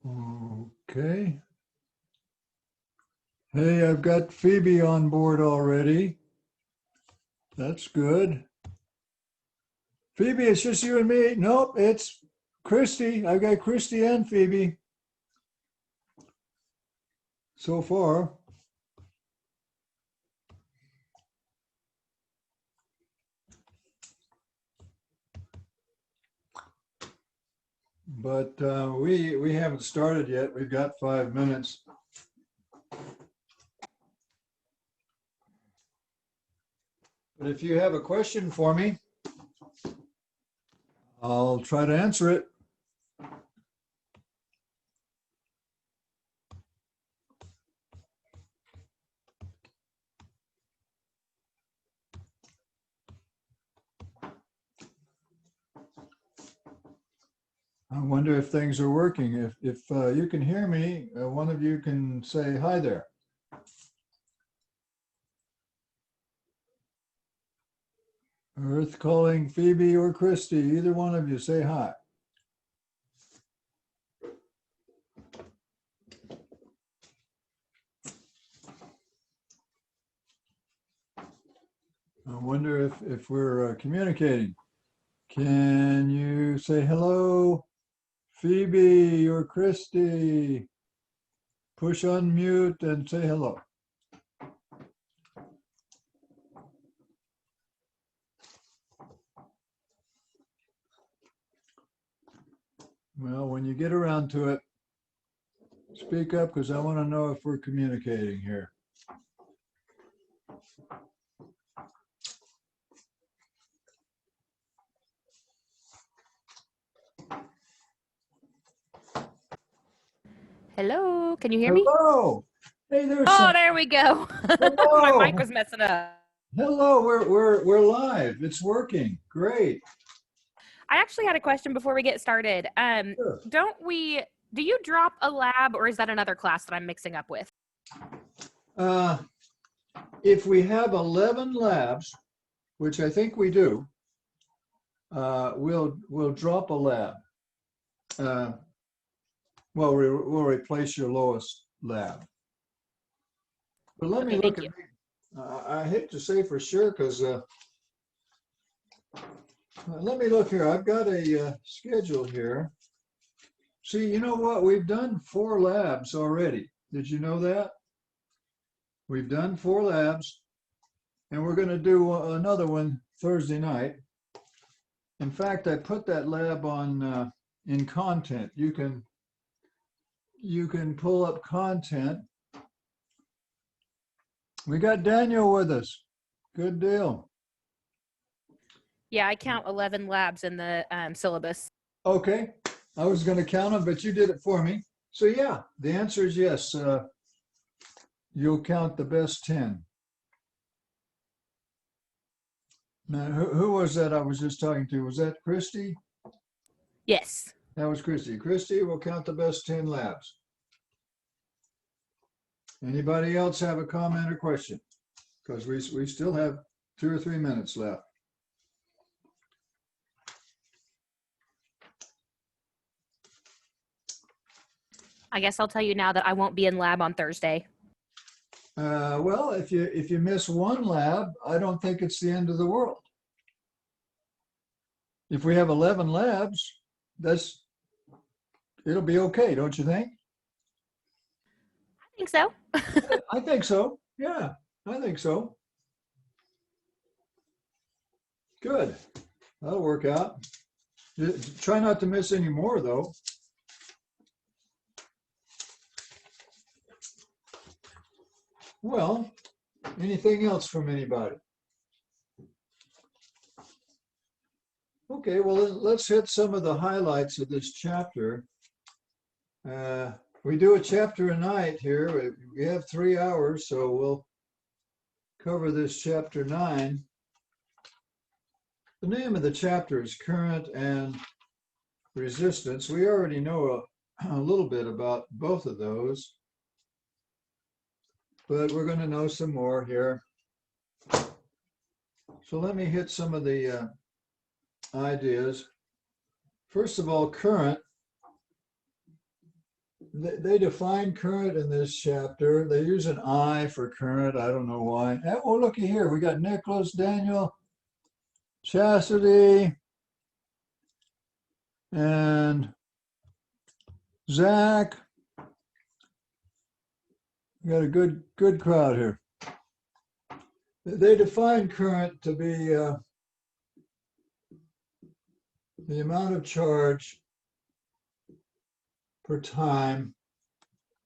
Okay. Hey, I've got Phoebe on board already. That's good. Phoebe, it's just you and me. Nope, it's Christy. I've got Christy and Phoebe so far. But we haven't started yet. We've got 5 minutes. But if you have a question for me, I'll try to answer it. I wonder if things are working. If you can hear me, one of you can say hi there. Earth calling Phoebe or Christy, either one of you say hi. I wonder if we're communicating. Can you say hello, Phoebe or Christy? Push unmute and say hello. Well, when you get around to it, speak up because I want to know if we're communicating here. Hello, can you hear me? Hello. Hey, there's Oh, some. there we go. My mic Hello. was messing up. Hello. We're live. It's working. Great. I actually had a question before we get started. Sure. Do you drop a lab or is that another class that I'm mixing up with? If we have 11 labs, which I think we do, we'll drop a lab. Well, we'll replace your lowest lab. But let me Okay, look thank at. you. I hate to say for sure because let me look here. I've got a schedule here. See, you know what? We've done 4 labs already. Did you know that? We've done 4 labs, and we're going to do another one Thursday night. In fact, I put that lab on in content. You can pull up content. We got Daniel with us. Good deal. Yeah, I count 11 labs in the syllabus. Okay, I was going to count them, but you did it for me. So yeah, the answer is yes. You'll count the best 10. Now, who was that I was just talking to? Was that Christy? Yes. That was Christy. Christy will count the best 10 labs. Anybody else have a comment or question? Because we still have 2 or 3 minutes left. I guess I'll tell you now that I won't be in lab on Thursday. Well, if you miss one lab, I don't think it's the end of the world. If we have 11 labs, it'll be okay, don't you think? I think so. I think so. Yeah, I think so. Good. That'll work out. Try not to miss any more, though. Well, anything else from anybody? Okay, well, let's hit some of the highlights of this chapter. We do a chapter a night here. We have 3 hours, so we'll cover this chapter 9. The name of the chapter is Current and Resistance. We already know a little bit about both of those, but we're going to know some more here. So let me hit some of the ideas. First of all, current. they define current in this chapter. They use an I for current. I don't know why. Oh, looky here. We got Nicholas, Daniel, Chastity, and Zach. We got a good crowd here. They define current to be the amount of charge per time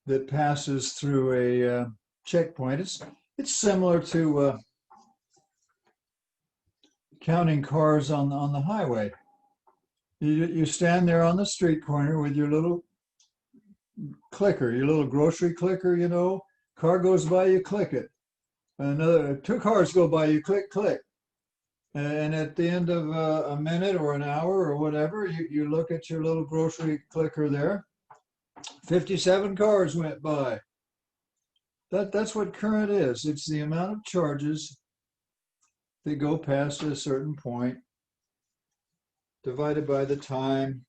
that passes through a checkpoint. It's similar to counting cars on the highway. You stand there on the street corner with your little clicker, your little grocery clicker, you know. Car goes by, you click it. Another 2 cars go by, you click, click. And at the end of a minute or an hour or whatever, you look at your little grocery clicker there. 57 cars went by. That's what current is. It's the amount of charges that go past a certain point divided by the time.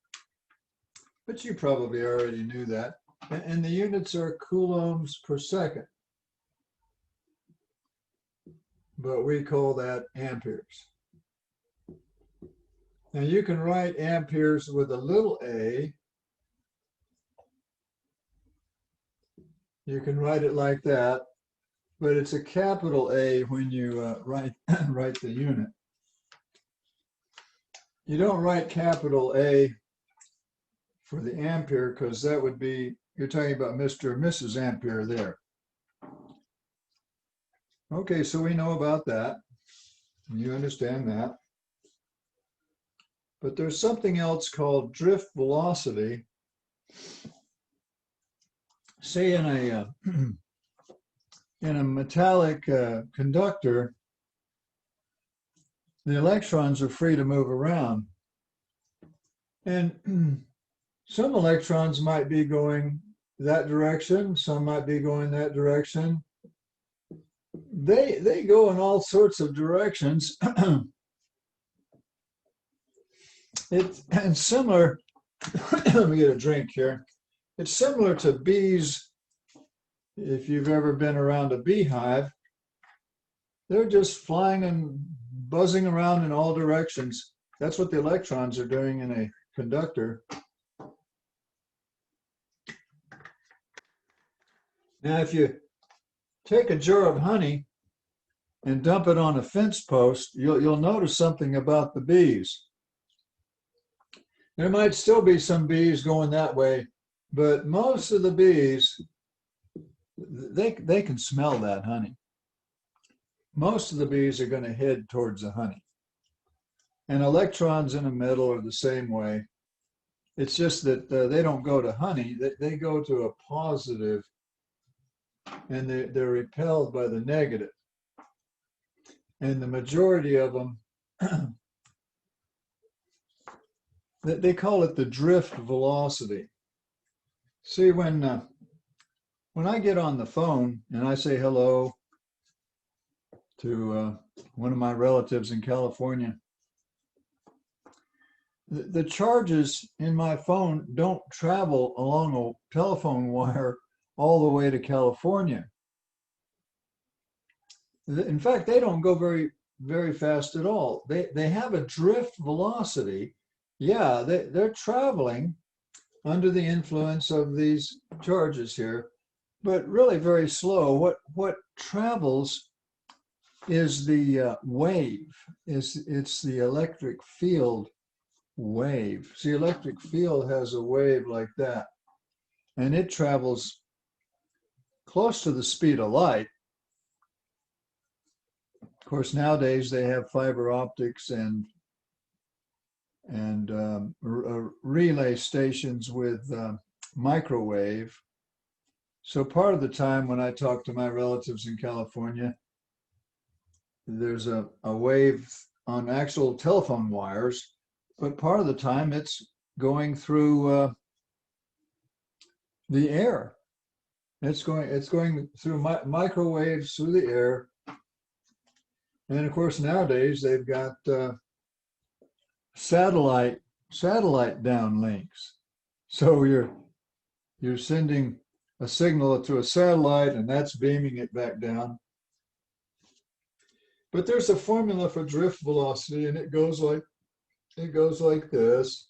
But you probably already knew that. And the units are coulombs per second. But we call that amperes. Now you can write amperes with a little a. You can write it like that, but it's a capital A when you write the unit. You don't write capital A for the ampere because that would be, you're talking about Mr. or Mrs. Ampere there. Okay, so we know about that. You understand that. But there's something else called drift velocity. Say in a metallic conductor, the electrons are free to move around. And some electrons might be going that direction, some might be going that direction. They go in all sorts of directions. It's similar, let me get a drink here. It's similar to bees. If you've ever been around a beehive, they're just flying and buzzing around in all directions. That's what the electrons are doing in a conductor. Now, if you take a jar of honey and dump it on a fence post, you'll notice something about the bees. There might still be some bees going that way, but most of the bees, they can smell that honey. Most of the bees are going to head towards the honey. And electrons in a metal are the same way. It's just that they don't go to honey, they go to a positive, and they're repelled by the negative. And the majority of them, they call it the drift velocity. See, when I get on the phone and I say hello to one of my relatives in California, the charges in my phone don't travel along a telephone wire all the way to California. In fact, they don't go very, very fast at all. They have a drift velocity. Yeah, they're traveling under the influence of these charges here, but really very slow. What travels is the wave. It's the electric field wave. See, electric field has a wave like that, and it travels close to the speed of light. Of course, nowadays they have fiber optics and relay stations with microwave. So part of the time when I talk to my relatives in California, there's a wave on actual telephone wires, but part of the time it's going through the air. It's going through microwaves through the air. And of course, nowadays they've got satellite downlinks. So you're sending a signal to a satellite and that's beaming it back down. But there's a formula for drift velocity and it goes like this.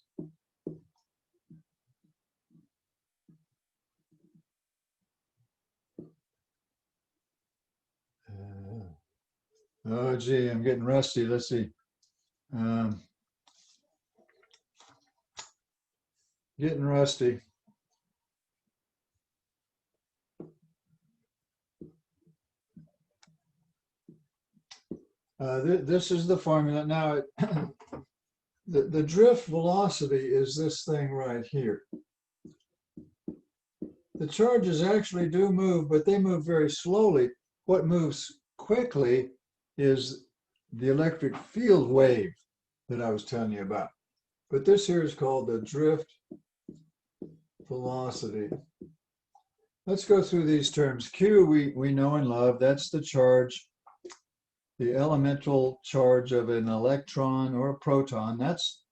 Oh, gee, I'm getting rusty. Let's see. Getting rusty. This is the formula. Now, the drift velocity is this thing right here. The charges actually do move, but they move very slowly. What moves quickly is the electric field wave that I was telling you about. But this here is called the drift velocity. Let's go through these terms. Q we know and love. That's the charge, the elemental charge of an electron or a proton. That's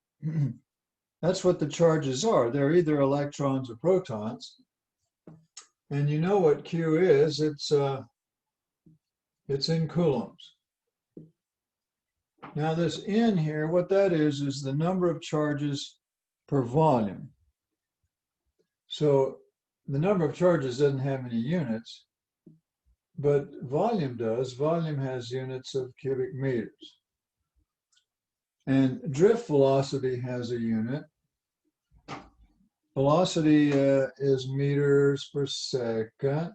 what the charges are. They're either electrons or protons. And you know what Q is. It's in coulombs. Now this N here, what that is the number of charges per volume. So the number of charges doesn't have any units, but volume does. Volume has units of cubic meters. And drift velocity has a unit. Velocity is meters per second.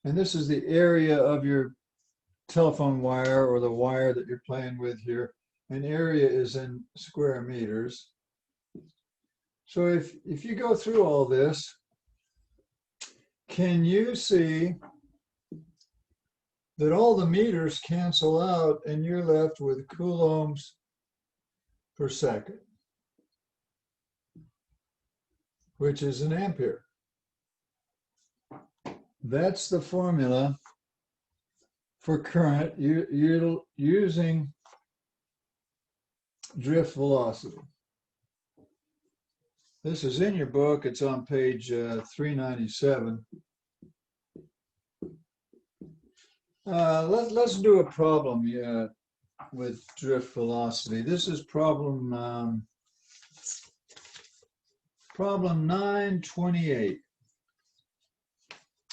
And this is the area of your telephone wire or the wire that you're playing with here. And area is in square meters. So if you go through all this, can you see that all the meters cancel out and you're left with coulombs per second, which is an ampere? That's the formula for current using drift velocity. This is in your book. It's on page 397. Let's do a problem with drift velocity. This is problem 928.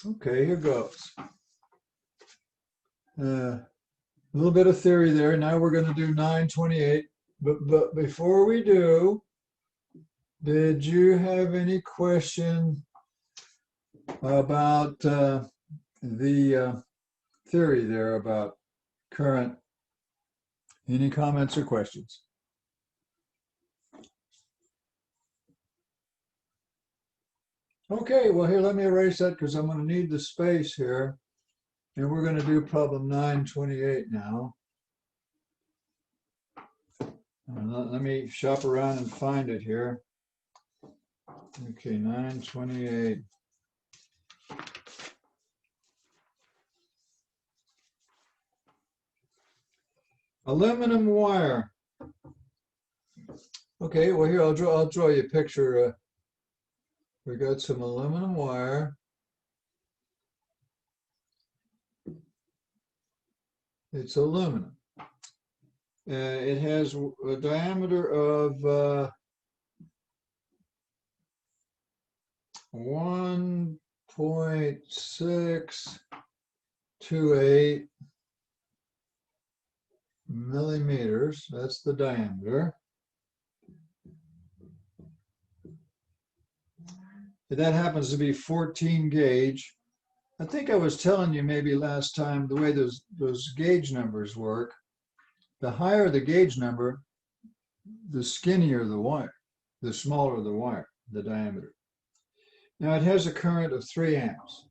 Okay, here goes. A little bit of theory there. Now we're going to do 928. But before we do, did you have any question about the theory there about current? Any comments or questions? Okay, well here, let me erase that because I'm going to need the space here. And we're going to do problem 928 now. Let me shop around and find it here. Okay, 928. Aluminum wire. Okay, well here I'll draw you a picture. We got some aluminum wire. It's aluminum. It has a diameter of 1.628 millimeters. That's the diameter. That happens to be 14 gauge. I think I was telling you maybe last time the way those gauge numbers work. The higher the gauge number, the skinnier the wire, the smaller the wire, the diameter. Now it has a current of 3 amps.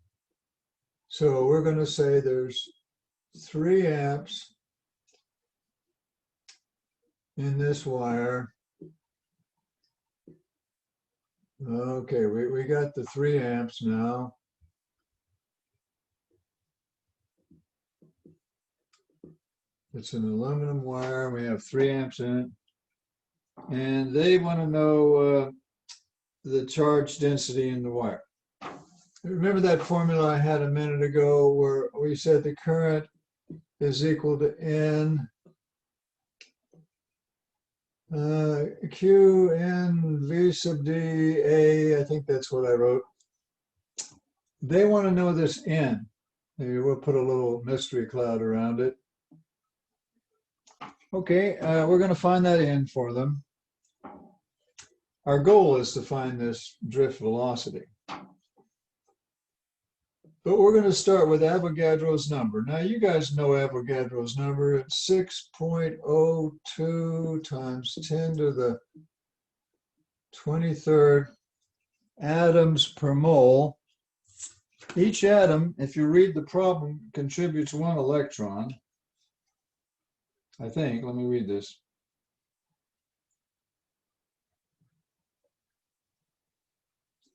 So we're going to say there's 3 amps in this wire. Okay, we got the 3 amps now. It's an aluminum wire. We have 3 amps in it. And they want to know the charge density in the wire. Remember that formula I had a minute ago where we said the current is equal to N Q N V sub D A, I think that's what I wrote. They want to know this N. Maybe we'll put a little mystery cloud around it. Okay, we're going to find that N for them. Our goal is to find this drift velocity. But we're going to start with Avogadro's number. Now, you guys know Avogadro's number. It's 6.02 times 10 to the 23rd atoms per mole. Each atom, if you read the problem, contributes 1 electron. I think. Let me read this.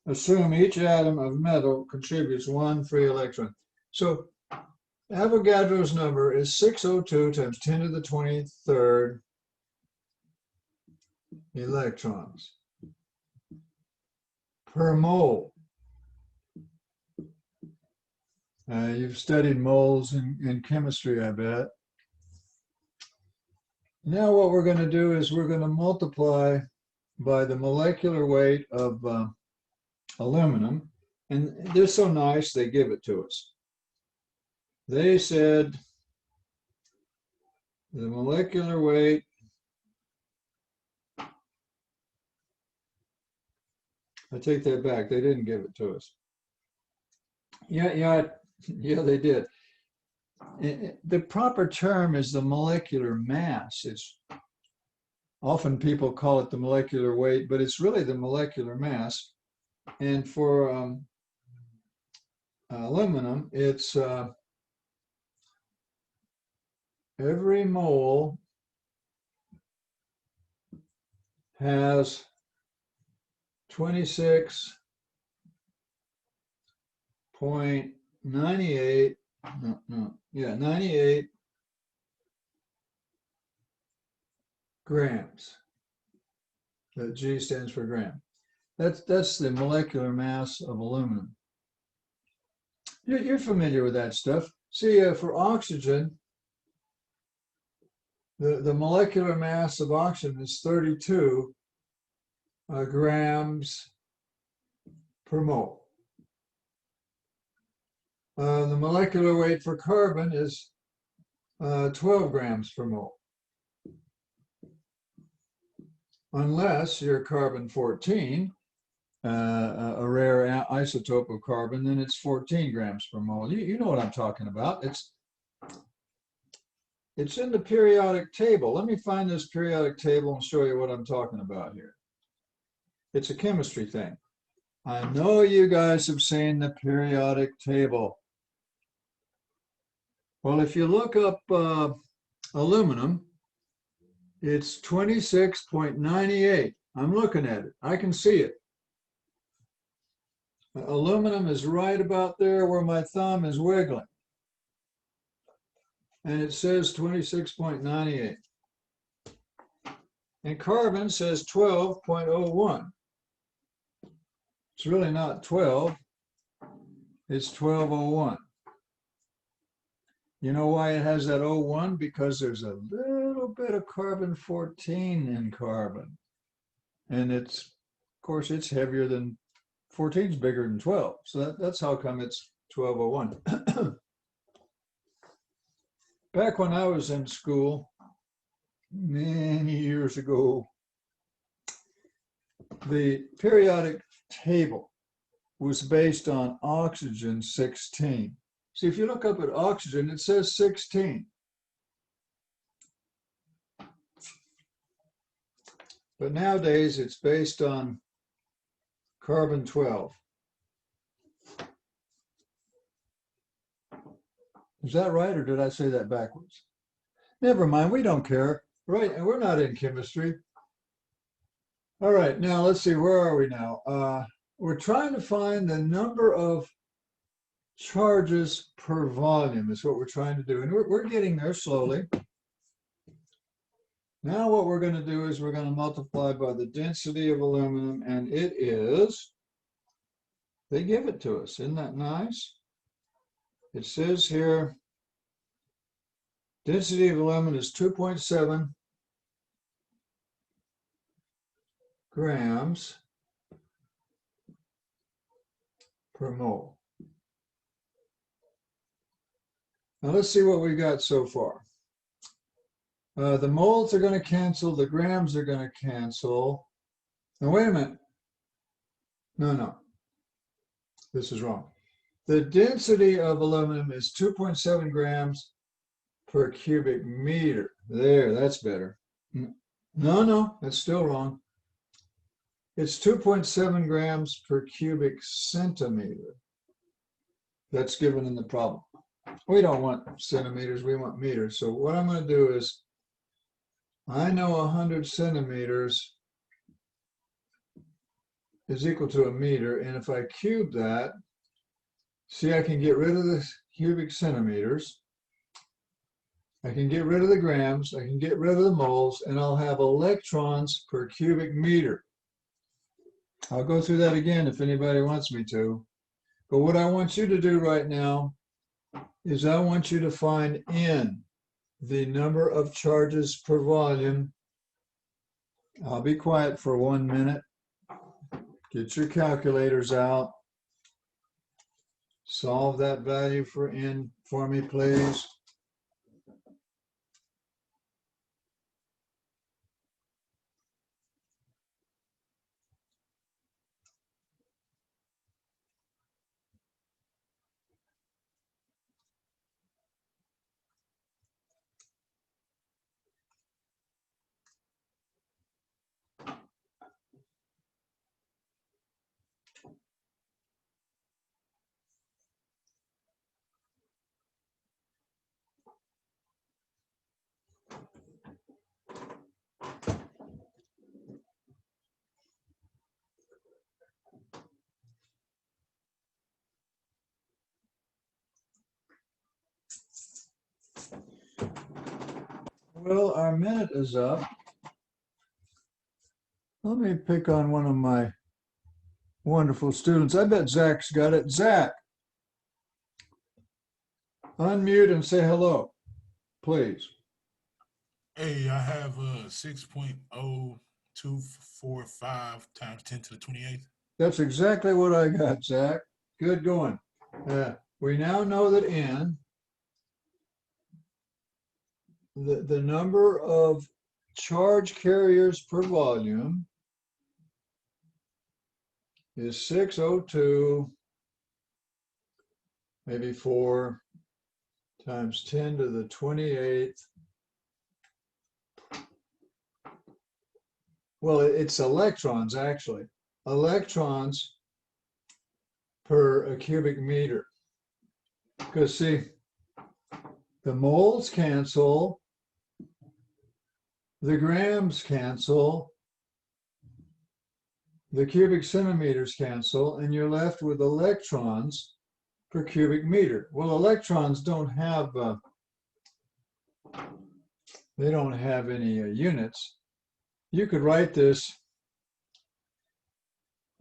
Assume each atom of metal contributes 1 free electron. So Avogadro's number is 602 times 10 to the 23rd electrons per mole. You've studied moles in chemistry, I bet. Now what we're going to do is we're going to multiply by the molecular weight of aluminum, and they're so nice they give it to us. They said the molecular weight I take that back, they didn't give it to us. Yeah, they did. The proper term is the molecular mass. It's often people call it the molecular weight, but it's really the molecular mass. And for aluminum, it's every mole has 26.98, 98 grams. The G stands for gram. That's the molecular mass of aluminum. You're familiar with that stuff. See, for oxygen, the molecular mass of oxygen is 32 grams per mole. The molecular weight for carbon is 12 grams per mole. Unless you're carbon-14, a rare isotope of carbon, then it's 14 grams per mole. You know what I'm talking about. It's in the periodic table. Let me find this periodic table and show you what I'm talking about here. It's a chemistry thing. I know you guys have seen the periodic table. Well, if you look up aluminum, it's 26.98. I'm looking at it. I can see it. Aluminum is right about there where my thumb is wiggling. And it says 26.98. And carbon says 12.01. It's really not 12. It's 1201. You know why it has that 01? Because there's a little bit of carbon-14 in carbon. And it's, of course, it's heavier than 14 is bigger than 12. So that's how come it's 1201. Back when I was in school, many years ago, the periodic table was based on oxygen 16. See, if you look up at oxygen, it says 16. But nowadays, it's based on carbon 12. Is that right, or did I say that backwards? Never mind, we don't care. Right, and we're not in chemistry. All right, now let's see, where are we now? We're trying to find the number of charges per volume is what we're trying to do. And we're getting there slowly. Now what we're going to do is we're going to multiply by the density of aluminum, and it is, they give it to us. Isn't that nice? It says here, density of aluminum is 2.7 grams per mole. Now let's see what we got so far. The moles are going to cancel, the grams are going to cancel. Now wait a minute. No, this is wrong. The density of aluminum is 2.7 grams per cubic meter. There, that's better. No, that's still wrong. It's 2.7 grams per cubic centimeter. That's given in the problem. We don't want centimeters, we want meters. So what I'm going to do is, I know 100 centimeters is equal to a meter, and if I cube that, see, I can get rid of the cubic centimeters, I can get rid of the grams, I can get rid of the moles, and I'll have electrons per cubic meter. I'll go through that again if anybody wants me to. But what I want you to do right now is I want you to find N, the number of charges per volume. I'll be quiet for 1 minute. Get your calculators out. Solve that value for N for me, please. Well, our minute is up. Let me pick on one of my wonderful students. I bet Zach's got it. Zach, unmute and say hello, please. Hey, I have 6.0245 times 10 to the 28th. That's exactly what I got, Zach. Good going. We now know that N, the number of charge carriers per volume, is 602, maybe 4, times 10 to the 28th. Well, it's electrons, actually. Electrons per a cubic meter. Because, see, the moles cancel, the grams cancel, the cubic centimeters cancel, and you're left with electrons per cubic meter. Well, electrons don't have, they don't have any units. You could write this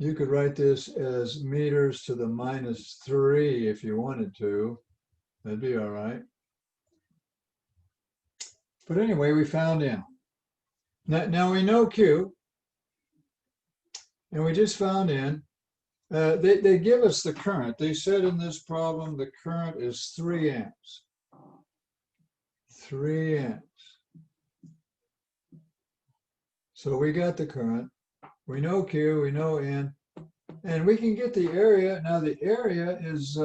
as meters to the -3 if you wanted to. That'd be all right. But anyway, we found N. Now we know Q, and we just found N. They give us the current. They said in this problem the current is 3 amps. 3 amps. So we got the current. We know Q, we know N, and we can get the area. Now the area is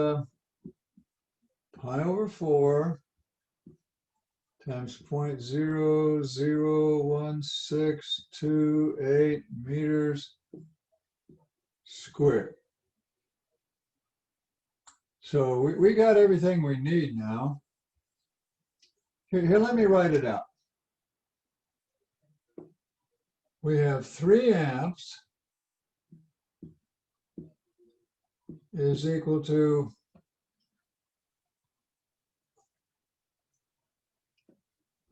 pi over 4 times 0.001628 meters squared. So we got everything we need now. Here, let me write it out. We have 3 amps is equal to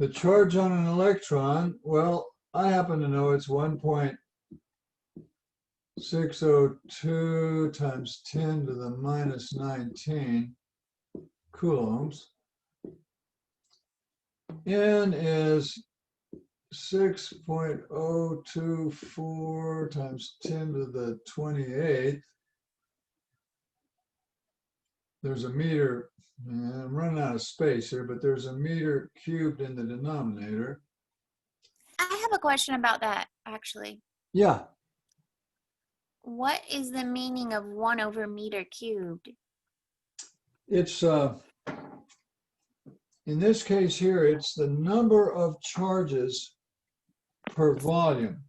the charge on an electron, well, I happen to know it's 1.602 times 10 to the minus 19 coulombs. N is 6.024 times 10 to the 28th. There's a meter, I'm running out of space here, but there's a meter cubed in the denominator. I have a question about that, actually. Yeah, What is the meaning of 1 over meter cubed? it's, in this case here, it's the number of charges per volume.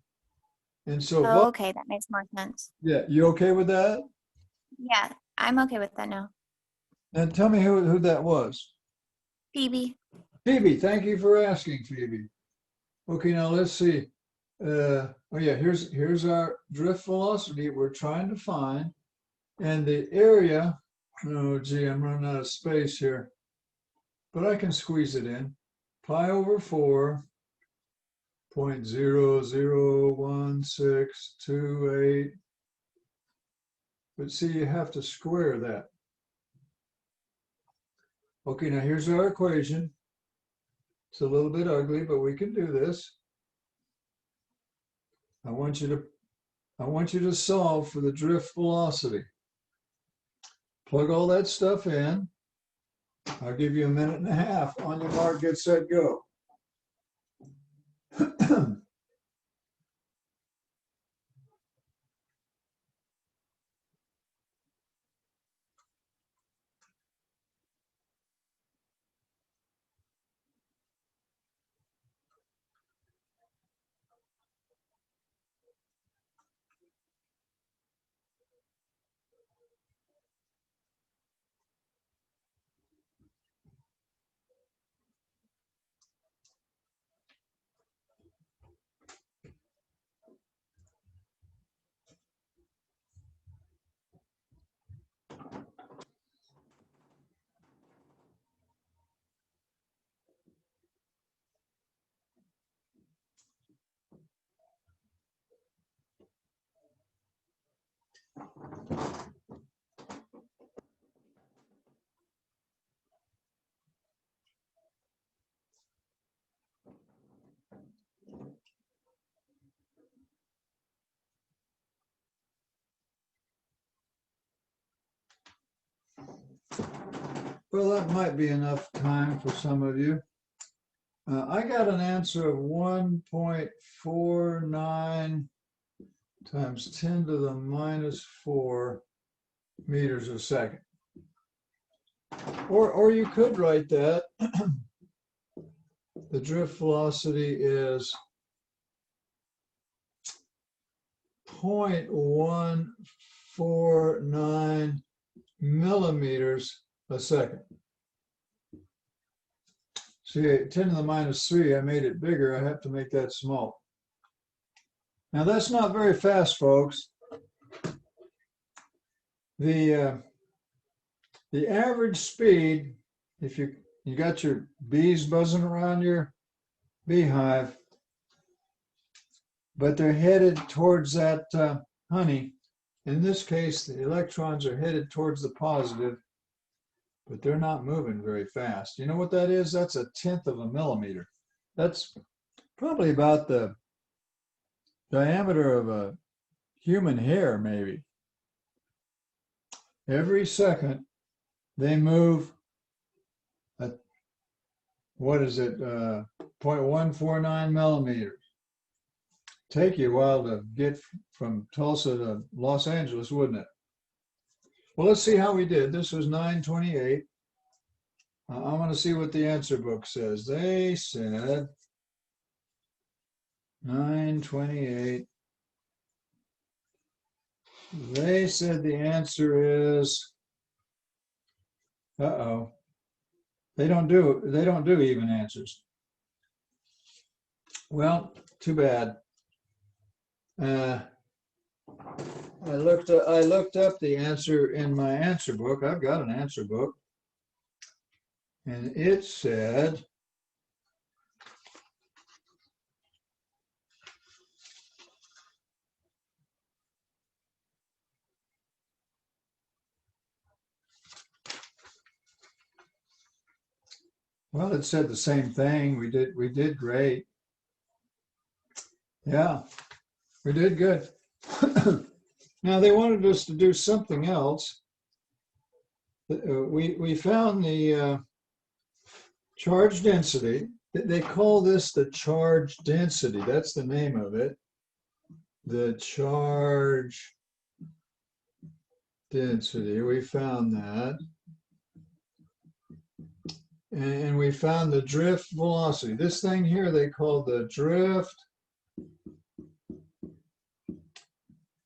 And so, Oh, okay, that makes more sense. yeah, you okay with that? Yeah, I'm okay with that now. And tell me who that was. Phoebe. Phoebe, thank you for asking, Phoebe. Okay, now let's see. Oh yeah, here's our drift velocity we're trying to find. And the area, oh gee, I'm running out of space here, but I can squeeze it in. Pi over 4.001628. But see, you have to square that. Okay, now here's our equation. It's a little bit ugly, but we can do this. I want you to solve for the drift velocity. Plug all that stuff in. I'll give you a minute and a half. On your mark, get set, go. Well, that might be enough time for some of you. I got an answer of 1.49 times 10 to the minus 4 meters a second. Or you could write that. The drift velocity is 0.149 millimeters a second. See, 10 to the minus 3, I made it bigger. I have to make that small. Now that's not very fast, folks. The average speed, if you got your bees buzzing around your beehive, but they're headed towards that honey. In this case, the electrons are headed towards the positive, but they're not moving very fast. You know what that is? That's 1/10 of a millimeter. That's probably about the diameter of a human hair, maybe. Every second, they move at, what is it, 0.149 millimeters. Take you a while to get from Tulsa to Los Angeles, wouldn't it? Well, let's see how we did. This was 928. I want to see what the answer book says. They said 928. They said the answer is, they don't do even answers. Well, too bad. I looked up the answer in my answer book. I've got an answer book, and it said Well, it said the same thing. We did great. Yeah, we did good. Now they wanted us to do something else. We found the charge density. They call this the charge density. That's the name of it. The charge density. We found that. And we found the drift velocity. This thing here they call the drift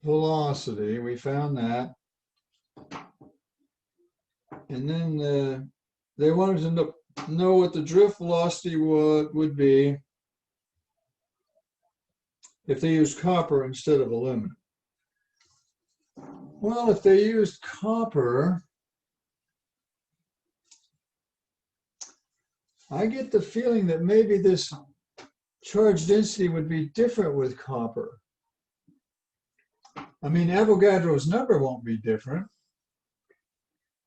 velocity. We found that. And then they wanted to know what the drift velocity would be if they used copper instead of aluminum. Well, if they used copper, I get the feeling that maybe this charge density would be different with copper. I mean, Avogadro's number won't be different.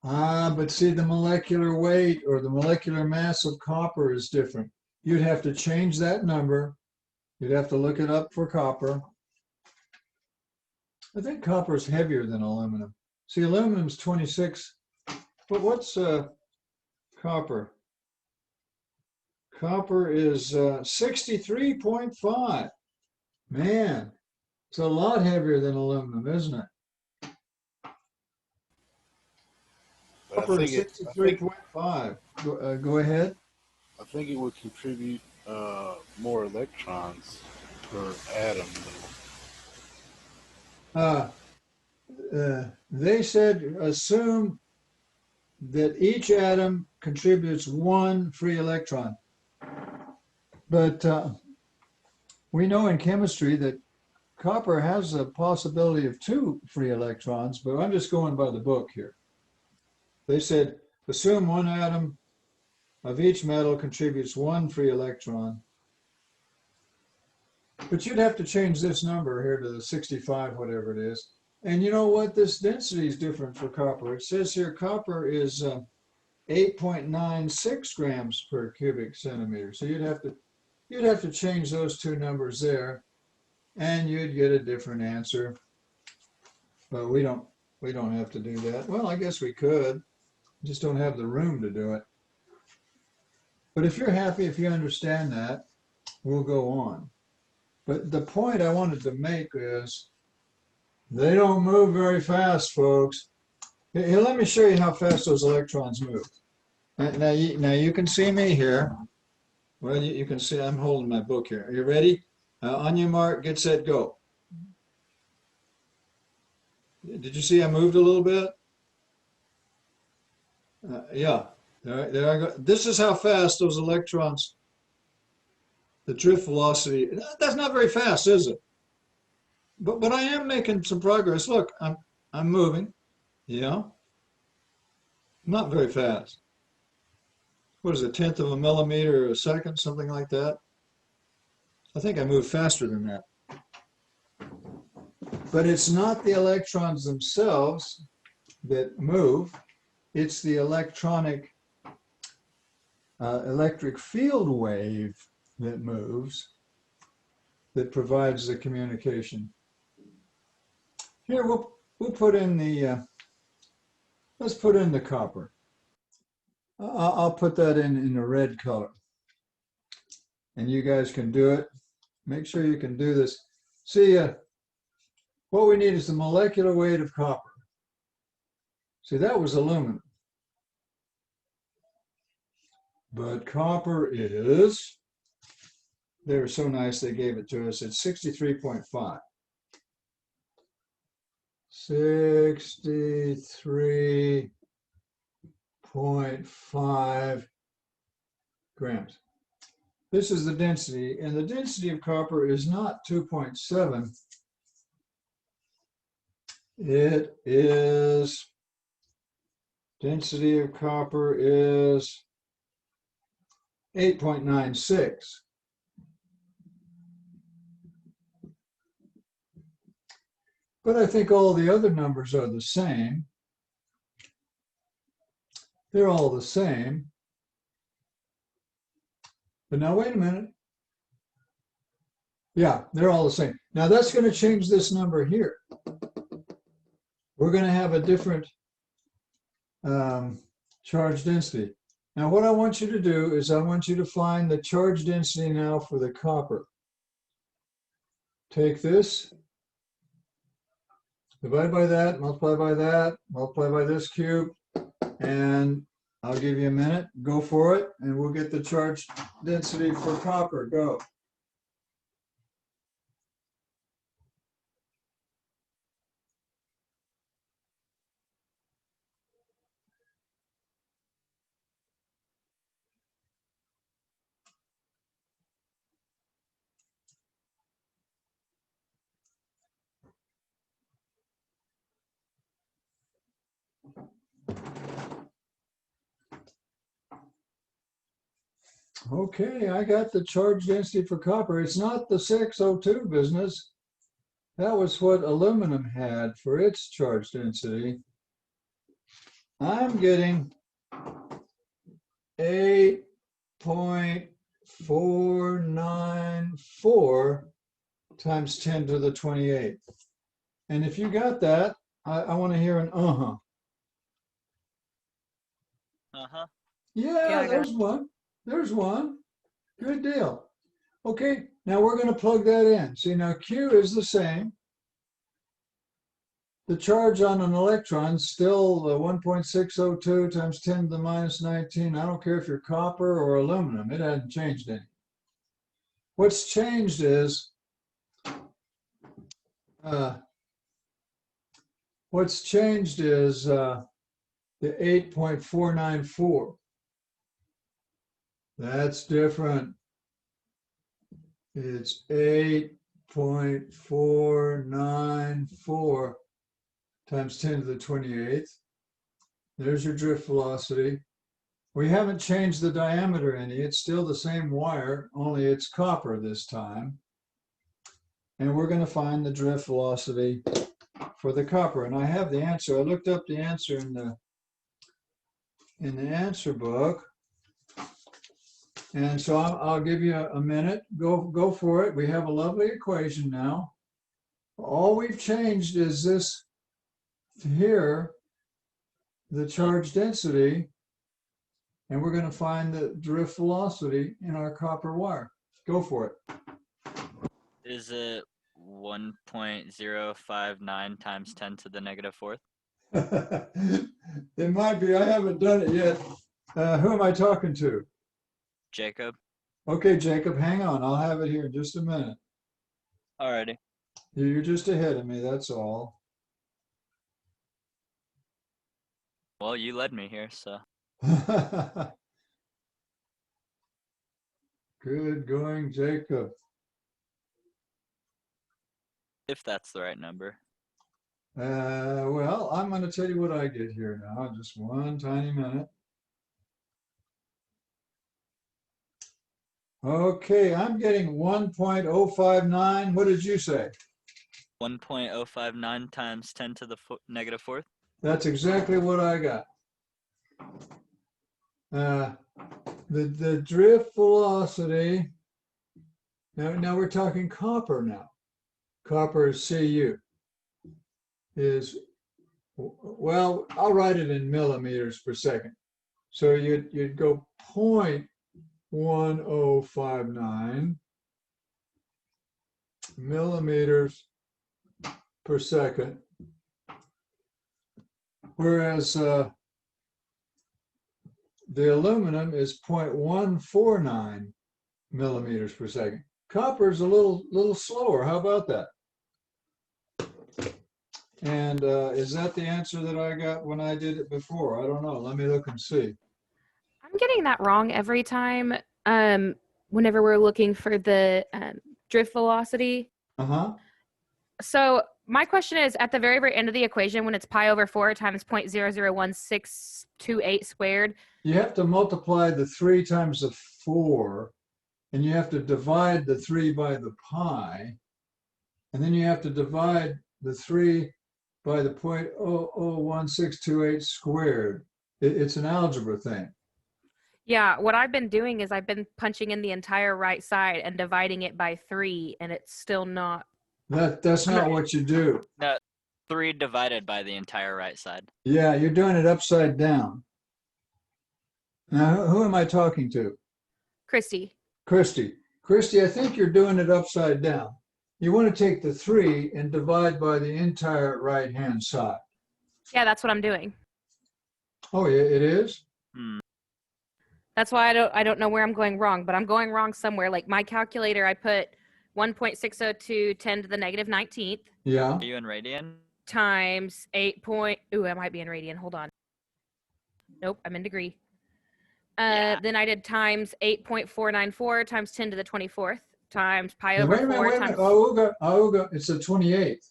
But see, the molecular weight or the molecular mass of copper is different. You'd have to change that number. You'd have to look it up for copper. I think copper is heavier than aluminum. See, aluminum's 26. But what's copper? Copper is 63.5. Man, it's a lot heavier than aluminum, isn't it? But I Copper think is it, 63.5. Go ahead. I think it would contribute more electrons per atom. They said assume that each atom contributes one free electron. But we know in chemistry that copper has a possibility of 2 free electrons, but I'm just going by the book here. They said assume one atom of each metal contributes 1 free electron. But you'd have to change this number here to the 65, whatever it is. And you know what? This density is different for copper. It says here copper is 8.96 grams per cubic centimeter. So you'd have to change those 2 numbers there, and you'd get a different answer. But we don't have to do that. Well, I guess we could. Just don't have the room to do it. But if you're happy, if you understand that, we'll go on. But the point I wanted to make is they don't move very fast, folks. Here, let me show you how fast those electrons move. Now you can see me here. Well, you can see I'm holding my book here. Are you ready? On your mark, get set, go. Did you see I moved a little bit? Yeah, there I go. This is how fast those electrons, the drift velocity, that's not very fast, is it? But I am making some progress. Look, I'm moving. Yeah. Not very fast. What is it, 1/10 of a millimeter a second, something like that? I think I move faster than that. But it's not the electrons themselves that move. It's the electric field wave that moves, that provides the communication. Here, we'll put in the, let's put in the copper. I'll put that in a red color. And you guys can do it. Make sure you can do this. See, what we need is the molecular weight of copper. See, that was aluminum. But copper is, they were so nice they gave it to us, it's 63.5. 63.5 grams. This is the density, and the density of copper is not 2.7. It is, density of copper is 8.96. But I think all the other numbers are the same. They're all the same. But now wait a minute. Yeah, they're all the same. Now that's going to change this number here. We're going to have a different charge density. Now what I want you to do is I want you to find the charge density now for the copper. Take this, divide by that, multiply by this cube, and I'll give you a minute. Go for it, and we'll get the charge density for copper. Go. Okay, I got the charge density for copper. It's not the 602 business. That was what aluminum had for its charge density. I'm getting 8.494 times 10 to the 28th. And if you got that, I want to hear an uh-huh. Uh-huh. Yeah, I got There's one. There's one. Good deal. Okay, now we're going to plug that in. See, now Q is the same. The charge on an electron is still 1.602 times 10 to the minus 19. I don't care if you're copper or aluminum. It hasn't changed any. What's changed is the 8.494. That's different. It's 8.494 times 10 to the 28th. There's your drift velocity. We haven't changed the diameter any. It's still the same wire, only it's copper this time. And we're going to find the drift velocity for the copper. And I have the answer. I looked up the answer in the answer book. And so I'll give you a minute. Go for it. We have a lovely equation now. All we've changed is this here, the charge density, and we're going to find the drift velocity in our copper wire. Go for it. Is it 1.059 times 10 to the negative fourth? It might be. I haven't done it yet. Who am I talking to? Jacob? Okay, Jacob, hang on. I'll have it here in just a minute. Alrighty. You're just ahead of me, that's all. Well, you led me here, so. Good going, Jacob. If that's the right number. Well, I'm going to tell you what I get here now. Just one tiny minute. Okay, I'm getting 1.059. What did you say? 1.059 times 10 to the negative fourth? That's exactly what I got. The drift velocity, now we're talking copper now. Copper is Cu. Is, well, I'll write it in millimeters per second. So you'd go 0.1059 millimeters per second. Whereas the aluminum is 0.149 millimeters per second. Copper is a little slower. How about that? And is that the answer that I got when I did it before? I don't know. Let me look and see. I'm getting that wrong every time. Whenever we're looking for the drift velocity. Uh-huh. So my question is, at the very, very end of the equation, when it's pi over 4 times 0.001628 squared. You have to multiply the 3 times the 4, and you have to divide the 3 by the pi, and then you have to divide the 3 by the 0.001628 squared. It's an algebra thing. Yeah, what I've been doing is I've been punching in the entire right side and dividing it by 3, and it's still not. That's not what you do. No, 3 divided by the entire right side. Yeah, you're doing it upside down. Now, who am I talking to? Christy. Christy. Christy, I think you're doing it upside down. You want to take the 3 and divide by the entire right-hand side. Yeah, that's what I'm doing. Oh, yeah, it is? Hmm. That's why I don't know where I'm going wrong, but I'm going wrong somewhere. Like my calculator, I put 1.602 10 to the negative 19th Yeah. Are you in radian? times 8 ooh, I might be in radian. Hold on. Nope, I'm in degree. Yeah. Then I did times 8.494 times 10 to the 24th times pi Now, over wait a minute, 4 wait a times. minute. Auga, it's the 28th.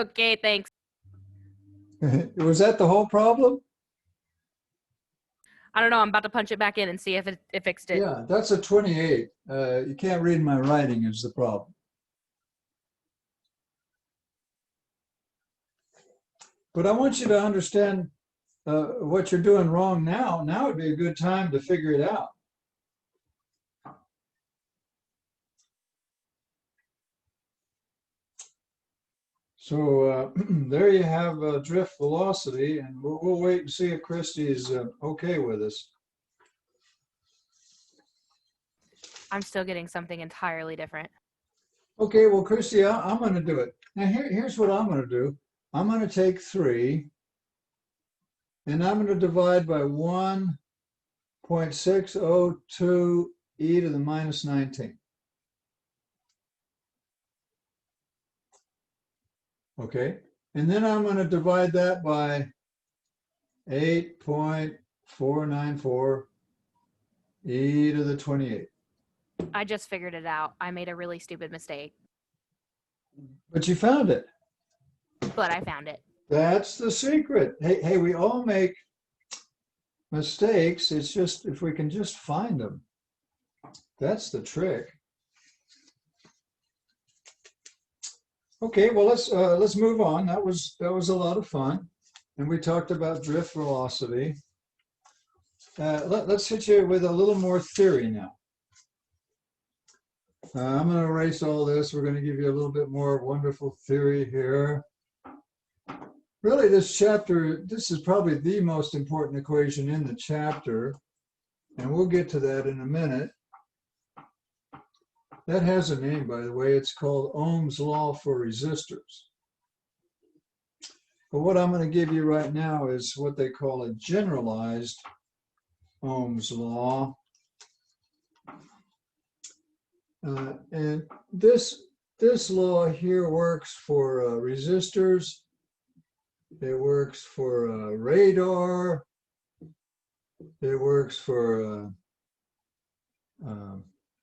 Okay, thanks. Was that the whole problem? I don't know. I'm about to punch it back in and see if it fixed it. Yeah, that's a 28. You can't read my writing is the problem. But I want you to understand what you're doing wrong now. Now would be a good time to figure it out. So there you have drift velocity, and we'll wait and see if Christy is okay with us. I'm still getting something entirely different. Okay, well, Christy, I'm going to do it. Now, here's what I'm going to do. I'm going to take 3, and I'm going to divide by 1.602 e to the minus 19. Okay, and then I'm going to divide that by 8.494 e to the 28. I just figured it out. I made a really stupid mistake, But you found it. but I found it. That's the secret. Hey, we all make mistakes. It's just if we can just find them. That's the trick. Okay, well let's move on. That was a lot of fun, and we talked about drift velocity. Let's hit you with a little more theory now. I'm going to erase all this. We're going to give you a little bit more wonderful theory here. Really, this chapter, this is probably the most important equation in the chapter, and we'll get to that in a minute. That has a name, by the way. It's called Ohm's law for resistors. But what I'm going to give you right now is what they call a generalized Ohm's law. And this law here works for resistors. It works for radar. It works for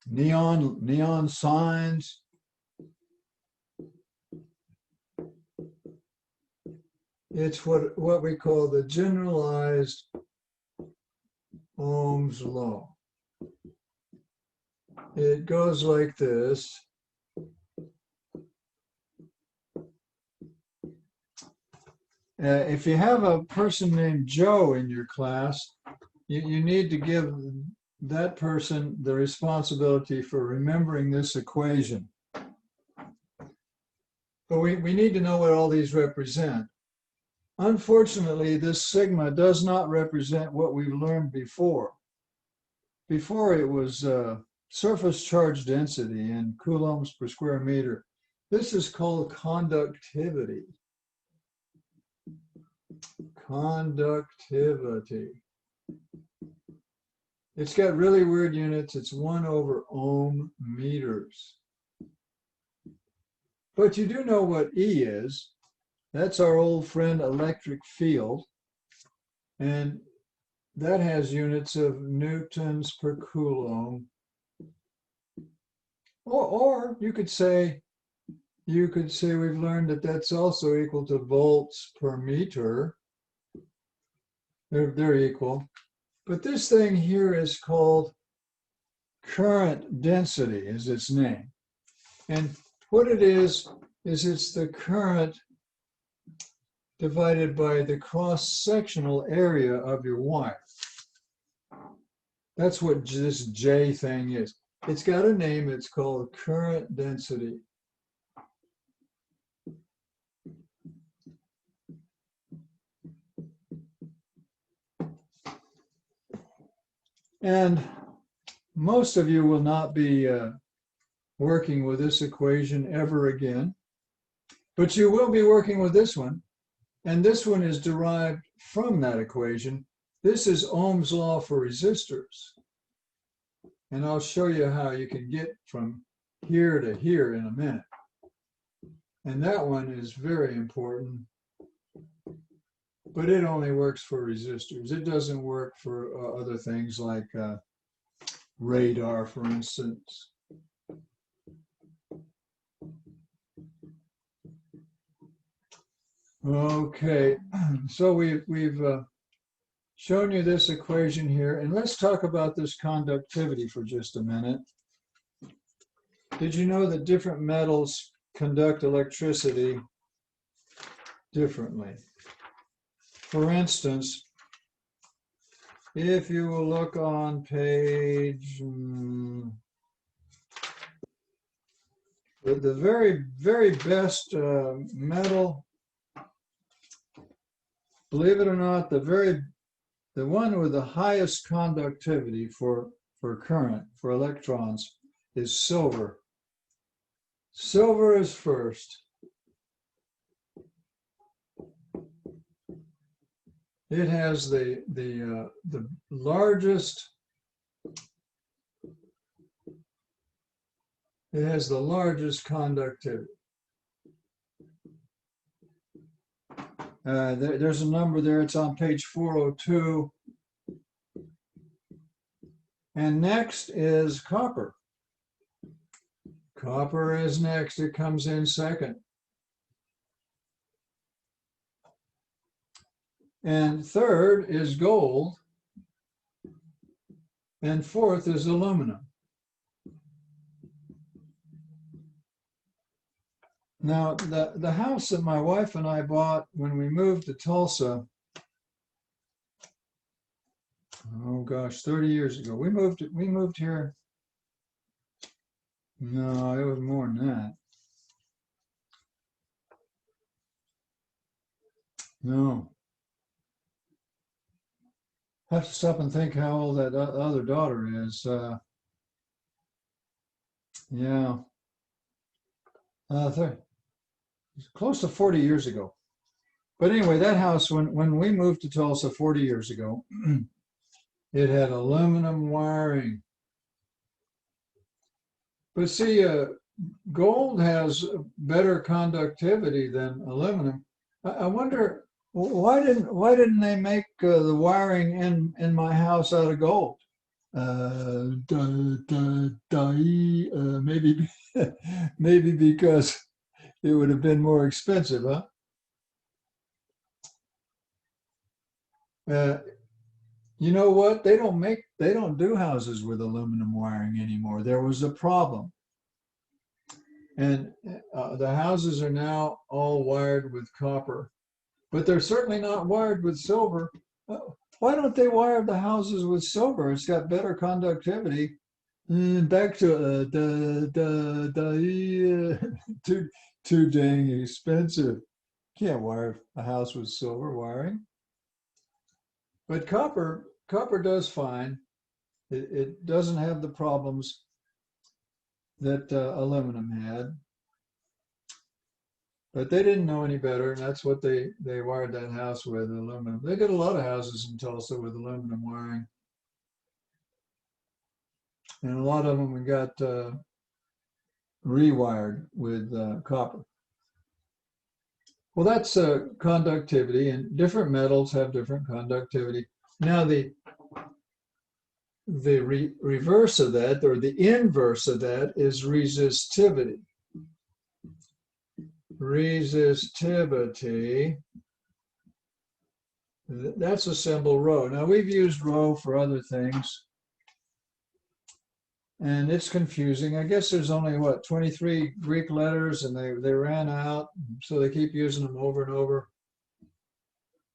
neon signs. It's what we call the generalized Ohm's law. It goes like this. If you have a person named Joe in your class, you need to give that person the responsibility for remembering this equation. But we need to know what all these represent. Unfortunately, this sigma does not represent what we've learned before. Before it was surface charge density in coulombs per square meter. This is called conductivity. Conductivity. It's got really weird units. It's 1/ohm meters. But you do know what E is. That's our old friend electric field. And that has units of newtons per coulomb. Or you could say we've learned that that's also equal to volts per meter. They're equal. But this thing here is called current density, is its name. And what it is it's the current divided by the cross-sectional area of your wire. That's what this J thing is. It's got a name. It's called current density. And most of you will not be working with this equation ever again, but you will be working with this one. And this one is derived from that equation. This is Ohm's law for resistors. And I'll show you how you can get from here to here in a minute. And that one is very important, but it only works for resistors. It doesn't work for other things like radar, for instance. Okay, so we've shown you this equation here, and let's talk about this conductivity for just a minute. Did you know that different metals conduct electricity differently? For instance, if you will look on page, the very, very best metal, believe it or not, the one with the highest conductivity for current, for electrons, is silver. Silver is first. It has the largest. It has the largest conductivity. There's a number there. It's on page 402. And next is copper. Copper is next. It comes in second. And third is gold. And fourth is aluminum. Now, the house that my wife and I bought when we moved to Tulsa, oh gosh, 30 years ago. We moved here. No, it was more than that. No. I have to stop and think how old that other daughter is. Yeah. Close to 40 years ago. But anyway, that house, when we moved to Tulsa 40 years ago, it had aluminum wiring. But see, gold has better conductivity than aluminum. I wonder why didn't they make the wiring in my house out of gold? Maybe maybe because it would have been more expensive, huh? You know what? They don't do houses with aluminum wiring anymore. There was a problem. And the houses are now all wired with copper, but they're certainly not wired with silver. Why don't they wire the houses with silver? It's got better conductivity. Back to too dang expensive. Can't wire a house with silver wiring. But copper does fine. It doesn't have the problems that aluminum had. But they didn't know any better, and that's what they wired that house with, aluminum. They got a lot of houses in Tulsa with aluminum wiring. And a lot of them got rewired with copper. Well, that's conductivity, and different metals have different conductivity. Now, the reverse of that, or the inverse of that, is resistivity. Resistivity, that's a symbol rho. Now, we've used rho for other things, and it's confusing. I guess there's only, 23 Greek letters, and they ran out, so they keep using them over and over.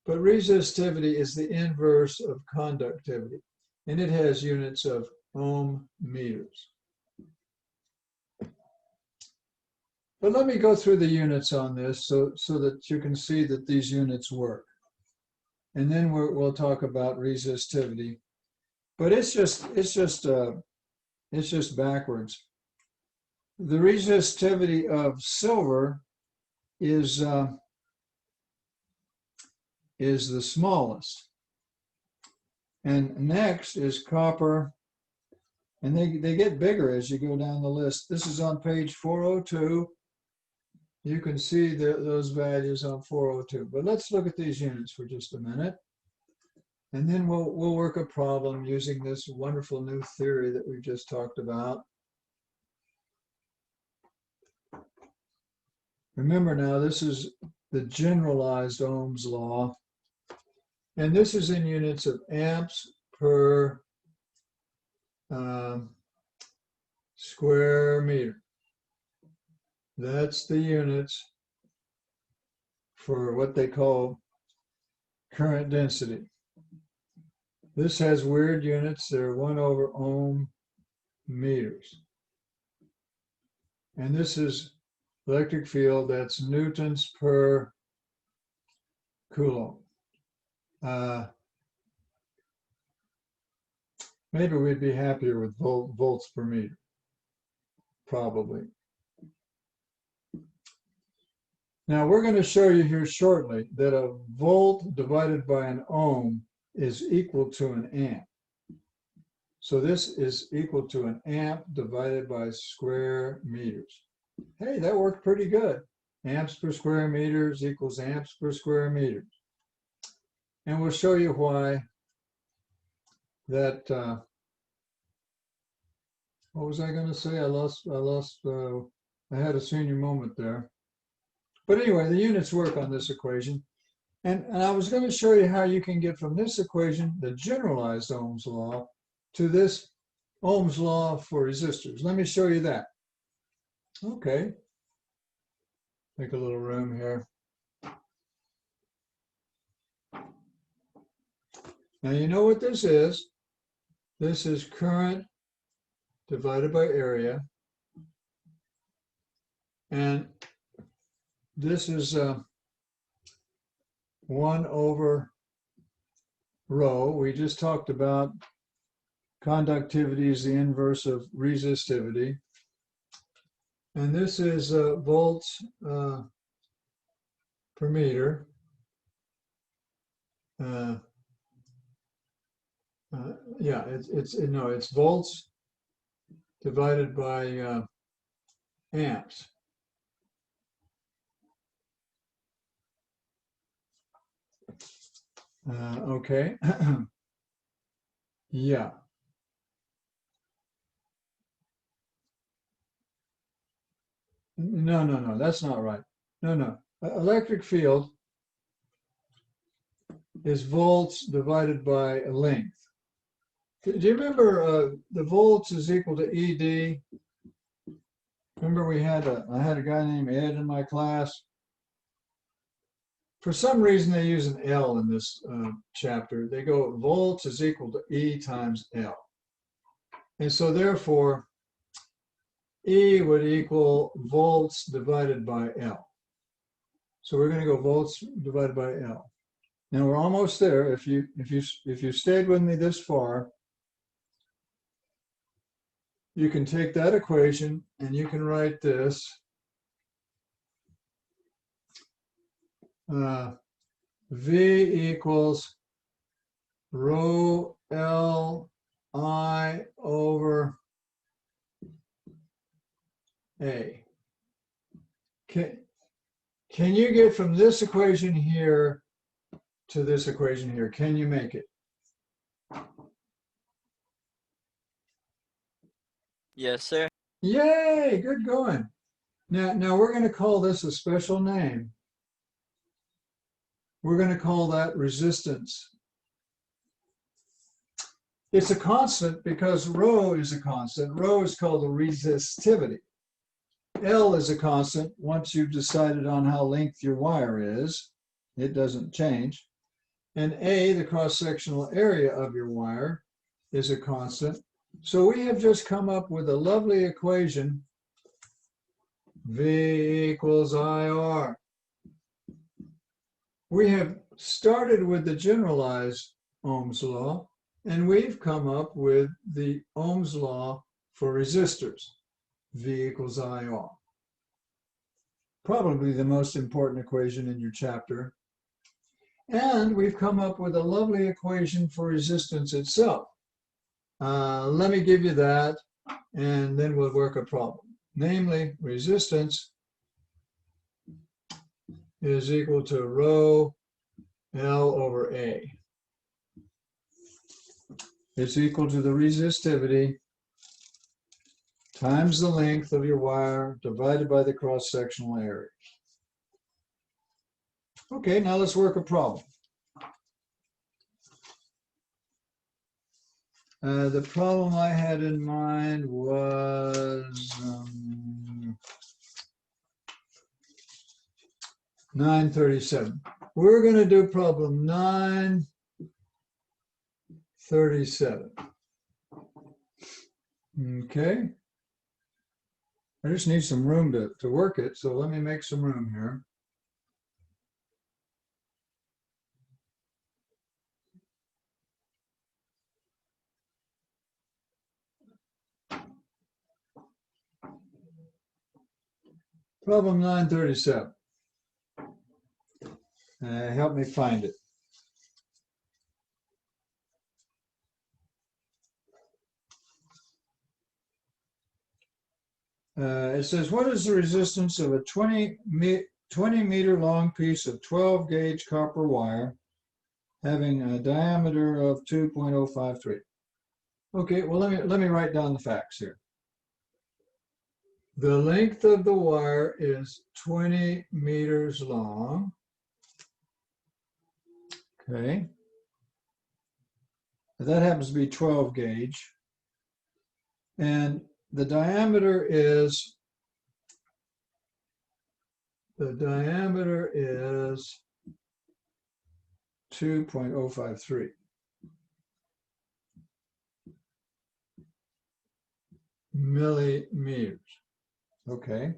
But resistivity is the inverse of conductivity. and it has units of ohm meters. But let me go through the units on this so that you can see that these units work. And then we'll talk about resistivity. But it's just backwards. The resistivity of silver is the smallest. And next is copper. And they get bigger as you go down the list. This is on page 402. You can see those values on 402. But let's look at these units for just a minute. And then we'll work a problem using this wonderful new theory that we've just talked about. Remember now, this is the generalized Ohm's law. And this is in units of amps per square meter. That's the units for what they call current density. This has weird units. They're 1 over ohm meters. And this is electric field. That's newtons per coulomb. Maybe we'd be happier with volts per meter. Probably. Now we're going to show you here shortly that a volt divided by an ohm is equal to an amp. So this is equal to an amp divided by square meters. Hey, that worked pretty good. Amps per square meters equals amps per square meters. And we'll show you why that, what was I going to say? I had a senior moment there. But anyway, the units work on this equation. And I was going to show you how you can get from this equation, the generalized Ohm's law, to this Ohm's law for resistors. Let me show you that. Okay. Make a little room here. Now you know what this is. This is current divided by area. And this is 1 over rho. We just talked about conductivity is the inverse of resistivity. And this is volts per meter. Yeah, it's volts divided by amps. Okay. Yeah. No, that's not right. No. Electric field is volts divided by length. Do you remember the volts is equal to ED? Remember I had a guy named Ed in my class. For some reason, they use an L in this chapter. They go volts is equal to E times L. And so therefore, E would equal volts divided by L. So we're going to go volts divided by L. Now we're almost there. If you stayed with me this far, you can take that equation and you can write this. V equals rho L I over A. Can you get from this equation here to this equation here? Can you make it? Yes, sir. Yay, good going. Now we're going to call this a special name. We're going to call that resistance. It's a constant because rho is a constant. Rho is called the resistivity. L is a constant once you've decided on how length your wire is. It doesn't change. And A, the cross-sectional area of your wire, is a constant. So we have just come up with a lovely equation, V equals IR. We have started with the generalized Ohm's law, and we've come up with the Ohm's law for resistors, V equals IR. Probably the most important equation in your chapter. And we've come up with a lovely equation for resistance itself. Let me give you that, and then we'll work a problem. Namely, resistance is equal to rho L over A. It's equal to the resistivity times the length of your wire divided by the cross-sectional area. Okay, now let's work a problem. The problem I had in mind was 937. We're going to do problem 937. Okay. I just need some room to work it, so let me make some room here. Problem 937. Help me find it. It says, what is the resistance of a 20 meter long piece of 12 gauge copper wire having a diameter of 2.053? Okay, well, let me write down the facts here. The length of the wire is 20 meters long. Okay. That happens to be 12 gauge. And the diameter is 2.053 millimeters. Okay.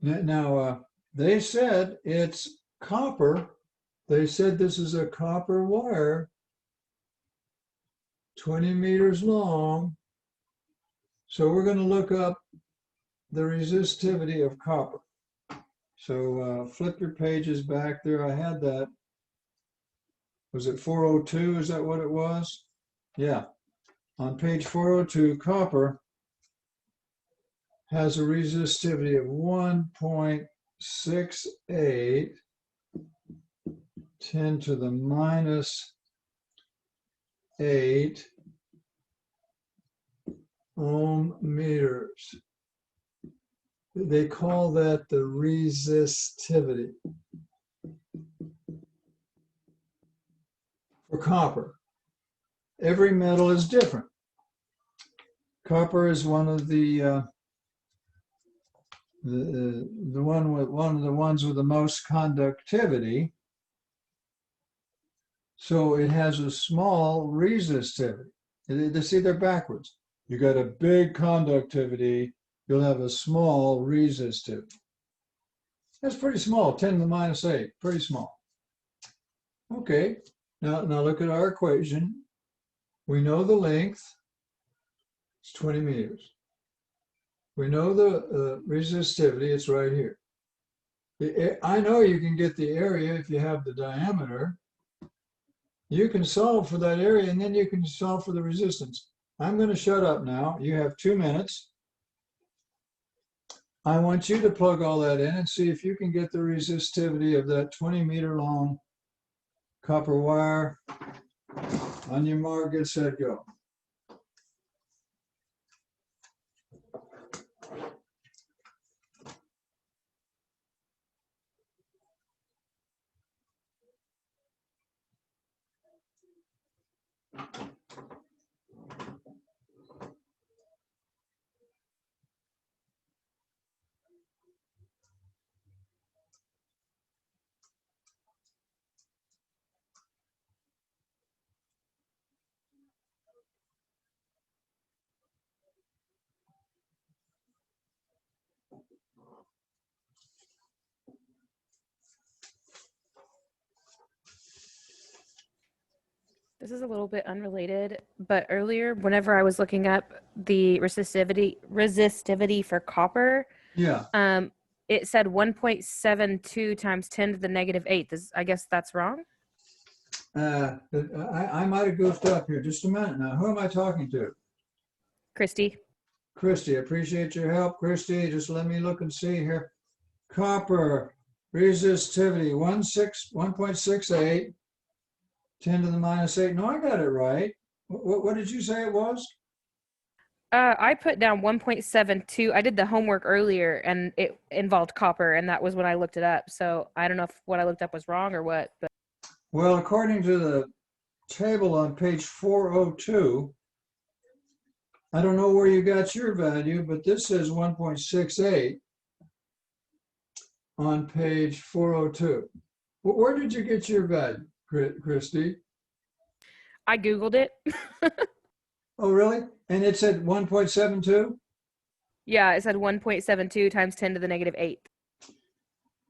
Now they said it's copper. They said this is a copper wire, 20 meters long. So we're going to look up the resistivity of copper. So flip your pages back there. I had that. Was it 402? Is that what it was? Yeah. On page 402, copper has a resistivity of 1.68 10 to the minus 8 ohm meters. They call that the resistivity for copper. Every metal is different. Copper is one of the ones with the most conductivity. So it has a small resistivity. See, they're backwards. You got a big conductivity, you'll have a small resistivity. That's pretty small, 10 to the minus 8, pretty small. Okay, now look at our equation. We know the length, it's 20 meters. We know the resistivity, it's right here. I know you can get the area if you have the diameter. You can solve for that area, and then you can solve for the resistance. I'm going to shut up now. You have 2 minutes. I want you to plug all that in and see if you can get the resistivity of that 20 meter long copper wire. On your mark, get set, go. This is a little bit unrelated, but earlier, whenever I was looking up the resistivity for copper, Yeah, it said 1.72 times 10 to the negative 8th. I guess that's wrong. I might have goofed up here. Just a minute now. Who am I talking to? Christy. Christy, appreciate your help, Christy. Just let me look and see here. Copper resistivity 1.68, 10 to the minus 8. No, I got it right. What did you say it was? I put down 1.72. I did the homework earlier and it involved copper, and that was when I looked it up. So I don't know if what I looked up was wrong or what, but Well, according to the table on page 402, I don't know where you got your value, but this says 1.68 on page 402. Where did you get your value, Christy? I Googled it. Oh, really? And it said 1.72? Yeah, it said 1.72 times 10 to the negative 8th.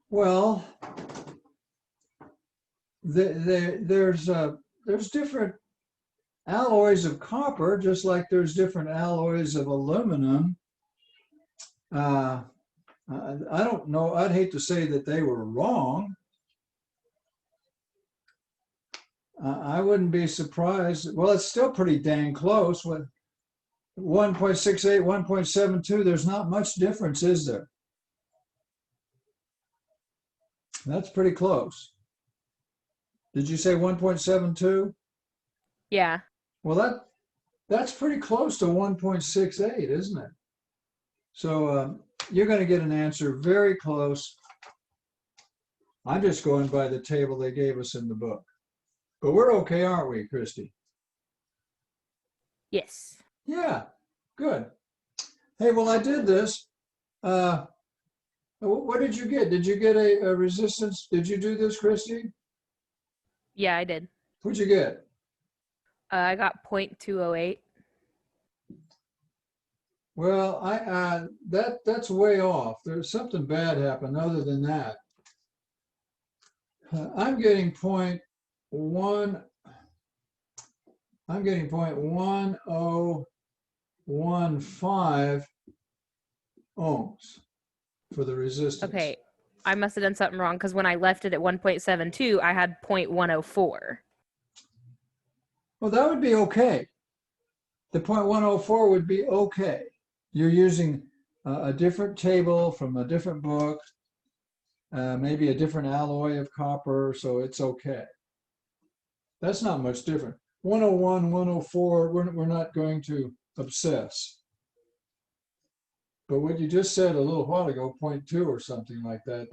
Well, there's different alloys of copper, just like there's different alloys of aluminum. I don't know. I'd hate to say that they were wrong. I wouldn't be surprised. Well, it's still pretty dang close. With 1.68, 1.72, there's not much difference, is there? That's pretty close. Did you say 1.72? Yeah. Well, that's pretty close to 1.68, isn't it? So you're going to get an answer very close. I'm just going by the table they gave us in the book. But we're okay, aren't we, Christy? Yes. Yeah, good. Hey, well, I did this. What did you get? Did you get a resistance? Did you do this, Christy? Yeah, I did. What'd you get? I got 0.208. Well, that's way off. There's something bad happened other than that. I'm getting 0.1015 ohms for the resistance. Okay. I must have done something wrong because when I left it at 1.72, I had 0.104. Well, that would be okay. The 0.104 would be okay. You're using a different table from a different book, maybe a different alloy of copper, so it's okay. That's not much different. 101, 104, we're not going to obsess. But what you just said a little while ago, 0.2 or something like that,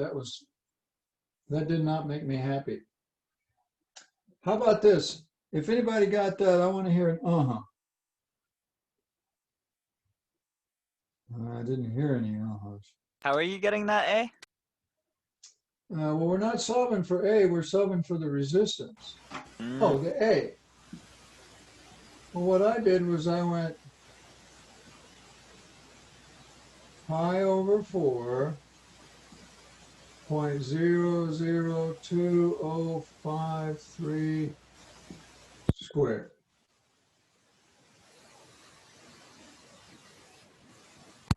that did not make me happy. How about this? If anybody got that, I want to hear an uh-huh. I didn't hear any uh-huhs. How are you getting that A? Well, we're not solving for A, we're solving for the resistance. Mm, Oh, the A. Well, what I did was I went pi over 4, 0.002053 squared.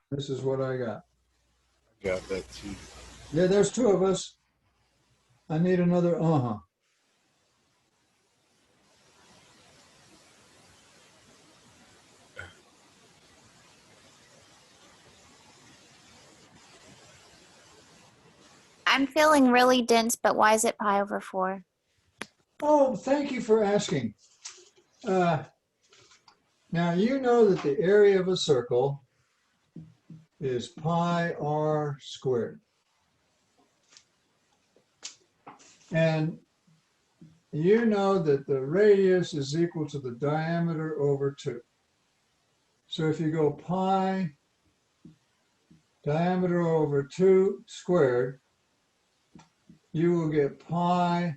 This is what I got. Got that too. Yeah, there's two of us. I need another uh-huh. I'm feeling really dense, but why is it pi over 4? Oh, thank you for asking. Now, you know that the area of a circle is pi r squared. And you know that the radius is equal to the diameter over 2. So if you go pi diameter over 2 squared, you will get pi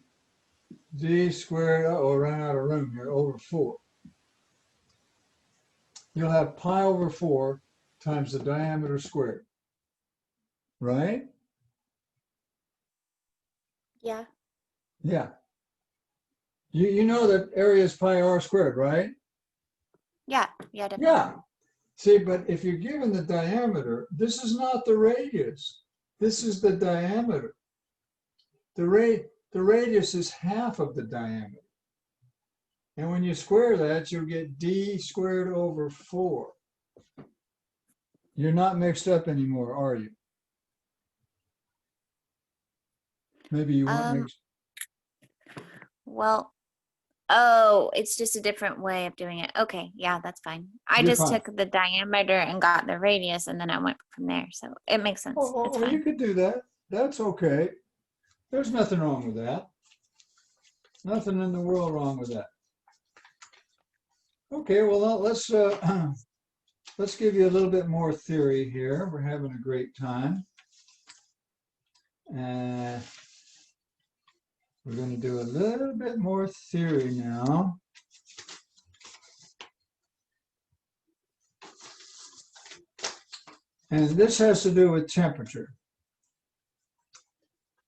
d squared, oh, ran out of room here, over 4. You'll have pi over 4 times the diameter squared, right? Yeah. Yeah. You know that area is pi r squared, right? Yeah, definitely. Yeah. See, but if you're given the diameter, this is not the radius. This is the diameter. The radius is half of the diameter. And when you square that, you'll get d squared over 4. You're not mixed up anymore, are you? Maybe you weren't Um, mixed. Well, oh, it's just a different way of doing it. Okay, yeah, that's fine. I You're just fine. took the diameter and got the radius, and then I went from there. So it makes sense. It's You fine. could do that. That's okay. There's nothing wrong with that. Nothing in the world wrong with that. Okay, well, let's let's give you a little bit more theory here. We're having a great time. We're going to do a little bit more theory now. And this has to do with temperature.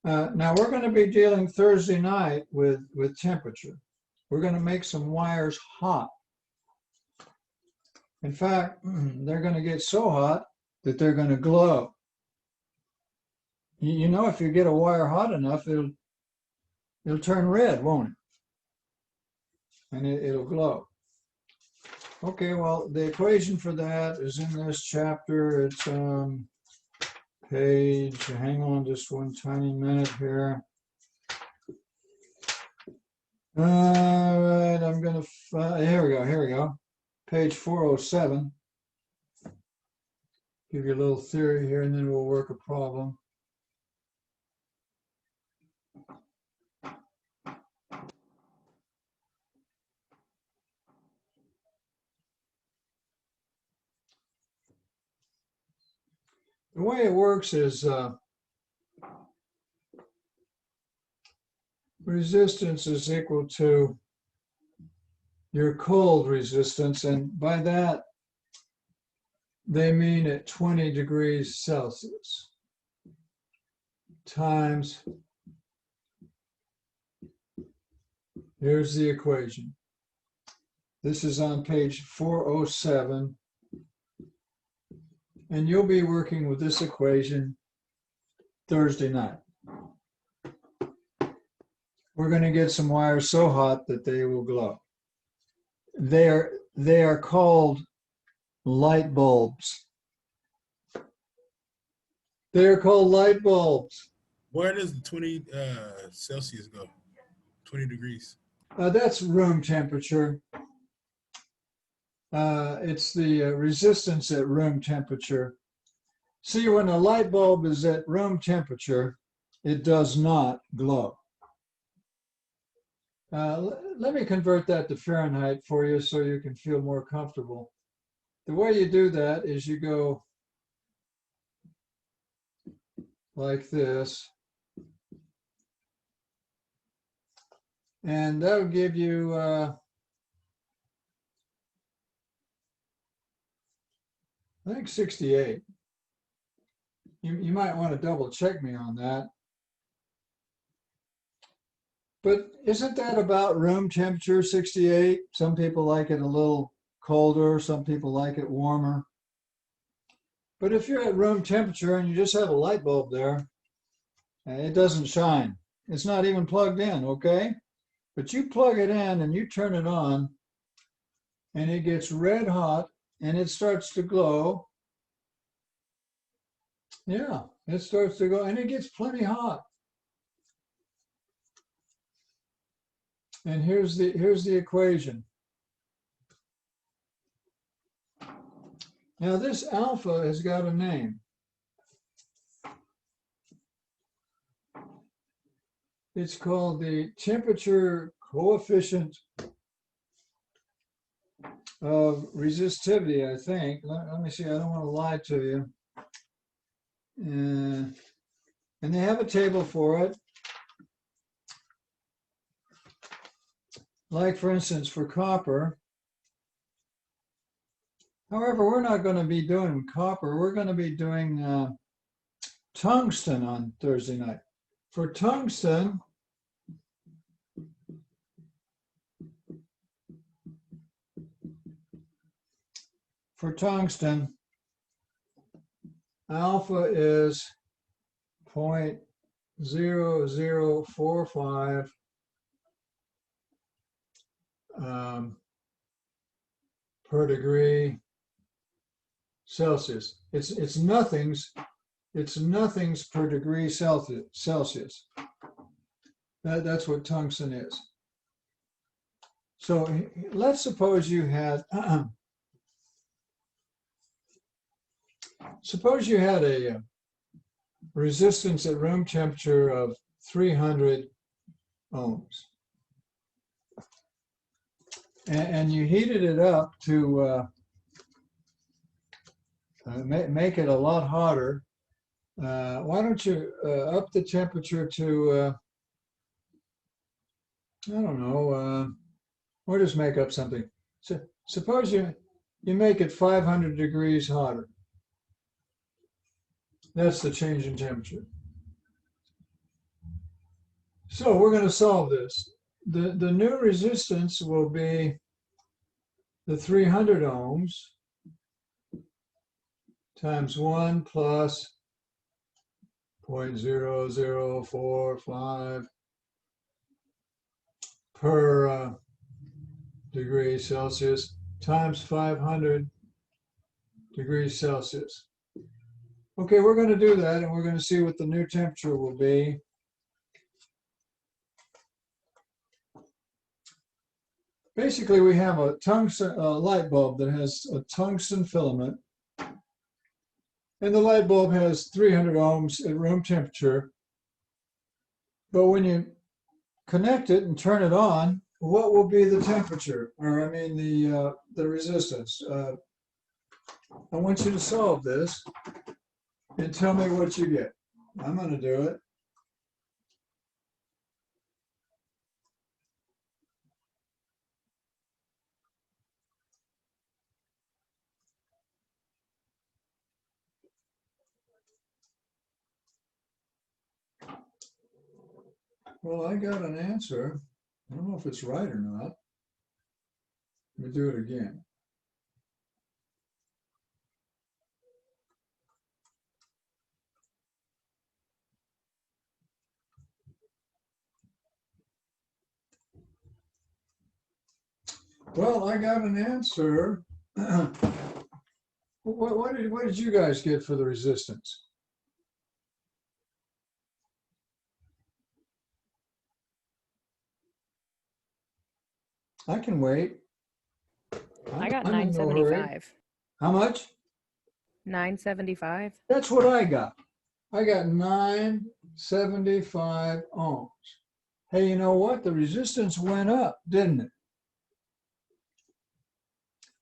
Now we're going to be dealing Thursday night with temperature. We're going to make some wires hot. In fact, they're going to get so hot that they're going to glow. You know, if you get a wire hot enough, it'll turn red, won't it? And it'll glow. Okay, well, the equation for that is in this chapter. It's page, hang on just one tiny minute here. All right, I'm going to, here we go. Page 407. Give you a little theory here, and then we'll work a problem. The way it works is resistance is equal to your cold resistance, and by that they mean at 20 degrees Celsius times, here's the equation. This is on page 407. And you'll be working with this equation Thursday night. We're going to get some wires so hot that they will glow. They are called light bulbs. They are called light bulbs. Where does the 20 Celsius go? 20 degrees. That's room temperature. It's the resistance at room temperature. See, when a light bulb is at room temperature, it does not glow. Let me convert that to Fahrenheit for you so you can feel more comfortable. The way you do that is you go like this. And that'll give you I think 68. You might want to double check me on that. But isn't that about room temperature, 68? Some people like it a little colder, some people like it warmer. But if you're at room temperature and you just have a light bulb there, it doesn't shine. It's not even plugged in, okay? But you plug it in and you turn it on, and it gets red hot, and it starts to glow. Yeah, it starts to go, and it gets plenty hot. And here's the equation. Now this alpha has got a name. It's called the temperature coefficient of resistivity, I think. Let me see, I don't want to lie to you. And they have a table for it. Like, for instance, for copper. However, we're not going to be doing copper. We're going to be doing tungsten on Thursday night. For tungsten, for tungsten, alpha is 0.0045 per degree Celsius. It's nothings per degree Celsius. That's what tungsten is. So let's suppose you had a resistance at room temperature of 300 ohms, and you heated it up to make it a lot hotter. Why don't you up the temperature to I don't know, or just make up something. So suppose you make it 500 degrees hotter. That's the change in temperature. So we're going to solve this. The new resistance will be the 300 ohms times 1 plus 0.0045 per degree Celsius times 500 degrees Celsius. Okay, we're going to do that, and we're going to see what the new temperature will be. Basically, we have a tungsten light bulb that has a tungsten filament, and the light bulb has 300 ohms at room temperature. But when you connect it and turn it on, what will be the temperature, or I mean the resistance? I want you to solve this and tell me what you get. I'm going to do it. Well, I got an answer. I don't know if it's right or not. Let me do it again. Well, I got an answer. What did you guys get for the resistance? I can wait. I got I'm in no hurry. 975. How much? 975. That's what I got. I got 975 ohms. Hey, you know what? The resistance went up, didn't it?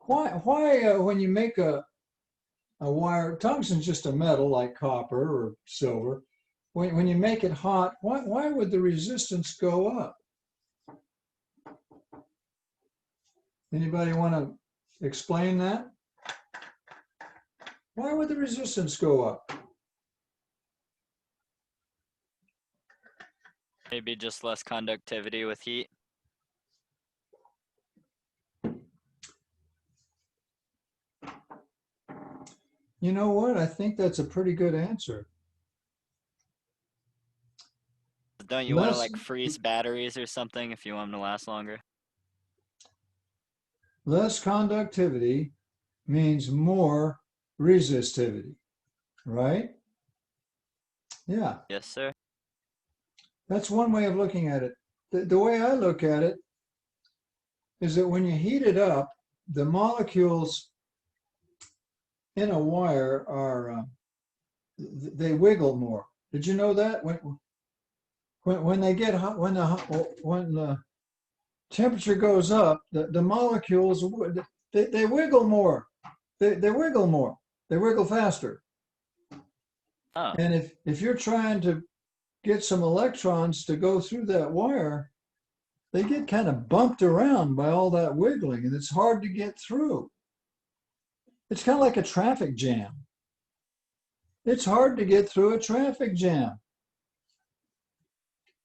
Why when you make a wire, tungsten's just a metal like copper or silver. When you make it hot, why would the resistance go up? Anybody want to explain that? Why would the resistance go up? Maybe just less conductivity with heat. You know what? I think that's a pretty good answer. Don't you want to Less- like freeze batteries or something if you want them to last longer? Less conductivity means more resistivity, right? Yeah, Yes, sir. that's one way of looking at it. The way I look at it is that when you heat it up, the molecules in a wire are, they wiggle more. Did you know that? When they get hot, when the temperature goes up, the molecules, they wiggle more. They wiggle more. They wiggle faster. Oh, And if you're trying to get some electrons to go through that wire, they get kind of bumped around by all that wiggling, and it's hard to get through. It's kind of like a traffic jam. It's hard to get through a traffic jam.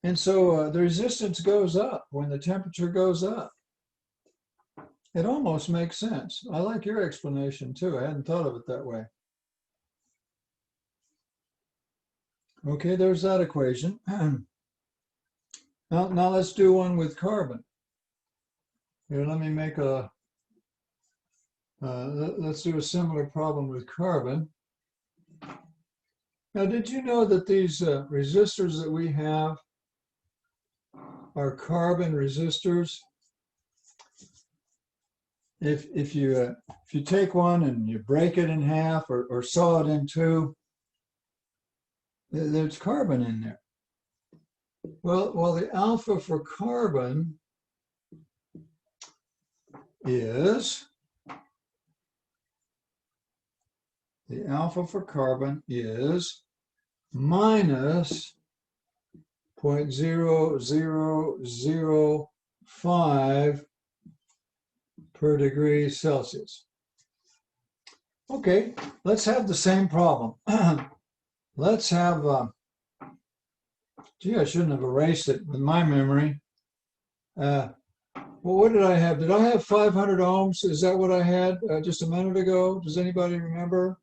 And so the resistance goes up when the temperature goes up. It almost makes sense. I like your explanation too. I hadn't thought of it that way. Okay, there's that equation. Now let's do one with carbon. Here, let me make a, let's do a similar problem with carbon. Now, did you know that these resistors that we have are carbon resistors? If you take one and you break it in half or saw it in two, there's carbon in there. Well, the alpha for carbon is, minus 0.0005 per degree Celsius. Okay, let's have the same problem. Let's have, gee, I shouldn't have erased it with my memory. Well, what did I have? Did I have 500 ohms? Is that what I had just a minute ago? Does anybody remember?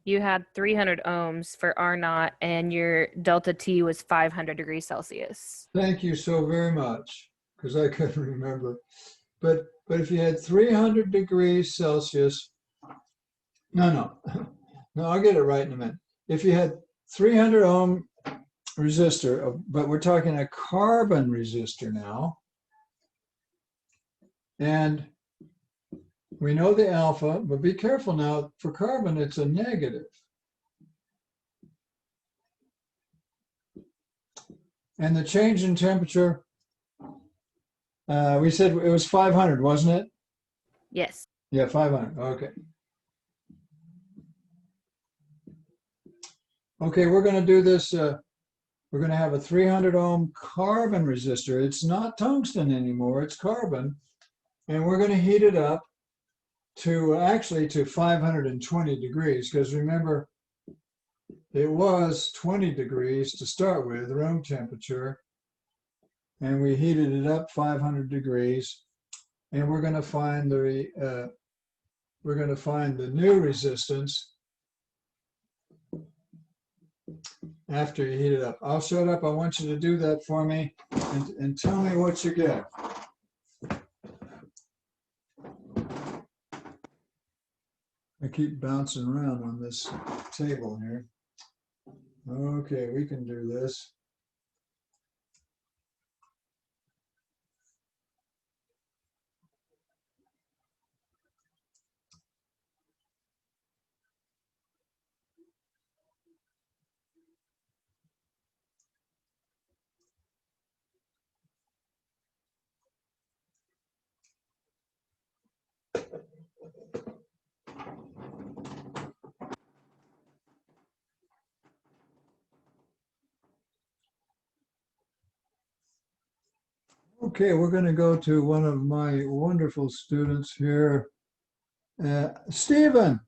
You had 300 ohms for R naught, and your delta T was 500 degrees Celsius. Thank you so very much, because I couldn't remember. But if you had 300 degrees Celsius, no, I'll get it right in a minute. If you had 300 ohm resistor, but we're talking a carbon resistor now, and we know the alpha, but be careful now, for carbon, it's a negative. And the change in temperature, we said it was 500, wasn't it? Yes. Yeah, 500, okay. Okay, we're gonna do this, we're gonna have a 300 ohm carbon resistor. It's not tungsten anymore, it's carbon. And we're gonna heat it up to actually to 520 degrees, because remember, it was 20 degrees to start with, room temperature, and we heated it up 500 degrees, and we're going to find the new resistance after you heat it up. I'll shut up. I want you to do that for me and tell me what you get. I keep bouncing around on this table here. Okay, we can do this. Okay, we're going to go to one of my wonderful students here. Stephen,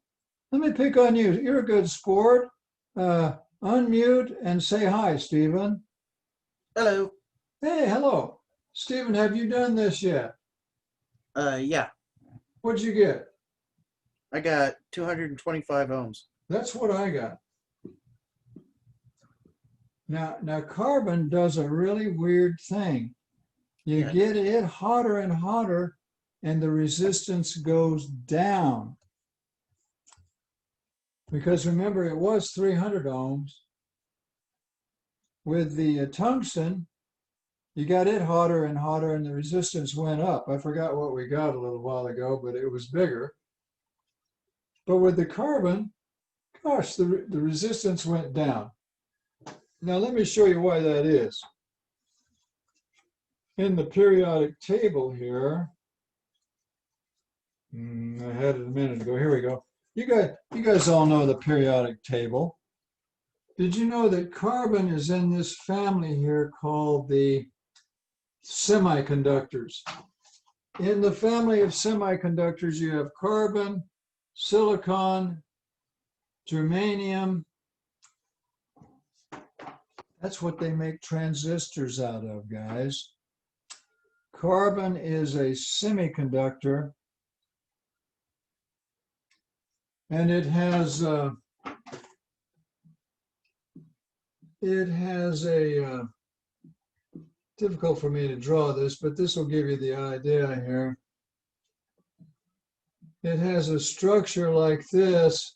let me pick on you. You're a good sport. Unmute and say hi, Stephen. Hello. Hey, hello. Stephen, have you done this yet? Yeah, What'd you get? I got 225 ohms. That's what I got. Now carbon does a really weird thing. You Yeah. get it hotter and hotter, and the resistance goes down. Because remember, it was 300 ohms. With the tungsten, you got it hotter and hotter, and the resistance went up. I forgot what we got a little while ago, but it was bigger. But with the carbon, gosh, the resistance went down. Now let me show you why that is. In the periodic table here, I had it a minute ago. Here we go. You guys all know the periodic table. Did you know that carbon is in this family here called the semiconductors? In the family of semiconductors, you have carbon, silicon, germanium. That's what they make transistors out of, guys. Carbon is a semiconductor, and it has a difficult for me to draw this, but this will give you the idea here. It has a structure like this,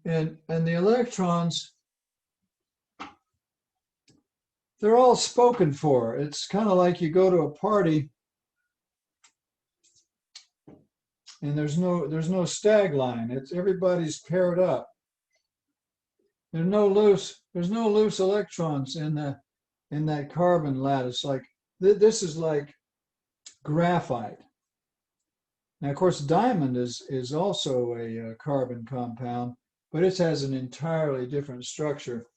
and the electrons, they're all spoken for. It's kind of like you go to a party and there's no stag line. It's everybody's paired up. There's no loose electrons in that carbon lattice. Like this is like graphite. Now, of course, diamond is also a carbon compound, but it has an entirely different structure.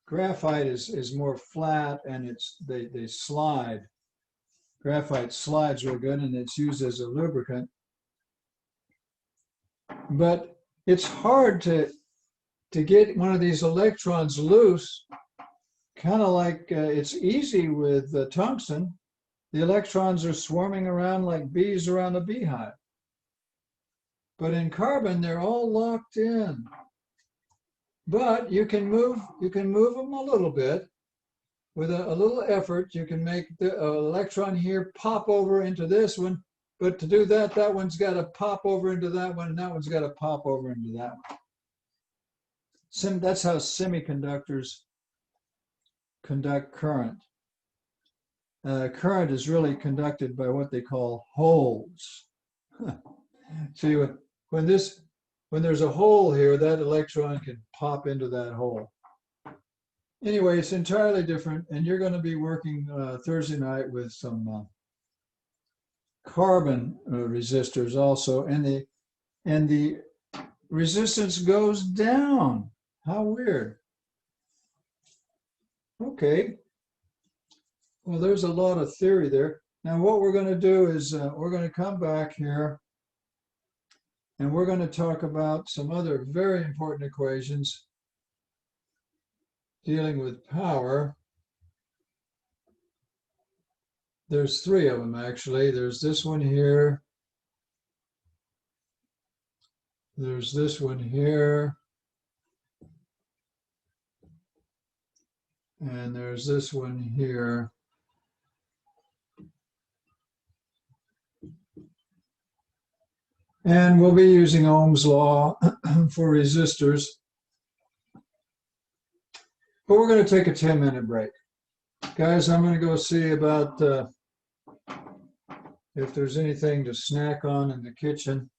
Graphite is more flat, and they slide. Graphite slides real good, and it's used as a lubricant. But it's hard to get one of these electrons loose, kind of like it's easy with tungsten. The electrons are swarming around like bees around a beehive. But in carbon, they're all locked in. But you can move them a little bit. With a little effort, you can make the electron here pop over into this one. But to do that, that one's got to pop over into that one, and that one's got to pop over into that one. That's how semiconductors conduct current. Current is really conducted by what they call holes. See, when there's a hole here, that electron can pop into that hole. Anyway, it's entirely different, and you're going to be working Thursday night with some carbon resistors also, and the resistance goes down. How weird. Okay. Well, there's a lot of theory there. Now, what we're going to do is we're going to come back here, and we're going to talk about some other very important equations dealing with power. There's three of them, actually. There's this one here. There's this one here. And there's this one here. And we'll be using Ohm's law for resistors. But we're going to take a 10-minute break. Guys, I'm going to go see about if there's anything to snack on in the kitchen.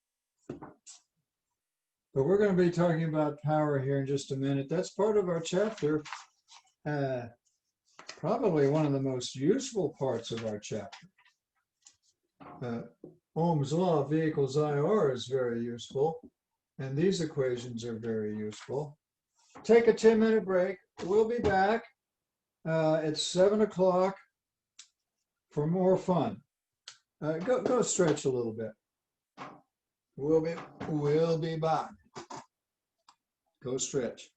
But we're going to be talking about power here in just a minute. That's part of our chapter. Probably one of the most useful parts of our chapter. Ohm's law, V equals IR, is very useful. And these equations are very useful. Take a 10-minute break. We'll be back at 7 o'clock for more fun. Go stretch a little bit. We'll be back. Go stretch.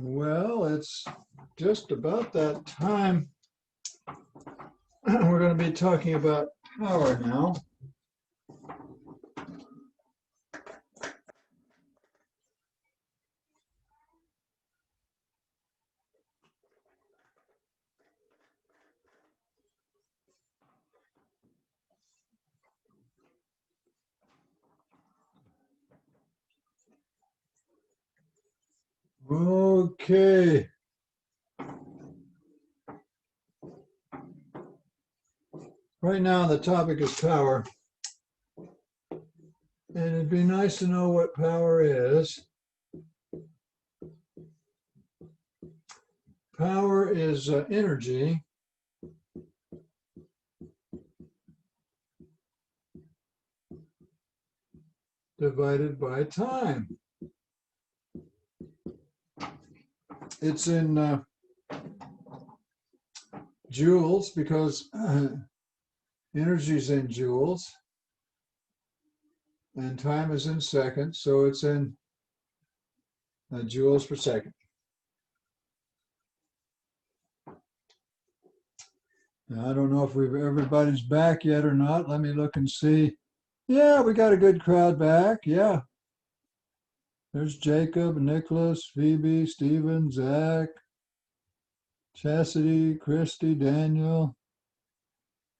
Well, it's just about that time. We're going to be talking about power now. Okay. Right now, the topic is power. And it'd be nice to know what power is. Power is energy divided by time. It's in joules because energy is in joules and time is in seconds, so it's in joules per second. Now, I don't know if everybody's back yet or not. Let me look and see. Yeah, we got a good crowd back. Yeah. There's Jacob, Nicholas, Phoebe, Stephen, Zach, Chastity, Christy, Daniel.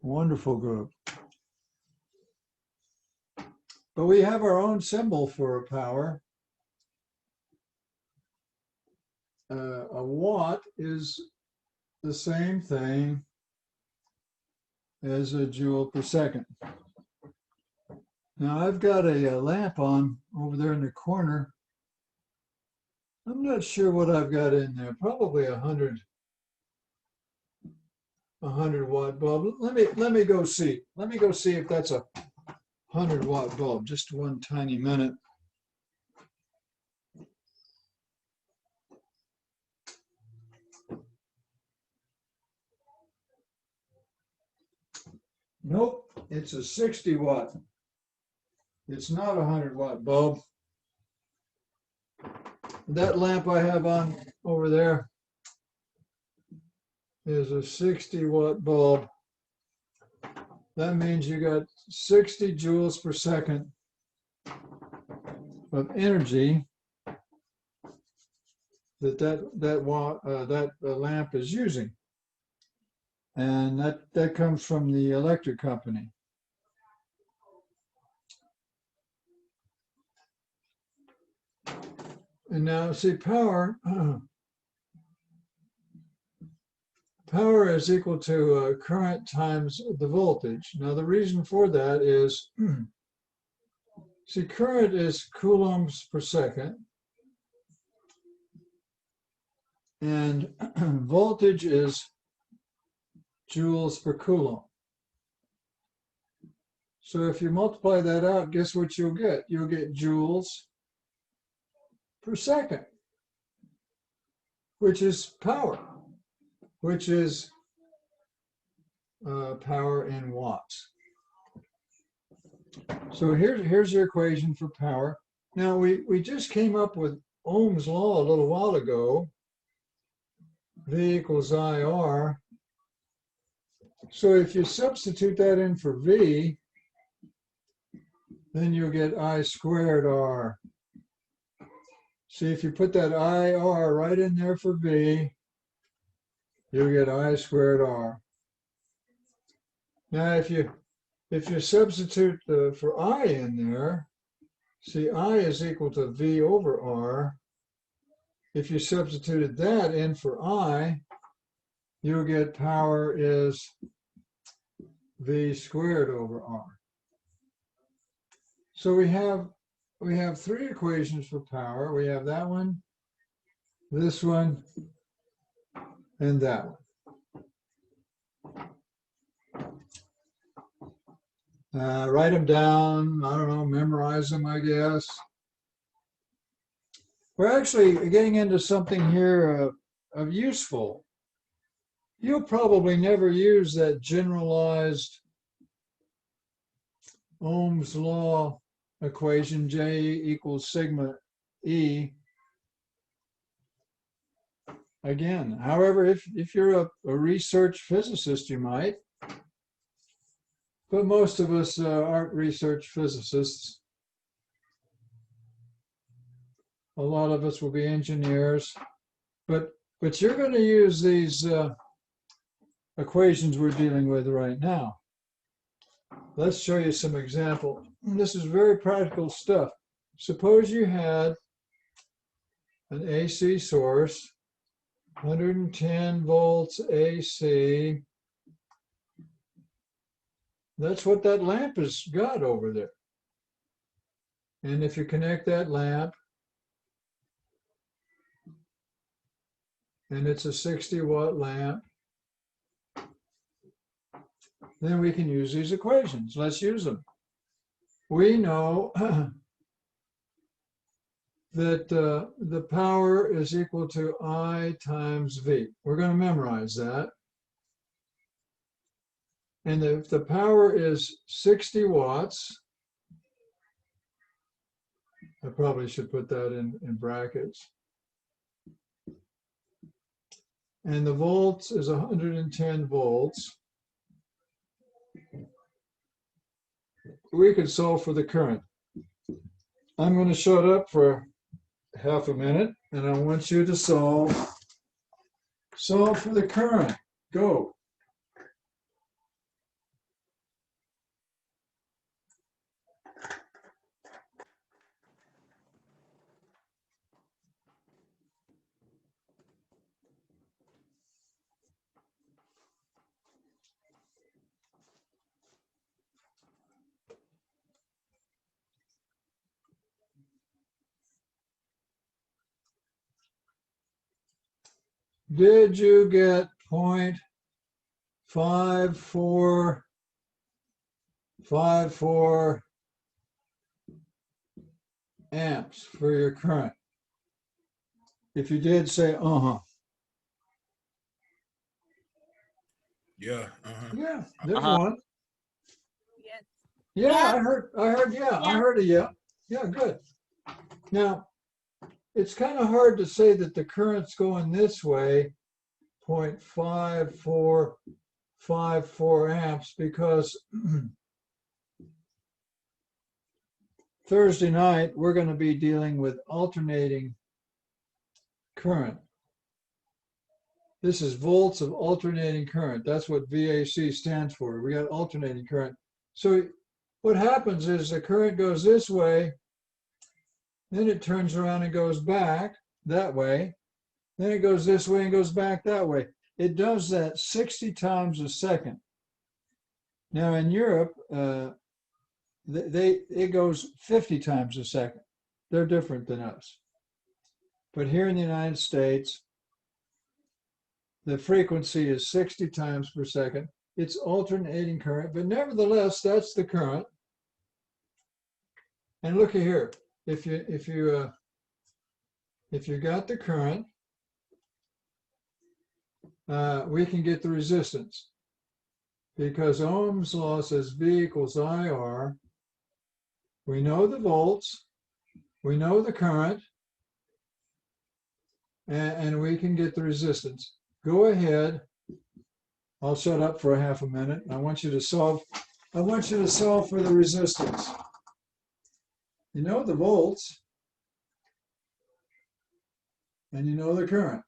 Wonderful group. But we have our own symbol for power. A watt is the same thing as a joule per second. Now I've got a lamp on over there in the corner. I'm not sure what I've got in there. Probably a 100 watt bulb. Let me go see. Let me go see if that's a 100 watt bulb. Just one tiny minute. Nope, it's a 60 watt. It's not a 100 watt bulb. That lamp I have on over there is a 60 watt bulb. That means you got 60 joules per second of energy that lamp is using. And that comes from the electric company. And now see power, power is equal to current times the voltage. Now the reason for that is, see current is coulombs per second. And voltage is joules per coulomb. So if you multiply that out, guess what you'll get? You'll get joules per second, which is power, which is power in watts. So here's your equation for power. Now we just came up with Ohm's law a little while ago. V equals IR. So if you substitute that in for V, then you'll get I squared R. See, if you put that IR right in there for V, you'll get I squared R. Now, if you substitute for I in there, see, I is equal to V over R. If you substituted that in for I, you'll get power is V squared over R. So we have three equations for power. We have that one, this one, and that one. Write them down, I don't know, memorize them, I guess. We're actually getting into something here of useful. You'll probably never use that generalized Ohm's law equation, J equals sigma E, again. However, if you're a research physicist, you might. But most of us aren't research physicists. A lot of us will be engineers. But you're going to use these equations we're dealing with right now. Let's show you some example. This is very practical stuff. Suppose you had an AC source, 110 volts AC. That's what that lamp has got over there. And if you connect that lamp, and it's a 60-watt lamp, then we can use these equations. Let's use them. We know that the power is equal to I times V. We're going to memorize that. And if the power is 60 watts, I probably should put that in brackets. And the volts is 110 volts. We could solve for the current. I'm going to shut up for half a minute, and I want you to solve for the current. Go. Did you get 0.5454 amps for your current? If you did, say uh-huh. Yeah. Yeah, there's Uh-huh. one. Yes. Yeah, Yeah. I heard yeah, I Yeah. heard a yeah. Yeah, good. Now, it's kind of hard to say that the current's going this way, 0.5454 amps, because Thursday night, we're going to be dealing with alternating current. This is volts of alternating current. That's what VAC stands for. We got alternating current. So what happens is the current goes this way, then it turns around and goes back that way, then it goes this way and goes back that way. It does that 60 times a second. Now in Europe, it goes 50 times a second. They're different than us. But here in the United States, the frequency is 60 times per second. It's alternating current, but nevertheless, that's the current. And look at here, if you got the current, we can get the resistance, because Ohm's law says V equals IR. We know the volts, we know the current, and we can get the resistance. Go ahead. I'll shut up for a half a minute. I want you to solve for the resistance. You know the volts, and you know the current.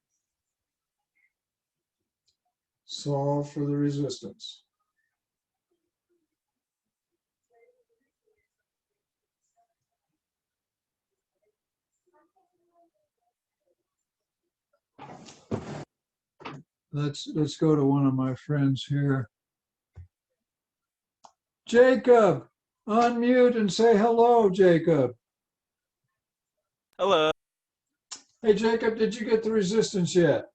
Solve for the resistance. Let's go to one of my friends here. Jacob, unmute and say hello, Jacob. Hello. Hey, Jacob, did you get the resistance yet?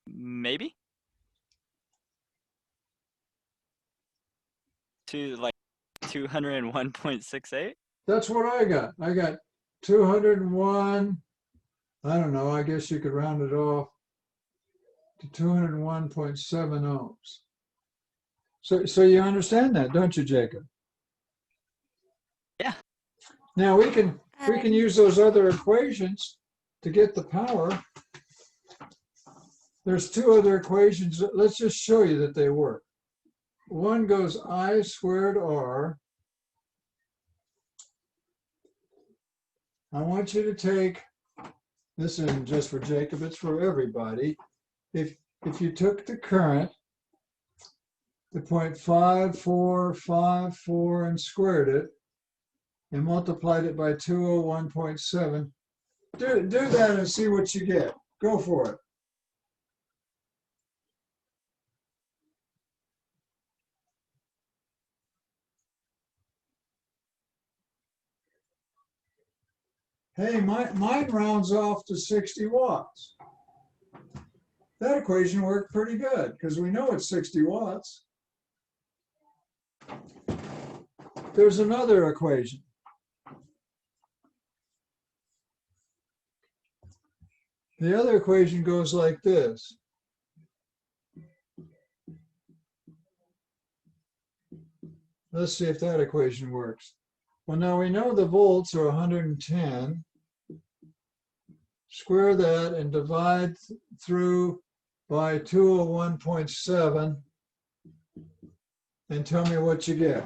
Maybe. To like 201.68. That's what I got. I got 201. I don't know. I guess you could round it off to 201.7 ohms. So you understand that, don't you, Jacob? Yeah. Now we can use those other equations to get the power. There's two other equations. Let's just show you that they work. One goes I squared R. I want you to take, this isn't just for Jacob, it's for everybody. If you took the current, the 0.5454 and squared it and multiplied it by 201.7, do that and see what you get. Go for it. Hey, mine rounds off to 60 watts. That equation worked pretty good because we know it's 60 watts. There's another equation. The other equation goes like this. Let's see if that equation works. Well, now we know the volts are 110. Square that and divide through by 201.7 and tell me what you get.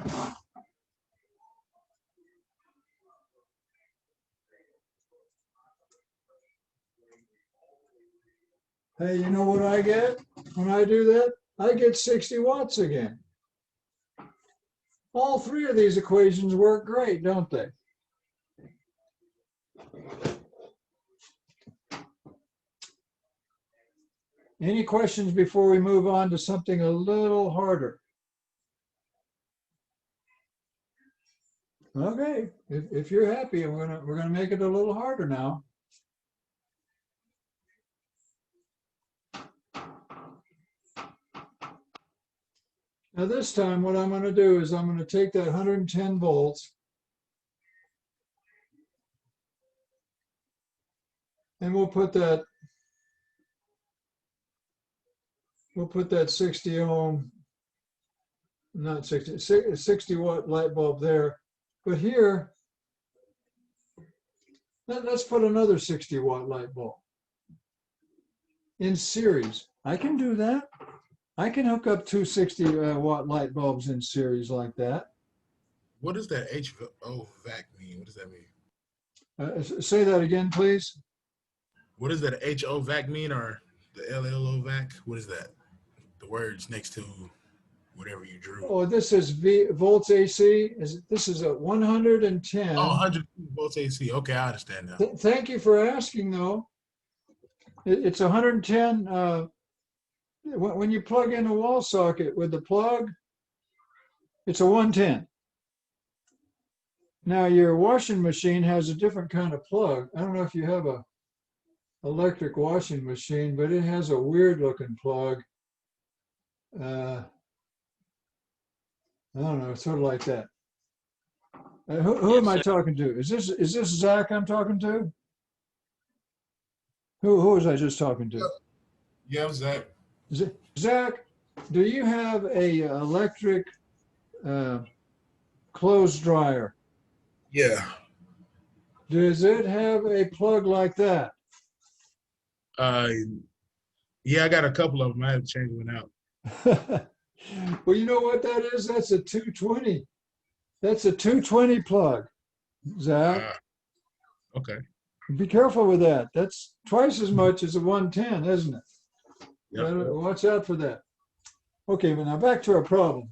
Hey, you know what I get when I do that? I get 60 watts again. All three of these equations work great, don't they? Any questions before we move on to something a little harder? Okay, if you're happy, we're gonna make it a little harder now. Now this time what I'm going to do is I'm going to take that 110 volts and we'll put that 60 ohm, not 60 watt light bulb there. But here, let's put another 60 watt light bulb in series. I can do that. I can hook up two 60 watt light bulbs in series like that. What does that HO-VAC mean? What does that mean? Say that again, please. What does that HO-VAC mean, or the LLO-VAC? What is that? The words next to whatever you drew. Oh, this is volts AC. This is a 110. Oh, 100 volts AC. Okay, I understand now. Thank you for asking, though. It's 110. When you plug in a wall socket with the plug, it's a 110. Now, your washing machine has a different kind of plug. I don't know if you have a electric washing machine, but it has a weird looking plug. I don't know, sort of like that. Who am I Yes, sir. talking to? Is this Zach I'm talking to? Who was I just talking to? Yeah, Zach. Zach, do you have a electric clothes dryer? Yeah. Does it have a plug like that? Yeah, I got a couple of them. I had to change one out. Well, you know what that is? That's a 220. That's a 220 plug, Zach. Okay. Be careful with that. That's twice as much as a 110, isn't it? Yep. Gotta watch out for that. Okay, but now back to our problem.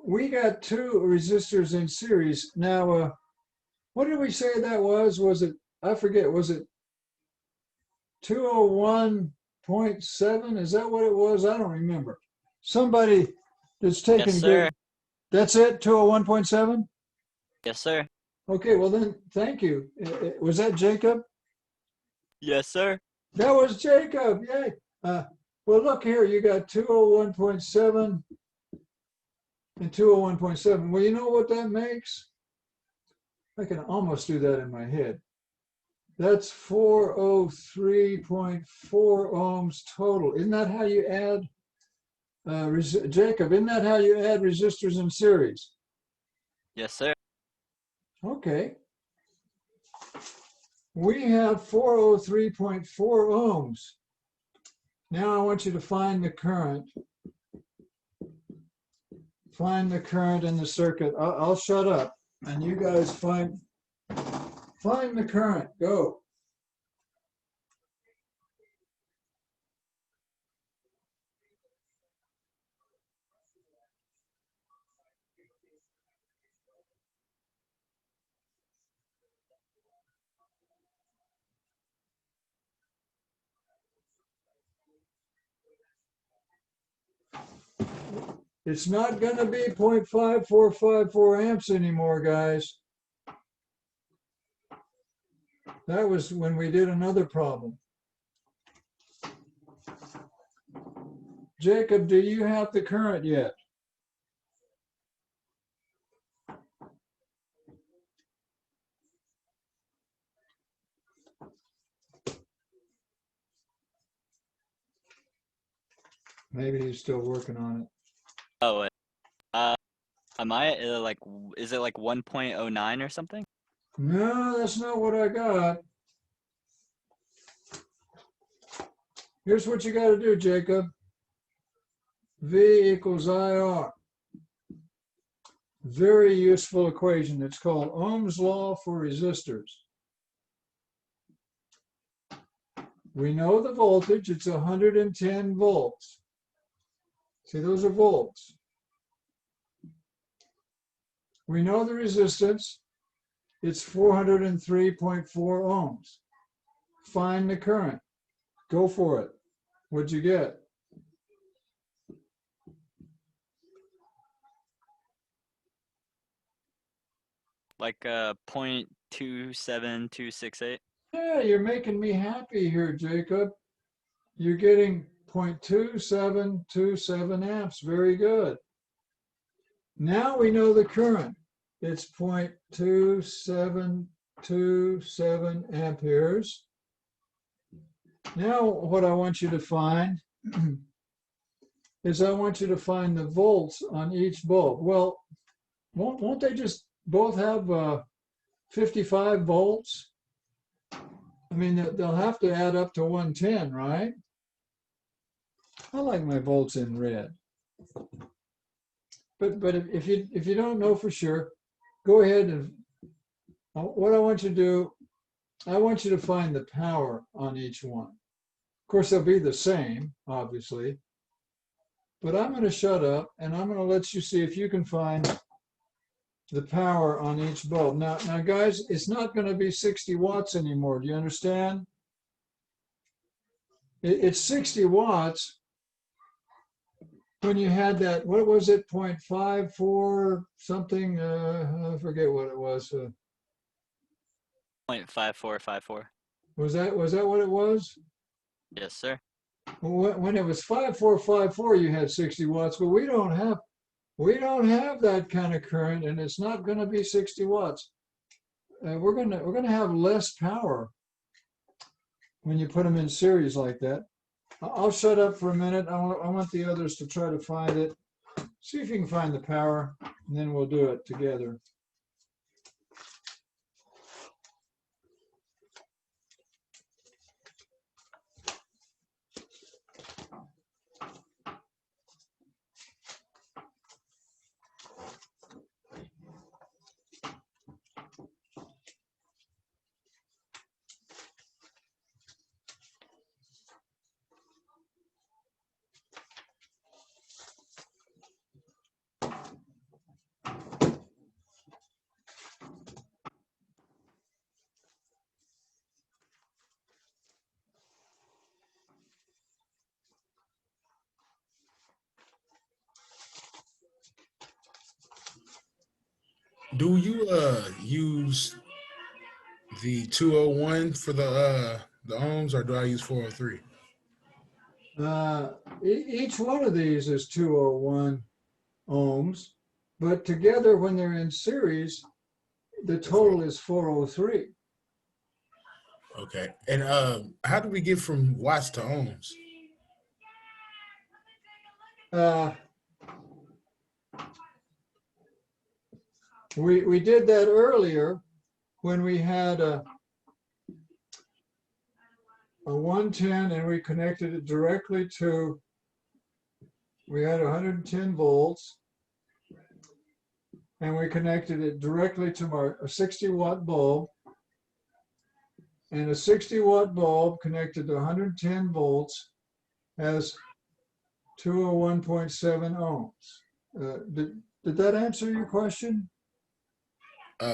We got two resistors in series. Now, what did we say that was? Was it, I forget, was it 201.7? Is that what it was? I don't remember. Somebody that's taken Yes, sir. good. That's it, 201.7? Yes, sir. Okay, well then, thank you. Was that Jacob? Yes, sir. That was Jacob, yay. Well, look here, you got 201.7 and 201.7. Well, you know what that makes? I can almost do that in my head. That's 403.4 ohms total. Isn't that how you add, Jacob, isn't that how you add resistors in series? Yes, sir. Okay. We have 403.4 ohms. Now I want you to find the current. Find the current in the circuit. I'll shut up and you guys find the current. Go. It's not going to be 0.5454 amps anymore, guys. That was when we did another problem. Jacob, do you have the current yet? Maybe he's still working on it. Oh, wait. Am I like, is it like 1.09 or something? No, that's not what I got. Here's what you got to do, Jacob. V equals IR. Very useful equation. It's called Ohm's law for resistors. We know the voltage, it's 110 volts. See, those are volts. We know the resistance, it's 403.4 ohms. Find the current. Go for it. What'd you get? Like 0.27268? Yeah, you're making me happy here, Jacob. You're getting 0.2727 amps. Very good. Now we know the current. It's 0.2727 amperes. Now what I want you to find is I want you to find the volts on each bulb. Well, won't they just both have 55 volts? I mean, they'll have to add up to 110, right? I like my volts in red. But if you don't know for sure, go ahead and what I want you to do, I want you to find the power on each one. Of course, they'll be the same, obviously. But I'm going to shut up and I'm going to let you see if you can find the power on each bulb. Now, guys, it's not going to be 60 watts anymore. Do you understand? It's 60 watts when you had that, what was it, 0.54 something? I forget what it was. 0.5454. Was that what it was? Yes, sir. When it was 5454, you had 60 watts, but we don't have that kind of current, and it's not going to be 60 watts. We're gonna have less power when you put them in series like that. I'll shut up for a minute. I want the others to try to find it. See if you can find the power, and then we'll do it together. Do you use the 201 for the ohms, or do I use 403? Each one of these is 201 ohms, but together when they're in series, the total is 403. Okay. And how do we get from watts to ohms? We did that earlier when we had a 110 and we connected it directly to, we had 110 volts and we connected it directly to a 60 watt bulb, and a 60 watt bulb connected to 110 volts has 201.7 ohms. Did that answer your question?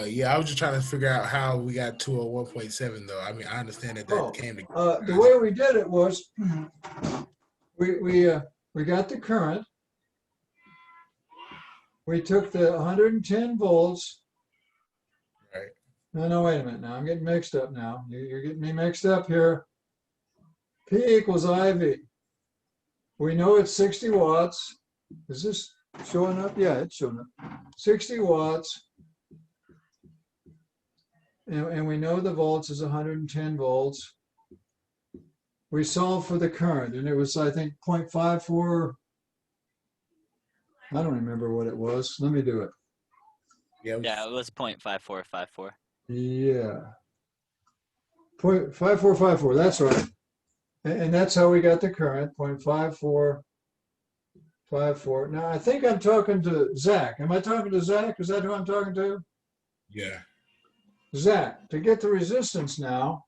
Yeah, I was just trying to figure out how we got 201.7 though. I mean, I understand that came to. The way we did it was we got the current. We took the 110 volts. Right. No, wait a minute. Now I'm getting mixed up now. You're getting me mixed up here. P equals IV. We know it's 60 watts. Is this showing up? Yeah, it's showing up. 60 watts. And we know the volts is 110 volts. We solved for the current, and it was, I think, 0.54. I don't remember what it was. Let me do it. Yeah, it was 0.5454. Yeah. 0.5454, that's right. And that's how we got the current, 0.5454. Now, I think I'm talking to Zach. Am I talking to Zach? Is that who I'm talking to? Yeah. Zach, to get the resistance now,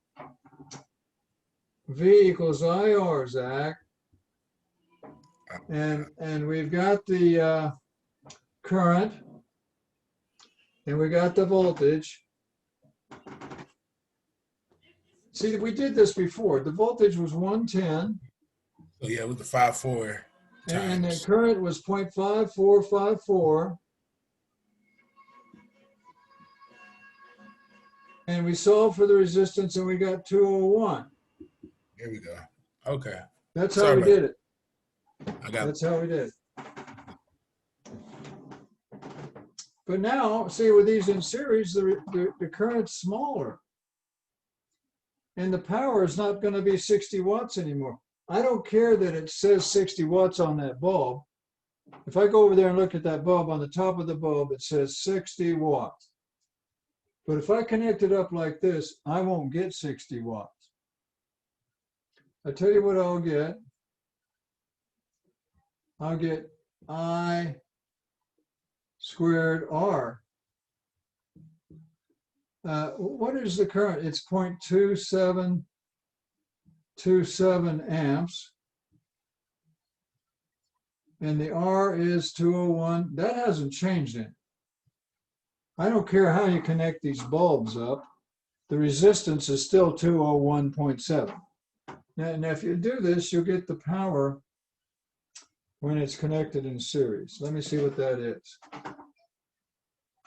V equals IR, Zach. And we've got the current, and we got the voltage. See, we did this before. The voltage was 110. So yeah, it was the 5.4 And the times. current was 0.5454. And we solved for the resistance and we got 201. There we go. Okay. That's how Sorry we about did it. I got. That's how we did it. But now, see, with these in series, the current's smaller. And the power is not going to be 60 watts anymore. I don't care that it says 60 watts on that bulb. If I go over there and look at that bulb, on the top of the bulb, it says 60 watts. But if I connect it up like this, I won't get 60 watts. I tell you what I'll get. I'll get I squared R. What is the current? It's 0.27. 0.27 amps. And the R is 201. That hasn't changed any. I don't care how you connect these bulbs up. The resistance is still 201.7. Now, if you do this, you'll get the power when it's connected in series. Let me see what that is.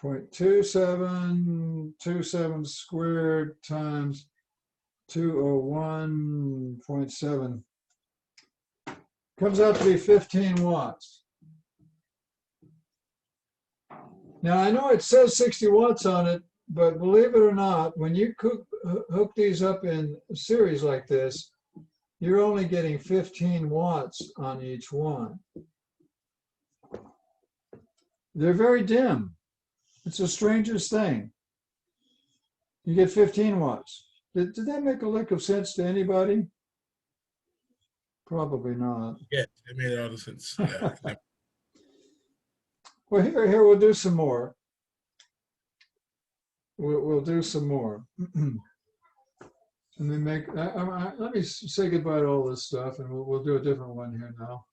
0.2727 squared times 201.7 comes out to be 15 watts. Now, I know it says 60 watts on it, but believe it or not, when you hook these up in a series like this, you're only getting 15 watts on each one. They're very dim. It's the strangest thing. You get 15 watts. Did that make a lick of sense to anybody? Probably not. Yeah, it made all the sense. Yeah. Well, here we'll do some more. We'll do some more. And then let me say goodbye to all this stuff, and we'll do a different one here now.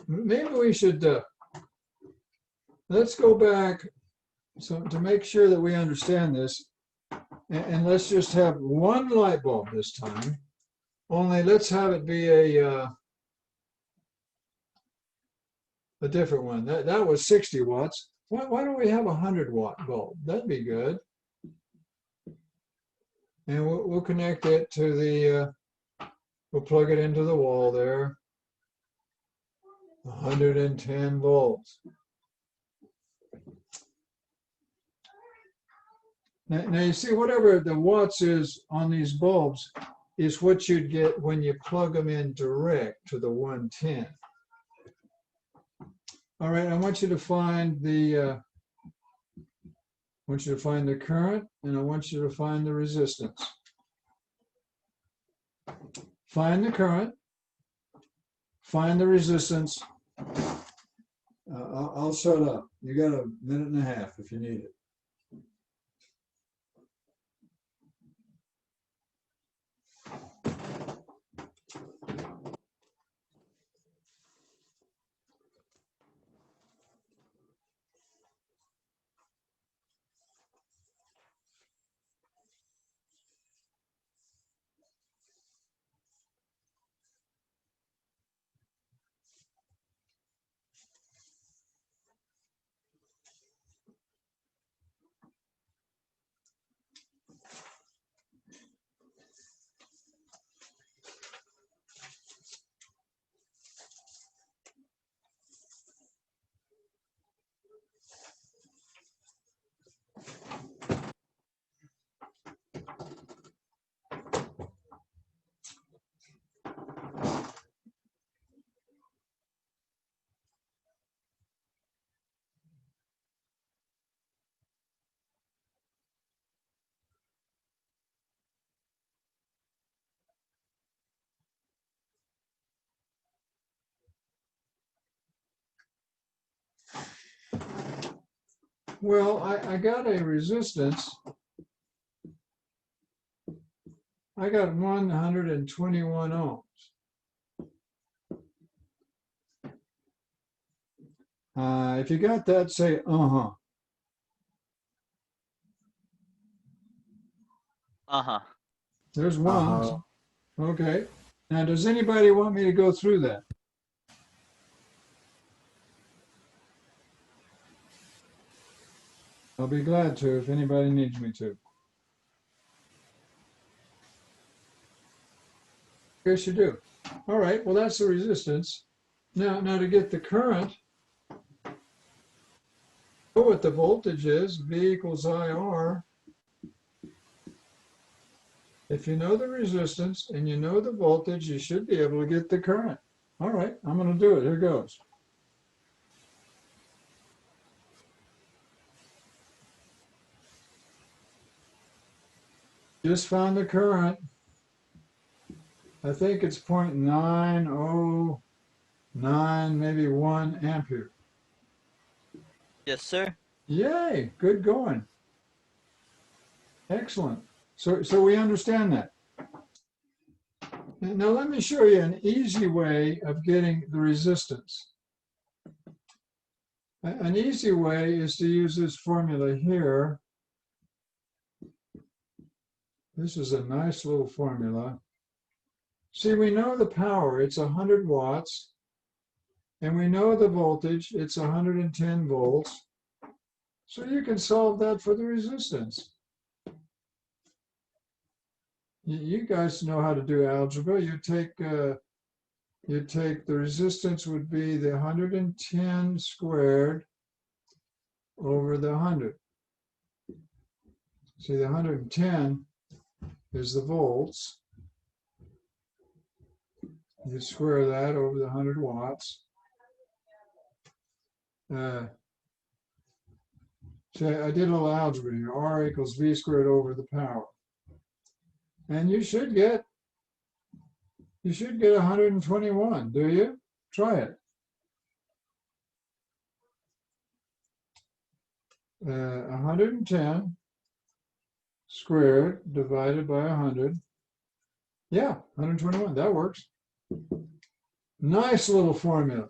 Maybe we should, let's go back to make sure that we understand this, and let's just have one light bulb this time, only let's have it be a different one. That was 60 watts. Why don't we have a 100-watt bulb? That'd be good. And we'll connect it to the, we'll plug it into the wall there. 110 volts. Now you see, whatever the watts is on these bulbs is what you'd get when you plug them in direct to the 110. All right, I want you to find the current, and I want you to find the resistance. Find the current, find the resistance. I'll shut up. You got a minute and a half if you need it. Well, I got a resistance. I got 121 ohms. If you got that, say, uh-huh. Uh-huh. There's one. Okay. Now, does anybody want me to go through that? I'll be glad to if anybody needs me to. Yes, you do. All right, well, that's the resistance. Now to get the current, know what the voltage is, V equals IR. If you know the resistance and you know the voltage, you should be able to get the current. All right, I'm going to do it. Here goes. Just found the current. I think it's 0.909, maybe 1 ampere. Yes, sir. Yay, good going. Excellent. So we understand that. Now let me show you an easy way of getting the resistance. An easy way is to use this formula here. This is a nice little formula. See, we know the power, it's 100 watts, and we know the voltage, it's 110 volts. So you can solve that for the resistance. You guys know how to do algebra. You take the resistance would be the 110 squared over the 100. See, the 110 is the volts. You square that over the 100 watts. So I did a little algebra here. R equals V squared over the power. And you should get 121, do you? Try it. 110 squared divided by 100. Yeah, 121, that works. Nice little formula.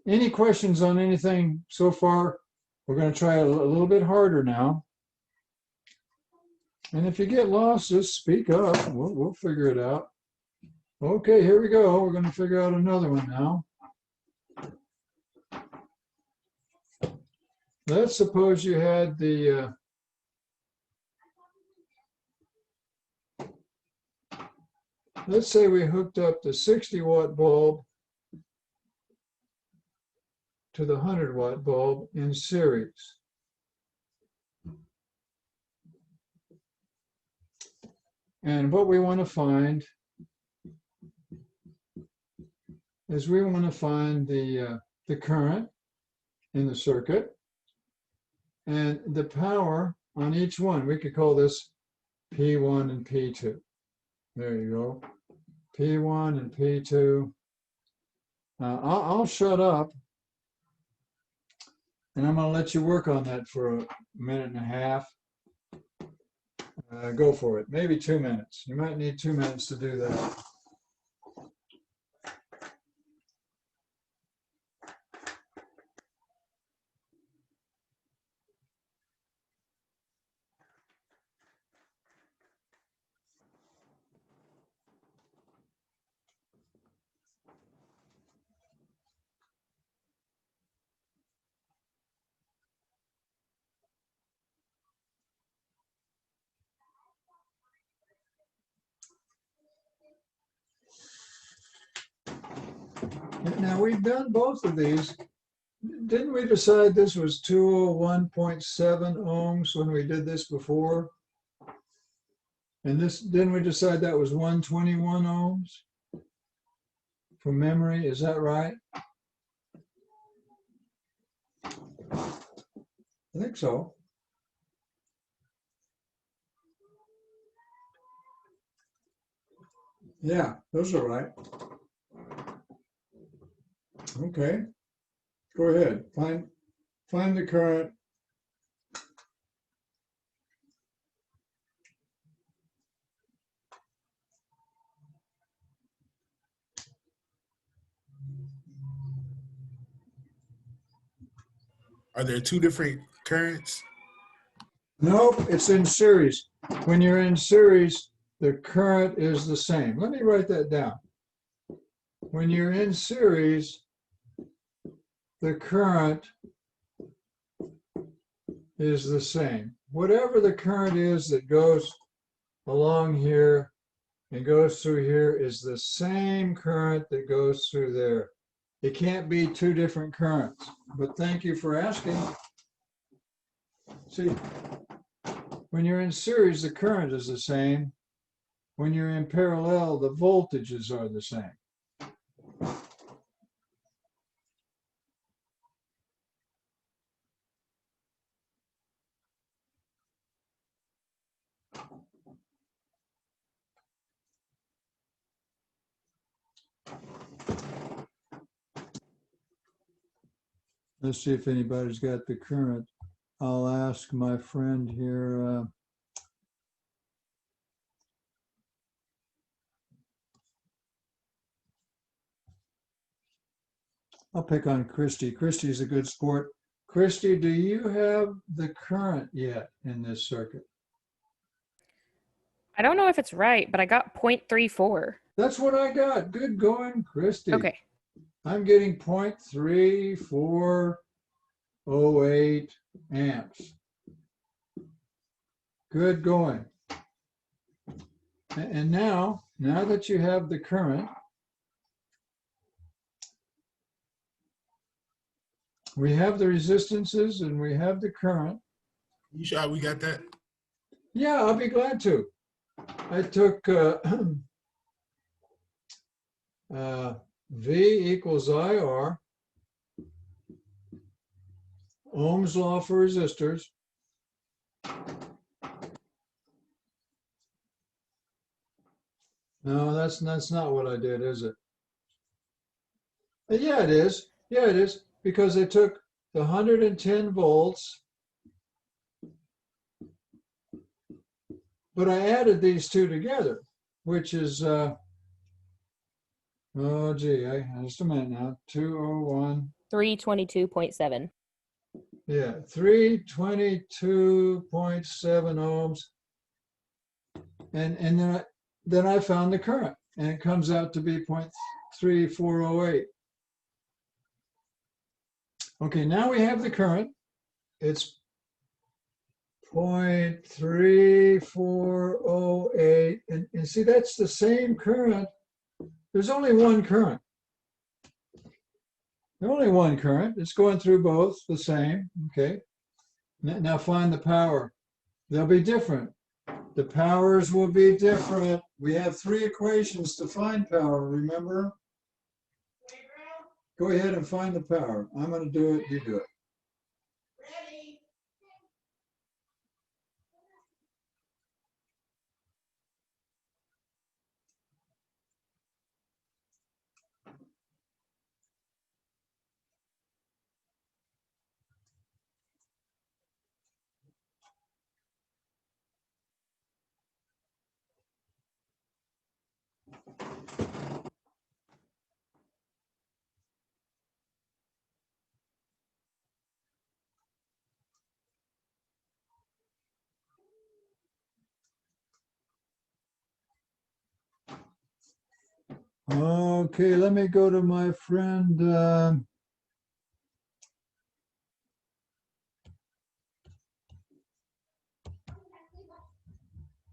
Any questions on anything so far? We're going to try it a little bit harder now. And if you get lost, just speak up. We'll figure it out. Okay, here we go. We're going to figure out another one now. Let's suppose you had the let's say we hooked up the 60-watt bulb to the 100-watt bulb in series. And what we want to find is we want to find the current in the circuit and the power on each one. We could call this P1 and P2. There you go. P1 and P2. I'll shut up and I'm going to let you work on that for a minute and a half. Go for it. Maybe 2 minutes. You might need 2 minutes to do that. Now we've done both of these. Didn't we decide this was 201.7 ohms when we did this before? And this, didn't we decide that was 121 ohms? From memory, is that right? I think so. Yeah, those are right. Okay, go ahead. Find the current. Are there two different currents? Nope, it's in series. When you're in series, the current is the same. Let me write that down. When you're in series, the current is the same. Whatever the current is that goes along here and goes through here is the same current that goes through there. It can't be two different currents, but thank you for asking. See, when you're in series, the current is the same. When you're in parallel, the voltages are the same. Let's see if anybody's got the current. I'll ask my friend here. I'll pick on Christy. Christy's a good sport. Christy, do you have the current yet in this circuit? I don't know if it's right, but I got 0.34. That's what I got. Good going, Christy. Okay. I'm getting 0.3408 amps. Good going. And now that you have the current, we have the resistances and we have the current. You sure we got that? Yeah, I'll be glad to. I took V equals IR, Ohm's law for resistors. No, that's not what I did, is it? Yeah, it is. Yeah, it is. Because I took the 110 volts, but I added these two together, which is, oh gee, just a minute now, 201. 322.7. Yeah, 322.7 ohms. And then I found the current, and it comes out to be 0.3408. Okay, now we have the current. It's 0.3408. And see, that's the same current. There's only one current. There's only one current. It's going through both the same. Okay. Now find the power. They'll be different. The powers will be different. We have three equations to find power, remember? Go ahead and find the power. I'm going to do it. You do it. Okay, let me go to my friend.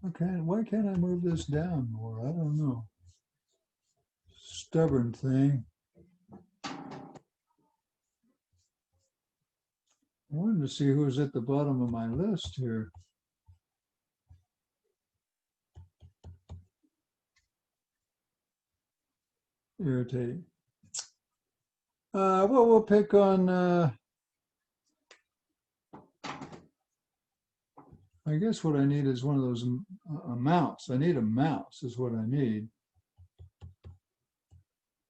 Okay, why can't I move this down more? I don't know. Stubborn thing. I wanted to see who was at the bottom of my list here. Irritating. Well, we'll pick on, I guess what I need is one of those mouse. I need a mouse is what I need.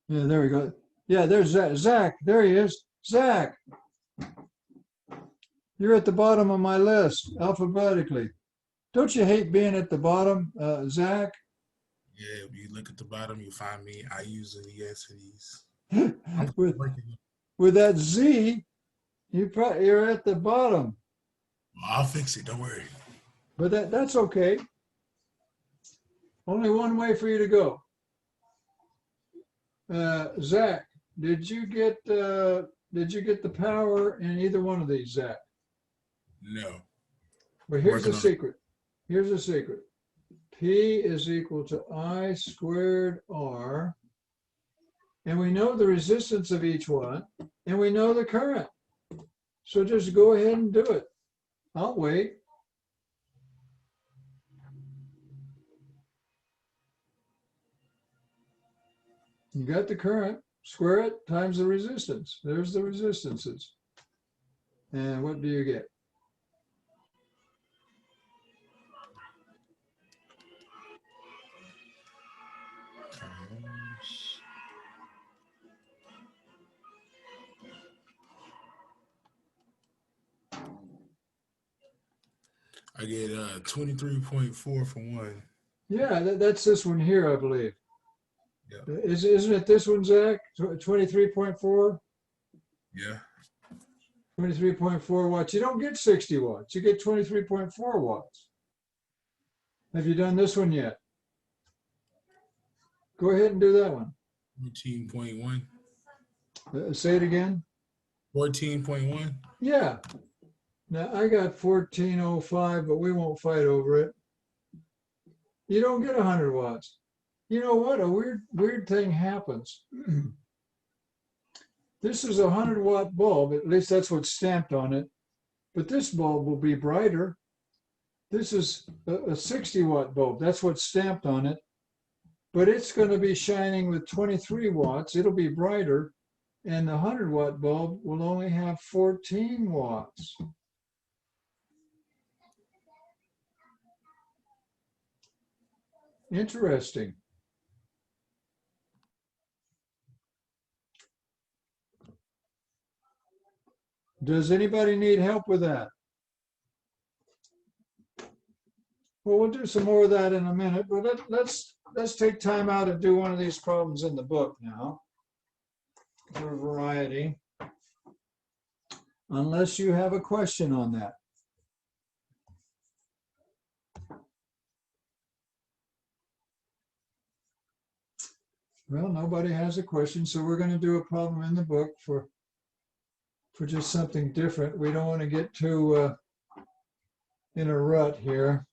Yeah, there we go. Yeah, there's Zach. Zach, there he is. Zach, you're at the bottom of my list alphabetically. Don't you hate being at the bottom, Zach? Yeah, if you look at the bottom, you find me. I use the yes for these. with, with that Z, you're at the bottom. I'll fix it. Don't worry. But that's okay. Only one way for you to go. Zach, did you get the power in either one of these, Zach? No. But here's the Working on it. secret. Here's the secret. P is equal to I squared R. And we know the resistance of each one, and we know the current. So just go ahead and do it. I'll wait. You got the current, square it times the resistance. There's the resistances. And what do you get? I get 23.4 for one. Yeah, that's this one here, I believe. Yeah. Isn't it this one, Zach? 23.4? Yeah. 23.4 watts. You don't get 60 watts. You get 23.4 watts. Have you done this one yet? Go ahead and do that one. 14.1. Say it again. 14.1. Yeah. Now I got 1405, but we won't fight over it. You don't get 100 watts. You know what? A weird thing happens. This is a 100-watt bulb. At least that's what's stamped on it. But this bulb will be brighter. This is a 60-watt bulb. That's what's stamped on it. But it's going to be shining with 23 watts. It'll be brighter. And the 100-watt bulb will only have 14 watts. Interesting. Does anybody need help with that? Well, we'll do some more of that in a minute, but let's take time out and do one of these problems in the book now for variety. Unless you have a question on that. Well, nobody has a question, so we're going to do a problem in the book for just something different. We don't want to get too in a rut here.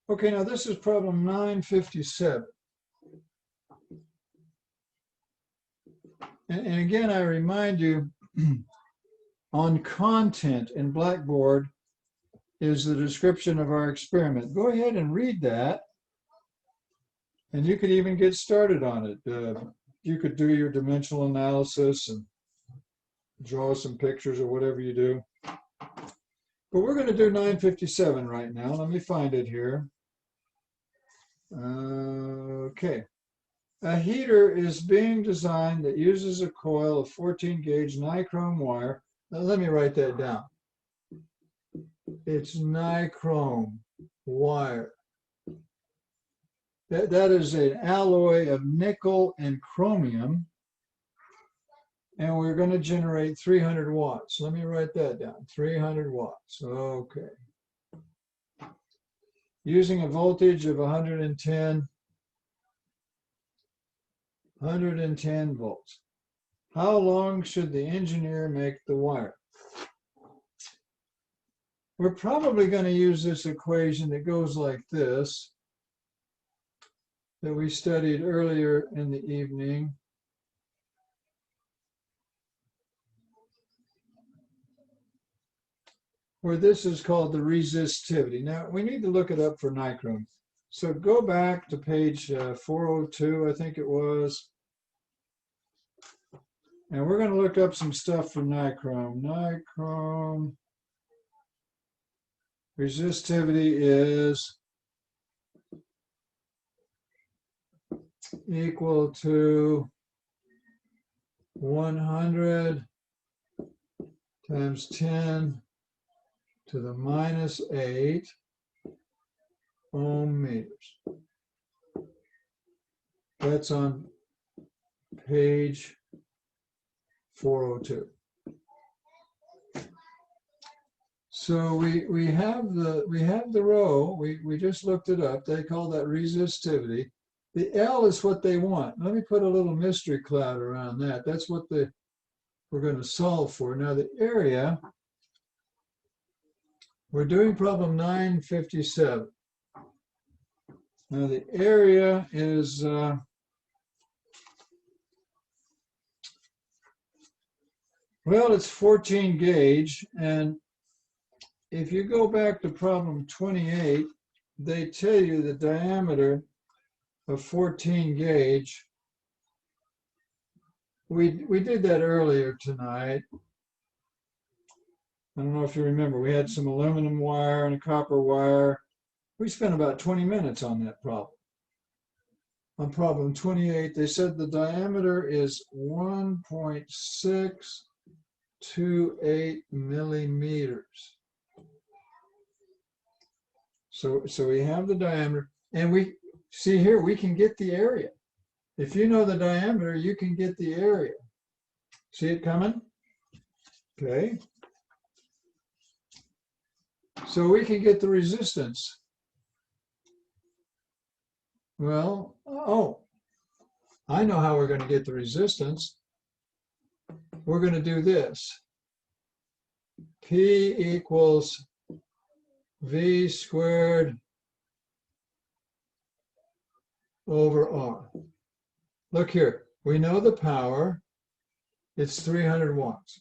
Okay, now this is problem 957. And again, I remind you, on content in Blackboard is the description of our experiment. Go ahead and read that. And you could even get started on it. You could do your dimensional analysis and draw some pictures or whatever you do. But we're going to do 957 right now. Let me find it here. Okay. A heater is being designed that uses a coil of 14 gauge nichrome wire. Now, let me write that down. It's nichrome wire. That is an alloy of nickel and chromium. And we're going to generate 300 watts. Let me write that down. 300 watts. Okay. Using a voltage of 110 volts. How long should the engineer make the wire? We're probably going to use this equation that goes like this, that we studied earlier in the evening. Where this is called the resistivity. Now, we need to look it up for nichrome. So go back to page 402, I think it was. And we're going to look up some stuff for nichrome. Nichrome resistivity is equal to 100 times 10 to the minus 8 ohm meters. That's on page 402. So we have the row. We just looked it up. They call that resistivity. The L is what they want. Let me put a little mystery cloud around that. That's what we're going to solve for. Now the area, we're doing problem 957. Now the area is well, it's 14 gauge, and if you go back to problem 28, they tell you the diameter of 14 gauge. We did that earlier tonight. I don't know if you remember, we had some aluminum wire and a copper wire. We spent about 20 minutes on that problem. On problem 28, they said the diameter is 1.6 0.28 millimeters. So we have the diameter, and we see here, we can get the area. If you know the diameter, you can get the area. See it coming? Okay. So we can get the resistance. Well, oh, I know how we're going to get the resistance. We're going to do this. P equals V squared over R. Look here, we know the power, it's 300 watts.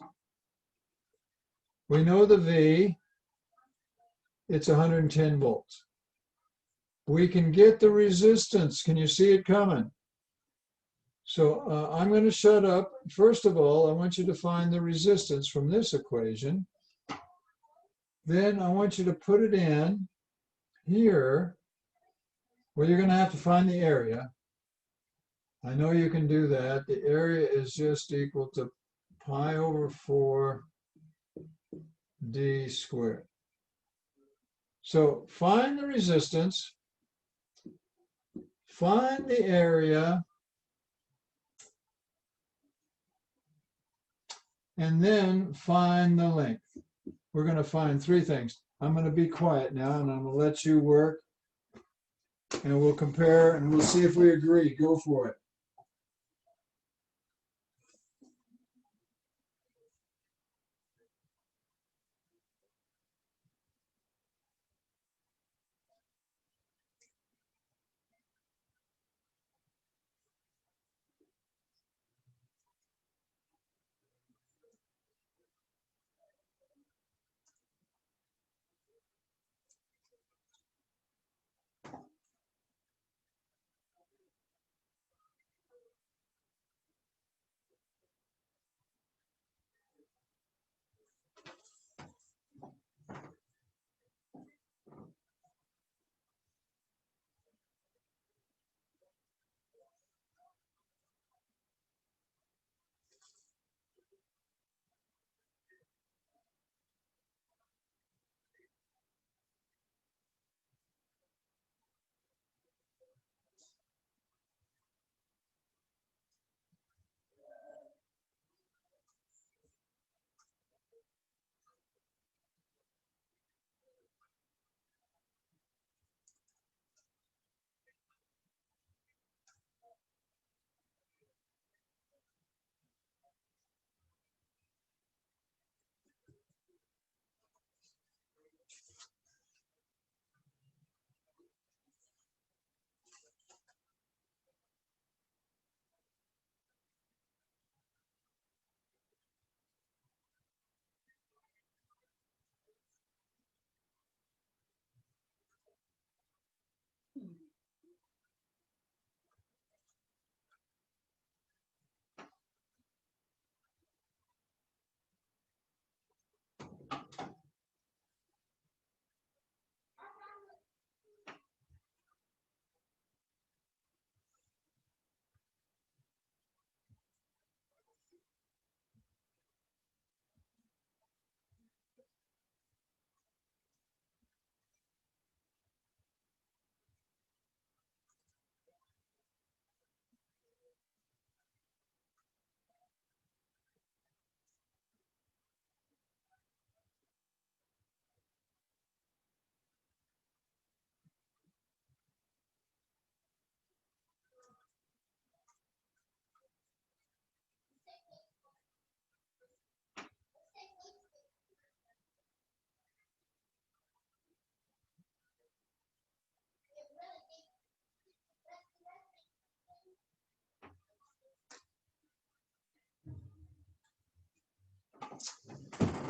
We know the V, it's 110 volts. We can get the resistance. Can you see it coming? So I'm going to shut up. First of all, I want you to find the resistance from this equation. Then I want you to put it in here, where you're going to have to find the area. I know you can do that. The area is just equal to pi over 4 d squared. So find the resistance, find the area, and then find the length. We're going to find three things. I'm going to be quiet now, and I'm going to let you work, and we'll compare, and we'll see if we agree. Go for it.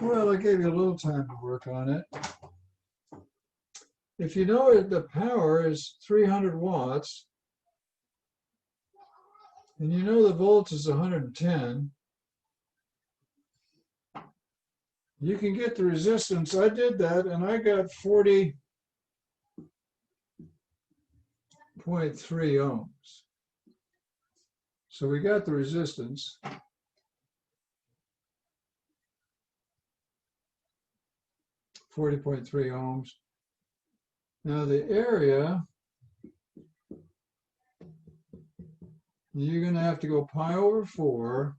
Well, I gave you a little time to work on it. If you know the power is 300 watts, and you know the volts is 110, you can get the resistance. I did that, and I got 40.3 ohms. So we got the resistance. 40.3 ohms. Now the area, you're going to have to go pi over 4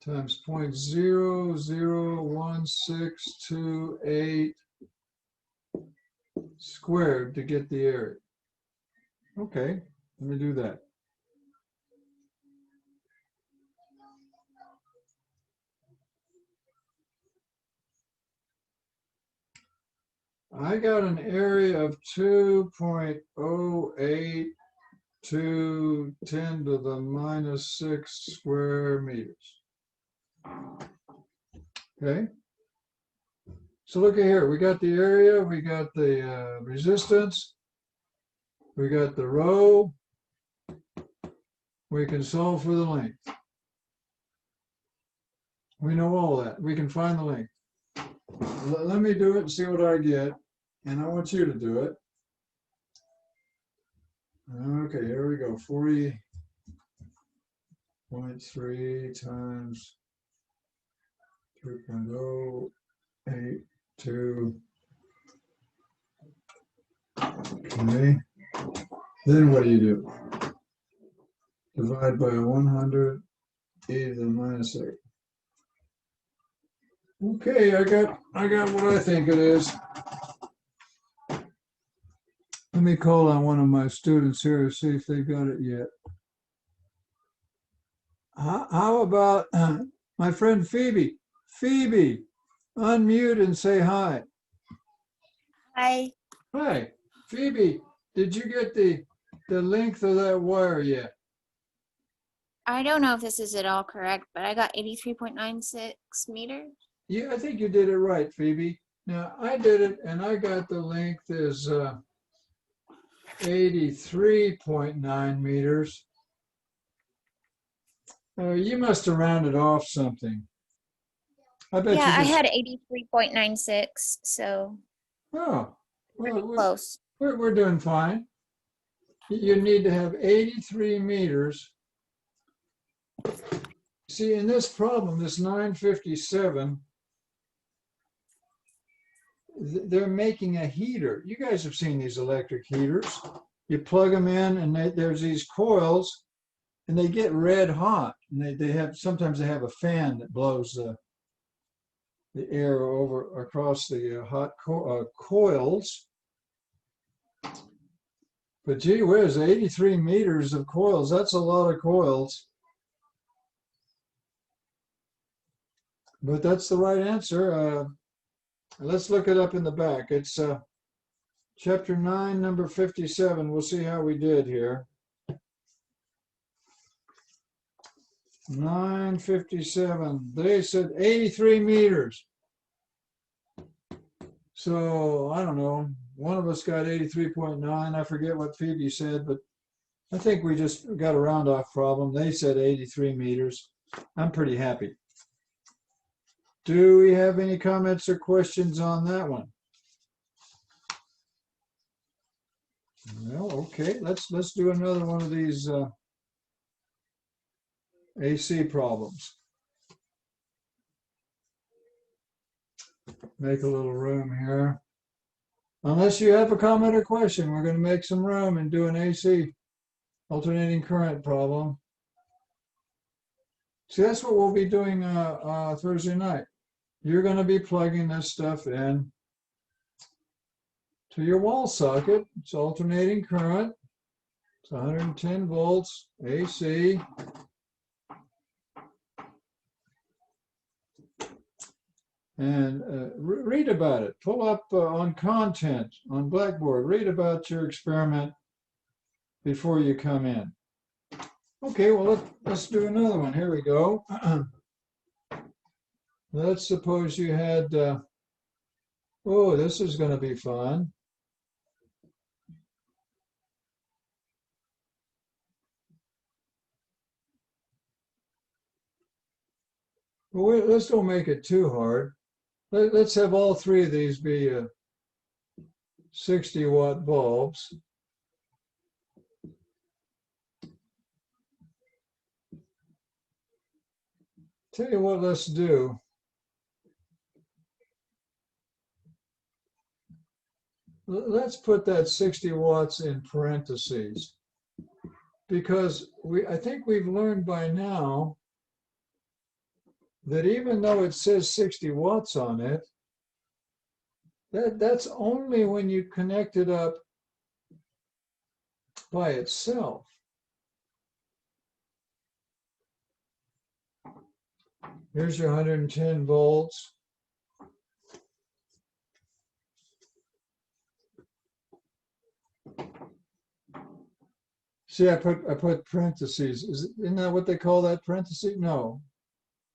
times 0.001628 squared to get the area. Okay, let me do that. I got an area of 2.08 to 10 to the minus 6 square meters. Okay. So look at here. We got the area. We got the resistance. We got the rho. We can solve for the length. We know all that. We can find the length. Let me do it and see what I get. And I want you to do it. Okay, here we go. 40.3 times 3.082. Okay. Then what do? Divide by 100, e to the minus 8. Okay, I got what I think it is. Let me call on one of my students here to see if they got it yet. How about my friend Phoebe? Phoebe, unmute and say hi. Hi. Hi, Phoebe, did you get the length of that wire yet? I don't know if this is at all correct, but I got 83.96 meters. Yeah, I think you did it right, Phoebe. Now, I did it, and I got the length is 83.9 meters. You must have rounded off something. I bet Yeah, you I just, had 83.96, so oh, pretty well, close. we're doing fine. You need to have 83 meters. See, in this problem, this 957, they're making a heater. You guys have seen these electric heaters. You plug them in, and there's these coils, and they get red hot. And they have, sometimes they have a fan that blows the air over across the hot coils. But gee whiz, 83 meters of coils, that's a lot of coils. But that's the right answer. Let's look it up in the back. It's chapter 9, number 57. We'll see how we did here. 957. They said 83 meters. So I don't know. One of us got 83.9. I forget what Phoebe said, but I think we just got a round off problem. They said 83 meters. I'm pretty happy. Do we have any comments or questions on that one? No, okay. Let's do another one of these AC problems. Make a little room here. Unless you have a comment or question, we're going to make some room and do an AC alternating current problem. See, that's what we'll be doing Thursday night. You're going to be plugging this stuff in to your wall socket. It's alternating current. It's 110 volts AC. And read about it. Pull up on content on Blackboard. Read about your experiment before you come in. Okay, well, let's do another one. Here we go. Let's suppose you had, oh, this is going to be fun. Well, wait, let's don't make it too hard. Let's have all three of these be 60-watt bulbs. Tell you what, let's do. let's put that 60 watts in parentheses, because I think we've learned by now that even though it says 60 watts on it, that's only when you connect it up by itself. Here's your 110 volts. See, I put parentheses. Isn't that what they call that, parentheses? No.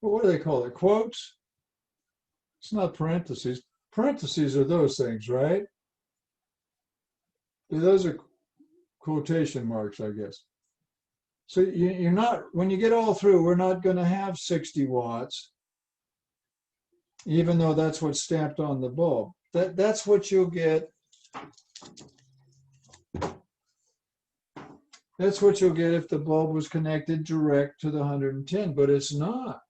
Well, what do they call it? Quotes? It's not parentheses. Parentheses are those things, right? Those are quotation marks, I guess. So you're not, when you get all through, we're not going to have 60 watts, even though that's what's stamped on the bulb. That's what you'll get. That's what you'll get if the bulb was connected direct to the 110, but it's not.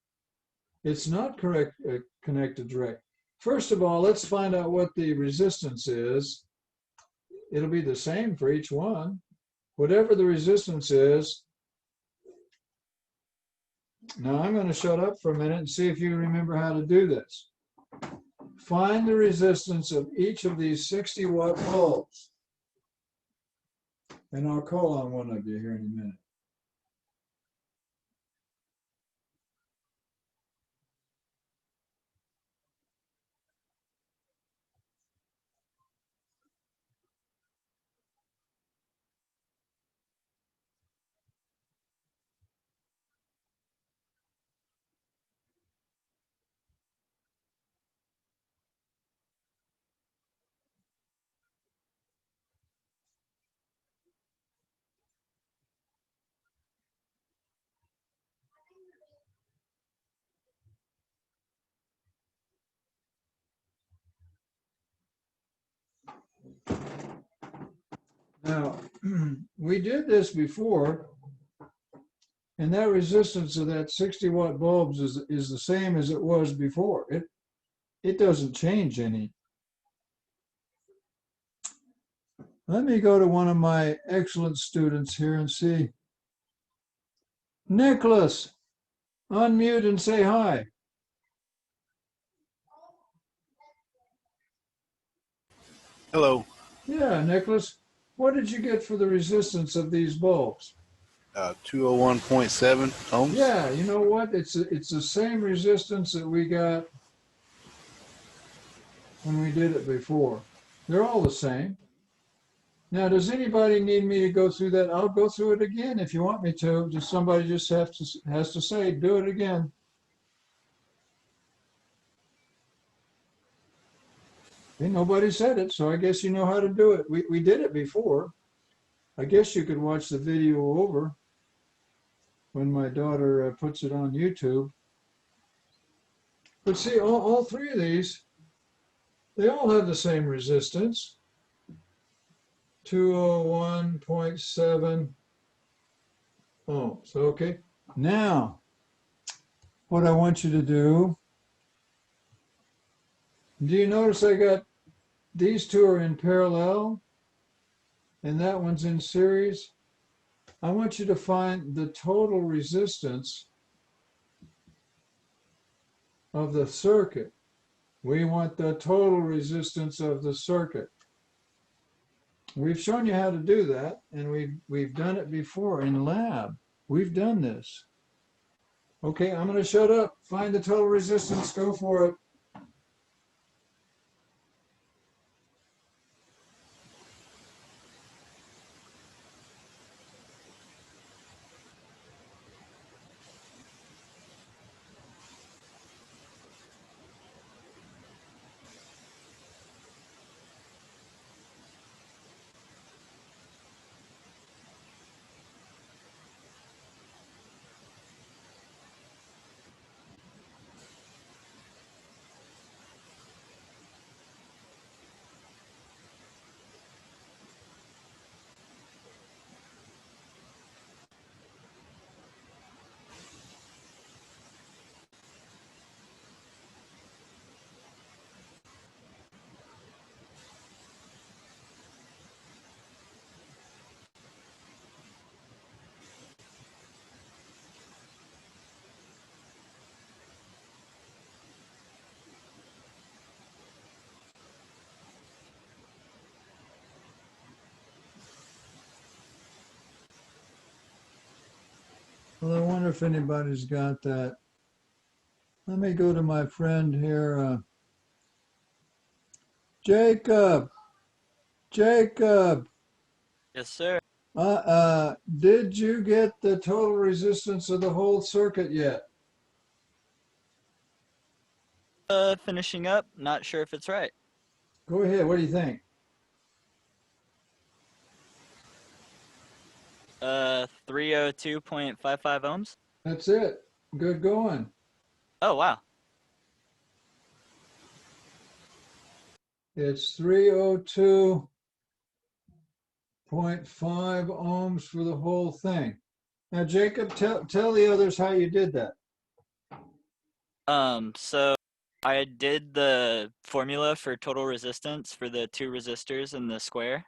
It's not connected direct. First of all, let's find out what the resistance is. It'll be the same for each one. Whatever the resistance is. Now I'm going to shut up for a minute and see if you remember how to do this. Find the resistance of each of these 60 watt bulbs. And I'll call on one of you here in a minute. Now, we did this before, and that resistance of that 60 watt bulbs is the same as it was before. It doesn't change any. Let me go to one of my excellent students here and see. Nicholas, unmute and say hi. Hello. Yeah, Nicholas, what did you get for the resistance of these bulbs? 201.7 ohms. Yeah, you know what? It's the same resistance that we got when we did it before. They're all the same. Now, does anybody need me to go through that? I'll go through it again if you want me to. Just somebody just has to say, do it again. Okay, nobody said it, so I guess you know how to do it. We did it before. I guess you could watch the video over when my daughter puts it on YouTube. But see, all three of these, they all have the same resistance. 201.7 ohms. Okay. Now, what I want you to do you notice I got these two are in parallel and that one's in series? I want you to find the total resistance of the circuit. We want the total resistance of the circuit. We've shown you how to do that, and we've done it before in lab. We've done this. Okay, I'm going to shut up. Find the total resistance. Go for it. Well, I wonder if anybody's got that. Let me go to my friend here. Jacob. Jacob. Yes, sir. Did you get the total resistance of the whole circuit yet? Finishing up. Not sure if it's right. Go ahead. What do you think? 302.55 ohms. That's it. Good going. Oh, wow. It's 302.5 ohms for the whole thing. Now, Jacob, tell the others how you did that. So I did the formula for total resistance for the two resistors in the square.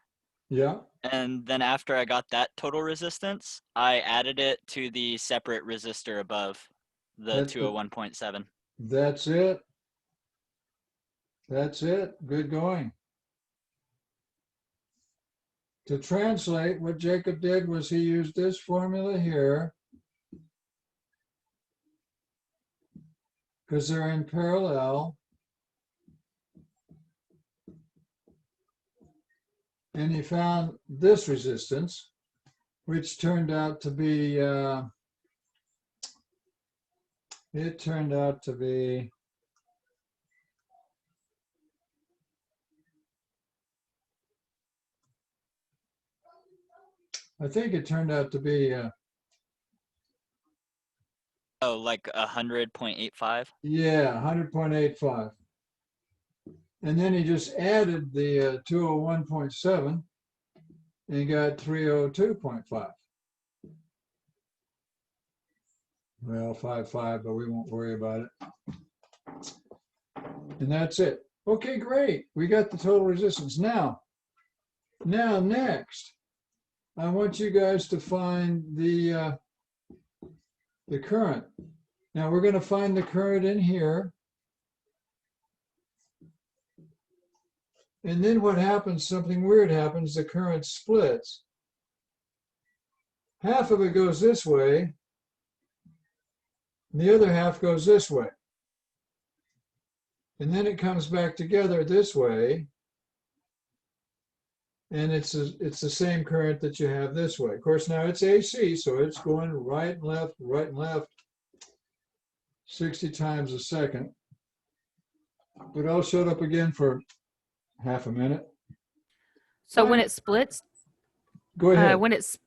Yeah, And then after I got that total resistance, I added it to the separate resistor above the That's the- 201.7. that's it. That's it. Good going. To translate, what Jacob did was he used this formula here because they're in parallel. And he found this resistance, which turned out to be, I think it turned out to be, Oh, like 100.85. yeah, 100.85. And then he just added the 201.7 and he got 302.5. Well, 55, but we won't worry about it. And that's it. Okay, great. We got the total resistance. Now next, I want you guys to find the current. Now we're going to find the current in here. And then what happens, something weird happens, the current splits. Half of it goes this way, and the other half goes this way. And then it comes back together this way, and it's the same current that you have this way. Of course, now it's AC, so it's going right and left, 60 times a second. But I'll shut up again for half a minute. So when it splits, Go ahead.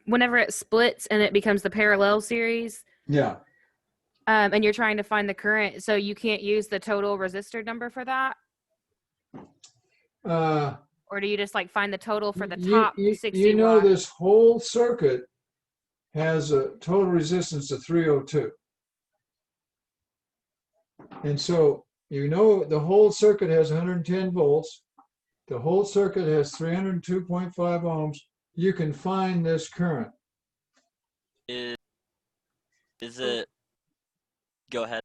whenever it splits and it becomes the parallel series, Yeah. and you're trying to find the current, so you can't use the total resistor number for that, or do you just like find the total for the top 60 you know, watts? this whole circuit has a total resistance of 302. And so, you know, the whole circuit has 110 volts. The whole circuit has 302.5 ohms. You can find this current. Is it? Go ahead.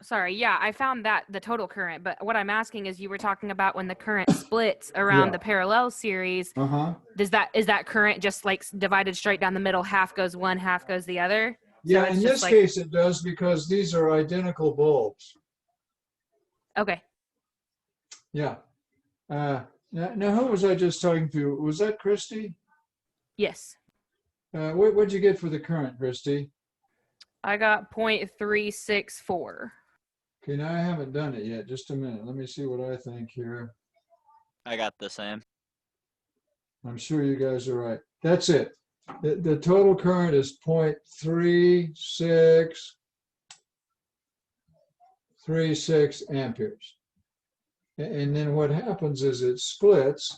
Sorry, yeah, I found that the total current, but what I'm asking is you were talking about when the current splits around Yeah. the parallel series, Uh-huh. is that current just like divided straight down the middle, half goes one, half goes the other? Yeah, it's in just this like- case it does because these are identical bulbs. Okay. Yeah. Now who was I just talking to? Was that Christy? Yes. What'd you get for the current, Christy? I got 0.364. Okay, now I haven't done it yet. Just a minute. Let me see what I think here. I got the same. I'm sure you guys are right. That's it. The total current is 0.3636 amperes. And then what happens is it splits,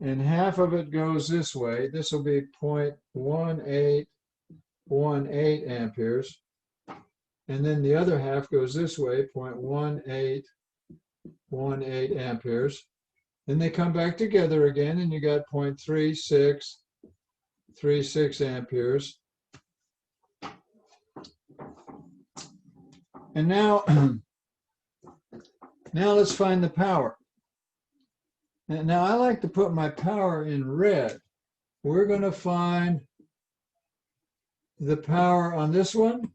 and half of it goes this way. This will be 0.1818 amperes. And then the other half goes this way, 0.1818 amperes. Then they come back together again, and you got 0.3636 amperes. And now, now let's find the power. And now I like to put my power in red. We're going to find the power on this one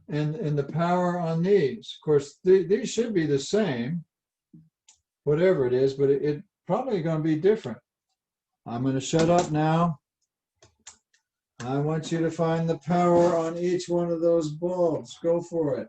and the power on these. Of course, these should be the same, whatever it is, but it probably going to be different. I'm going to shut up now. I want you to find the power on each one of those bulbs. Go for it.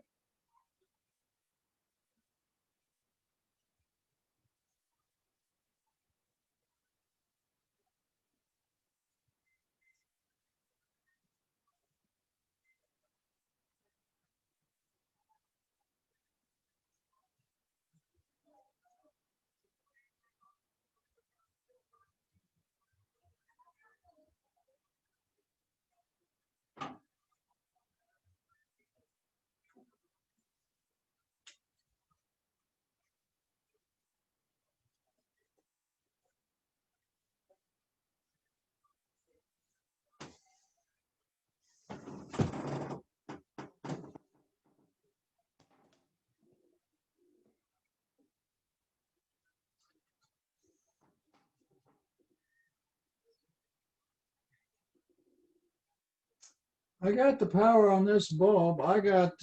I got the power on this bulb. I got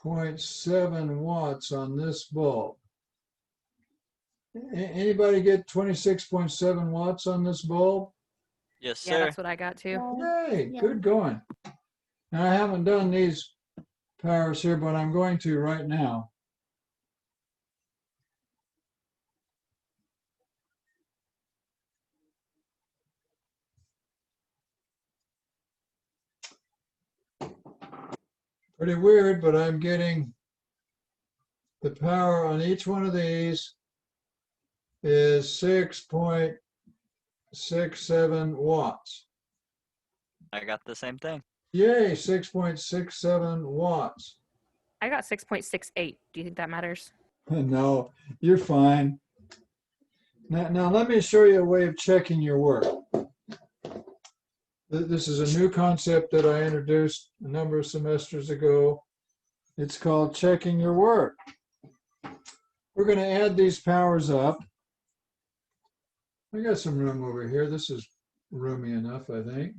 26.7 watts on this bulb. Anybody get 26.7 watts on this bulb? Yes, Yeah, sir. that's what I got too. Yay, Yeah. good going. Now, I haven't done these powers here, but I'm going to right now. Pretty weird, but I'm getting the power on each one of these is 6.67 watts. I got the same thing. Yay, 6.67 watts. I got 6.68. Do you think that matters? No, you're fine. Now let me show you a way of checking your work. This is a new concept that I introduced a number of semesters ago. It's called checking your work. We're going to add these powers up. I got some room over here. This is roomy enough, I think.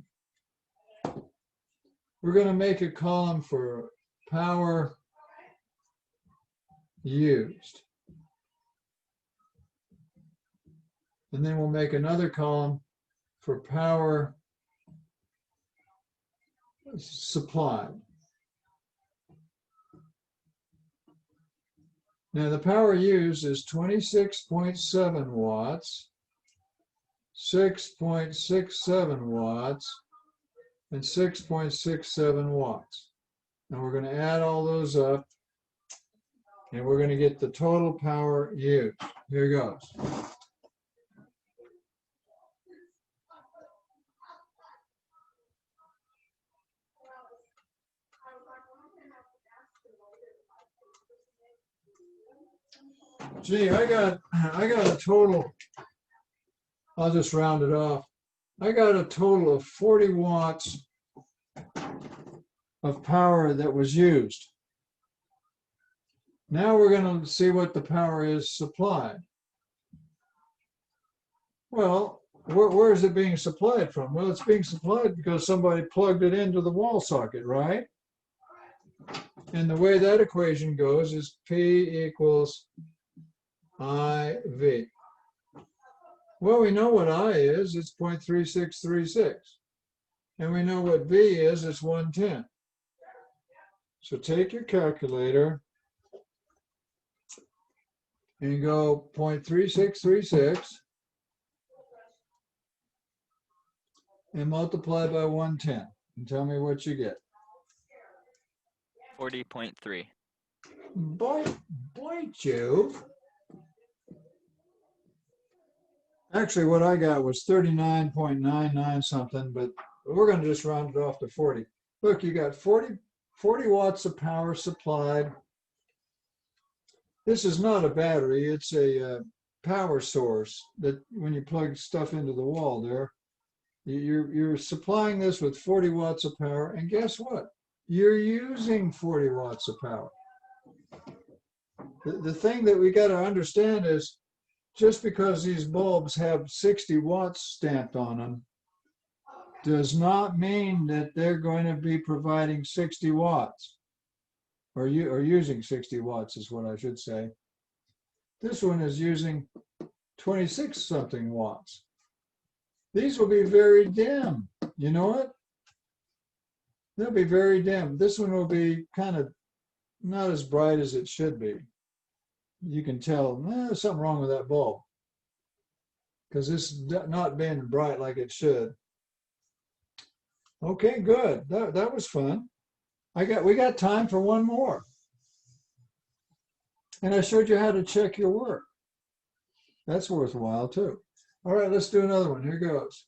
We're going to make a column for power used. And then we'll make another column for power supplied. Now the power used is 26.7 watts, 6.67 watts, and 6.67 watts. And we're going to add all those up, and we're going to get the total power used. Here goes. Gee, I got a total, I'll just round it off. I got a total of 40 watts of power that was used. Now we're going to see what the power is supplied. Well, where is it being supplied from? Well, it's being supplied because somebody plugged it into the wall socket, right? And the way that equation goes is P equals IV. Well, we know what I is, it's 0.3636. And we know what V is, it's 110. So take your calculator and go 0.3636 and multiply by 110 and tell me what you get. 40.3. Boy, Jove. Actually, what I got was 39.99 something, but we're going to just round it off to 40. Look, you got 40 watts of power supplied. This is not a battery. It's a power source that when you plug stuff into the wall there, you're supplying this with 40 watts of power. And guess what? You're using 40 watts of power. The thing that we got to understand is just because these bulbs have 60 watts stamped on them does not mean that they're going to be providing 60 watts or using 60 watts is what I should say. This one is using 26 something watts. These will be very dim. You know what? They'll be very dim. This one will be kind of not as bright as it should be. You can tell there's something wrong with that bulb because it's not being bright like it should. Okay, good. That was fun. We got time for one more. And I showed you how to check your work. That's worthwhile too. All right, let's do another one. Here goes.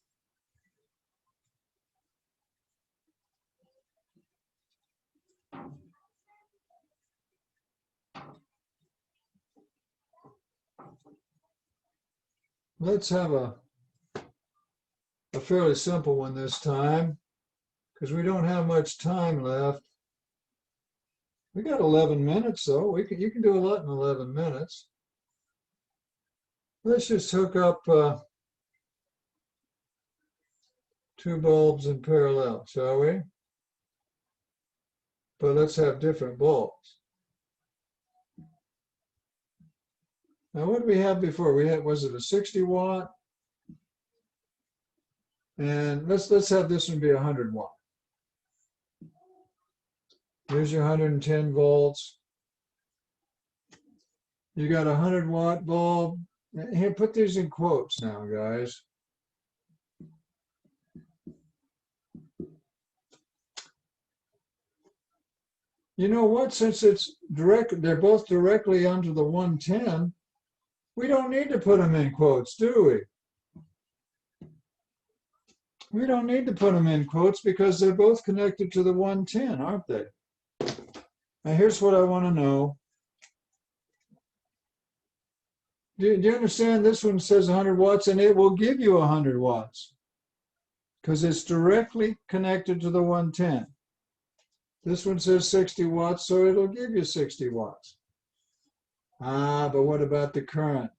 Let's have a fairly simple one this time because we don't have much time left. We got 11 minutes though. You can do a lot in 11 minutes. Let's just hook up 2 bulbs in parallel, shall we? But let's have different bulbs. Now, what did we have before? Was it a 60 watt? And let's have this one be 100 watt. Here's your 110 volts. You got a 100 watt bulb. Here, put these in quotes now, guys. You know what? Since it's direct, they're both directly under the 110. We don't need to put them in quotes, do we? We don't need to put them in quotes because they're both connected to the 110, aren't they? Now, here's what I want to know. Do you understand? This one says 100 watts, and it will give you 100 watts because it's directly connected to the 110. This one says 60 watts, so it'll give you 60 watts. Ah, but what about the current?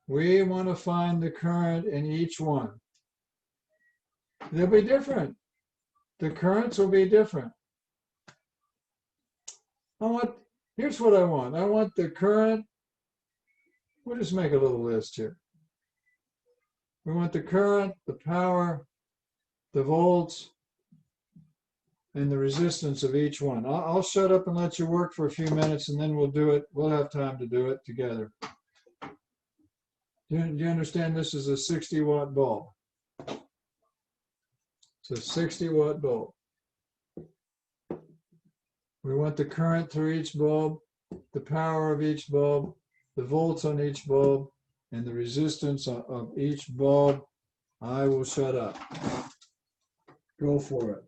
We want to find the current in each one. They'll be different. The currents will be different. Here's what I want. I want the current. We'll just make a little list here. We want the current, the power, the volts, and the resistance of each one. I'll shut up and let you work for a few minutes, and then we'll do it. We'll have time to do it together. Do you understand this is a 60 watt bulb? It's a 60 watt bulb. We want the current through each bulb, the power of each bulb, the volts on each bulb, and the resistance of each bulb. I will shut up. Go for it.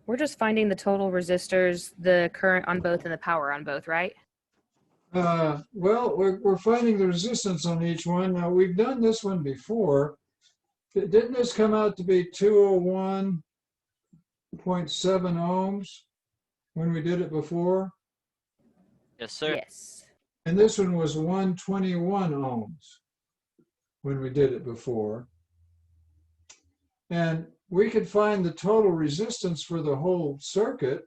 We're just finding the total resistors, the current on both and the power on both, right? Well, we're finding the resistance on each one. Now, we've done this one before. Didn't this come out to be 201.7 ohms when we did it before? Yes, sir. Yes. And this one was 121 ohms when we did it before. And we could find the total resistance for the whole circuit.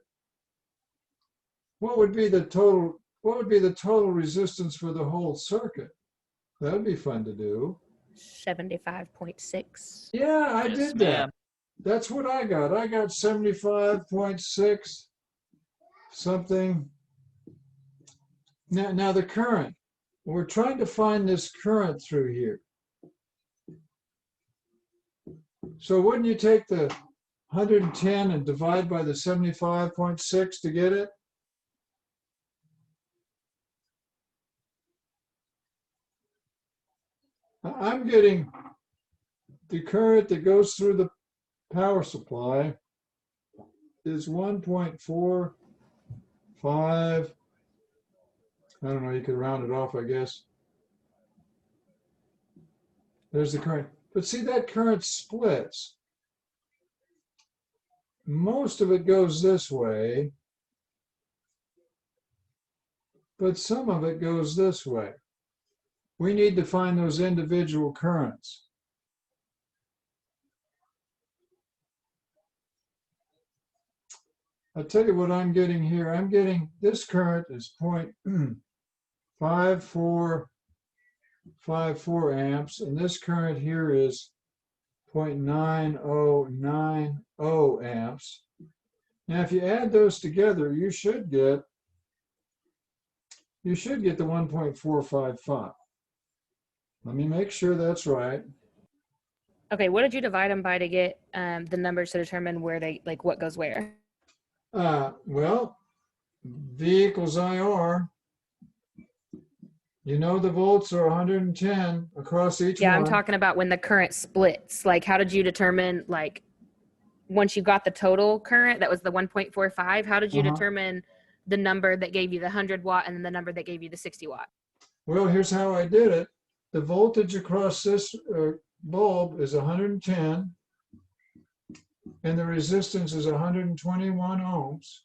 What would be the total resistance for the whole circuit? That would be fun to do. 75.6. Yeah, I Yes, did that. ma'am. That's what I got. I got 75.6 something. Now the current. We're trying to find this current through here. So wouldn't you take the 110 and divide by the 75.6 to get it? I'm getting the current that goes through the power supply is 1.45. I don't know, you could round it off, I guess. There's the current. But see, that current splits. Most of it goes this way, but some of it goes this way. We need to find those individual currents. I'll tell you what I'm getting here. I'm getting this current is 0.5454 amps, and this current here is 0.9090 amps. Now, if you add those together, you should get the 1.455. Let me make sure that's right. Okay, what did you divide them by to get the numbers to determine where they, like, what goes where? Well, V equals IR. You know the volts are 110 across each Yeah, one. I'm talking about when the current splits. Like, how did you determine, like, once you got the total current, that was the 1.45, how did you determine the number that gave you the 100 watt and then the number that gave you the 60 watt? Well, here's how I did it. The voltage across this bulb is 110, and the resistance is 121 ohms.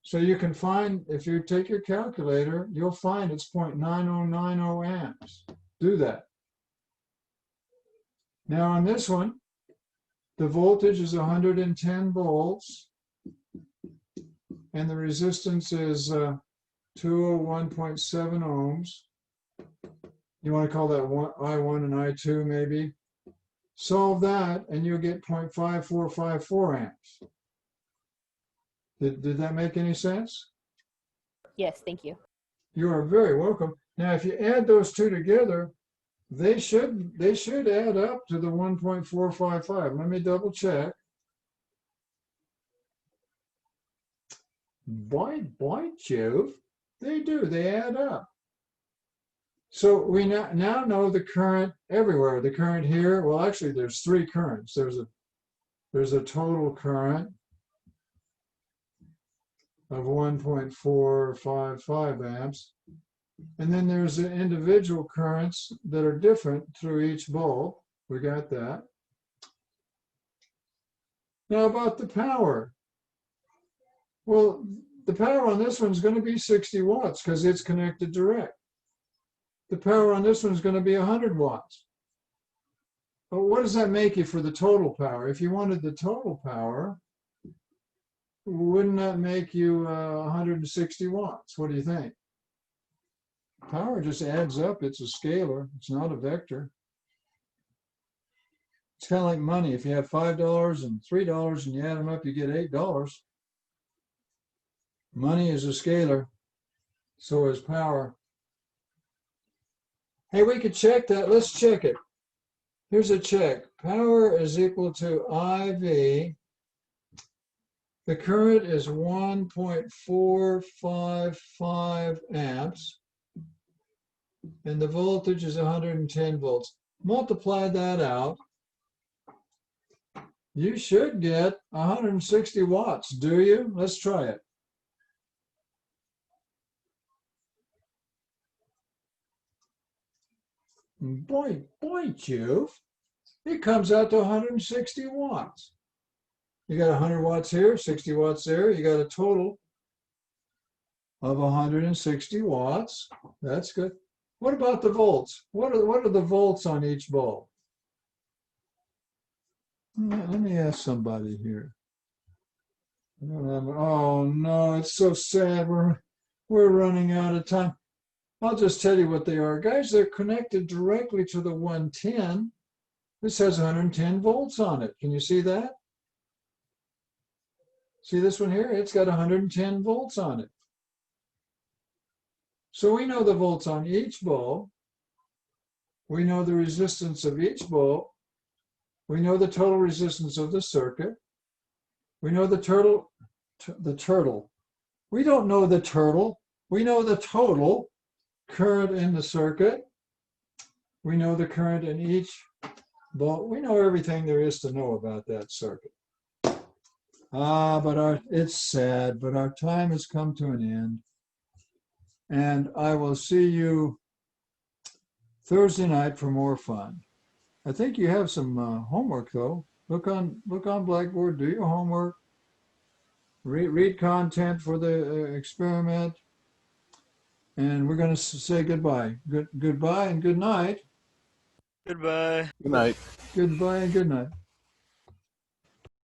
So you can find, if you take your calculator, you'll find it's 0.9090 amps. Do that. Now on this one, the voltage is 110 volts, and the resistance is 201.7 ohms. You want to call that I1 and I2 maybe? Solve that and you'll get 0.5454 amps. Did that make any sense? Yes, thank you. You are very welcome. Now, if you add those two together, they should add up to the 1.455. Let me double check. By Jove, they do. They add up. So we now know the current everywhere. The current here, well, actually, there's three currents. There's a total current of 1.455 amps. And then there's the individual currents that are different through each bulb. We got that. Now about the power. Well, the power on this one's going to be 60 watts because it's connected direct. The power on this one is going to be 100 watts. But what does that make you for the total power? If you wanted the total power, wouldn't that make you 160 watts? What do you think? Power just adds up. It's a scalar. It's not a vector. It's kind of like money. If you have $5 and $3 and you add them up, you get $8. Money is a scalar. So is power. Hey, we could check that. Let's check it. Here's a check. Power is equal to IV. The current is 1.455 amps. And the voltage is 110 volts. Multiply that out. You should get 160 watts, do you? Let's try it. Boy, Juve, it comes out to 160 watts. You got 100 watts here, 60 watts there. You got a total of 160 watts. That's good. What about the volts? What are the volts on each bulb? Let me ask somebody here. Oh no, it's so sad. We're running out of time. I'll just tell you what they are. Guys, they're connected directly to the 110. This has 110 volts on it. Can you see that? See this one here? It's got 110 volts on it. So we know the volts on each bulb. We know the resistance of each bulb. We know the total resistance of the circuit. We know the turtle. We don't know the turtle. We know the total current in the circuit. We know the current in each bulb. We know everything there is to know about that circuit. But it's sad, but our time has come to an end. And I will see you Thursday night for more fun. I think you have some homework though. Look on Blackboard, do your homework, read content for the experiment, and we're going to say goodbye. Goodbye and good night. Goodbye. Good night. Goodbye and good night.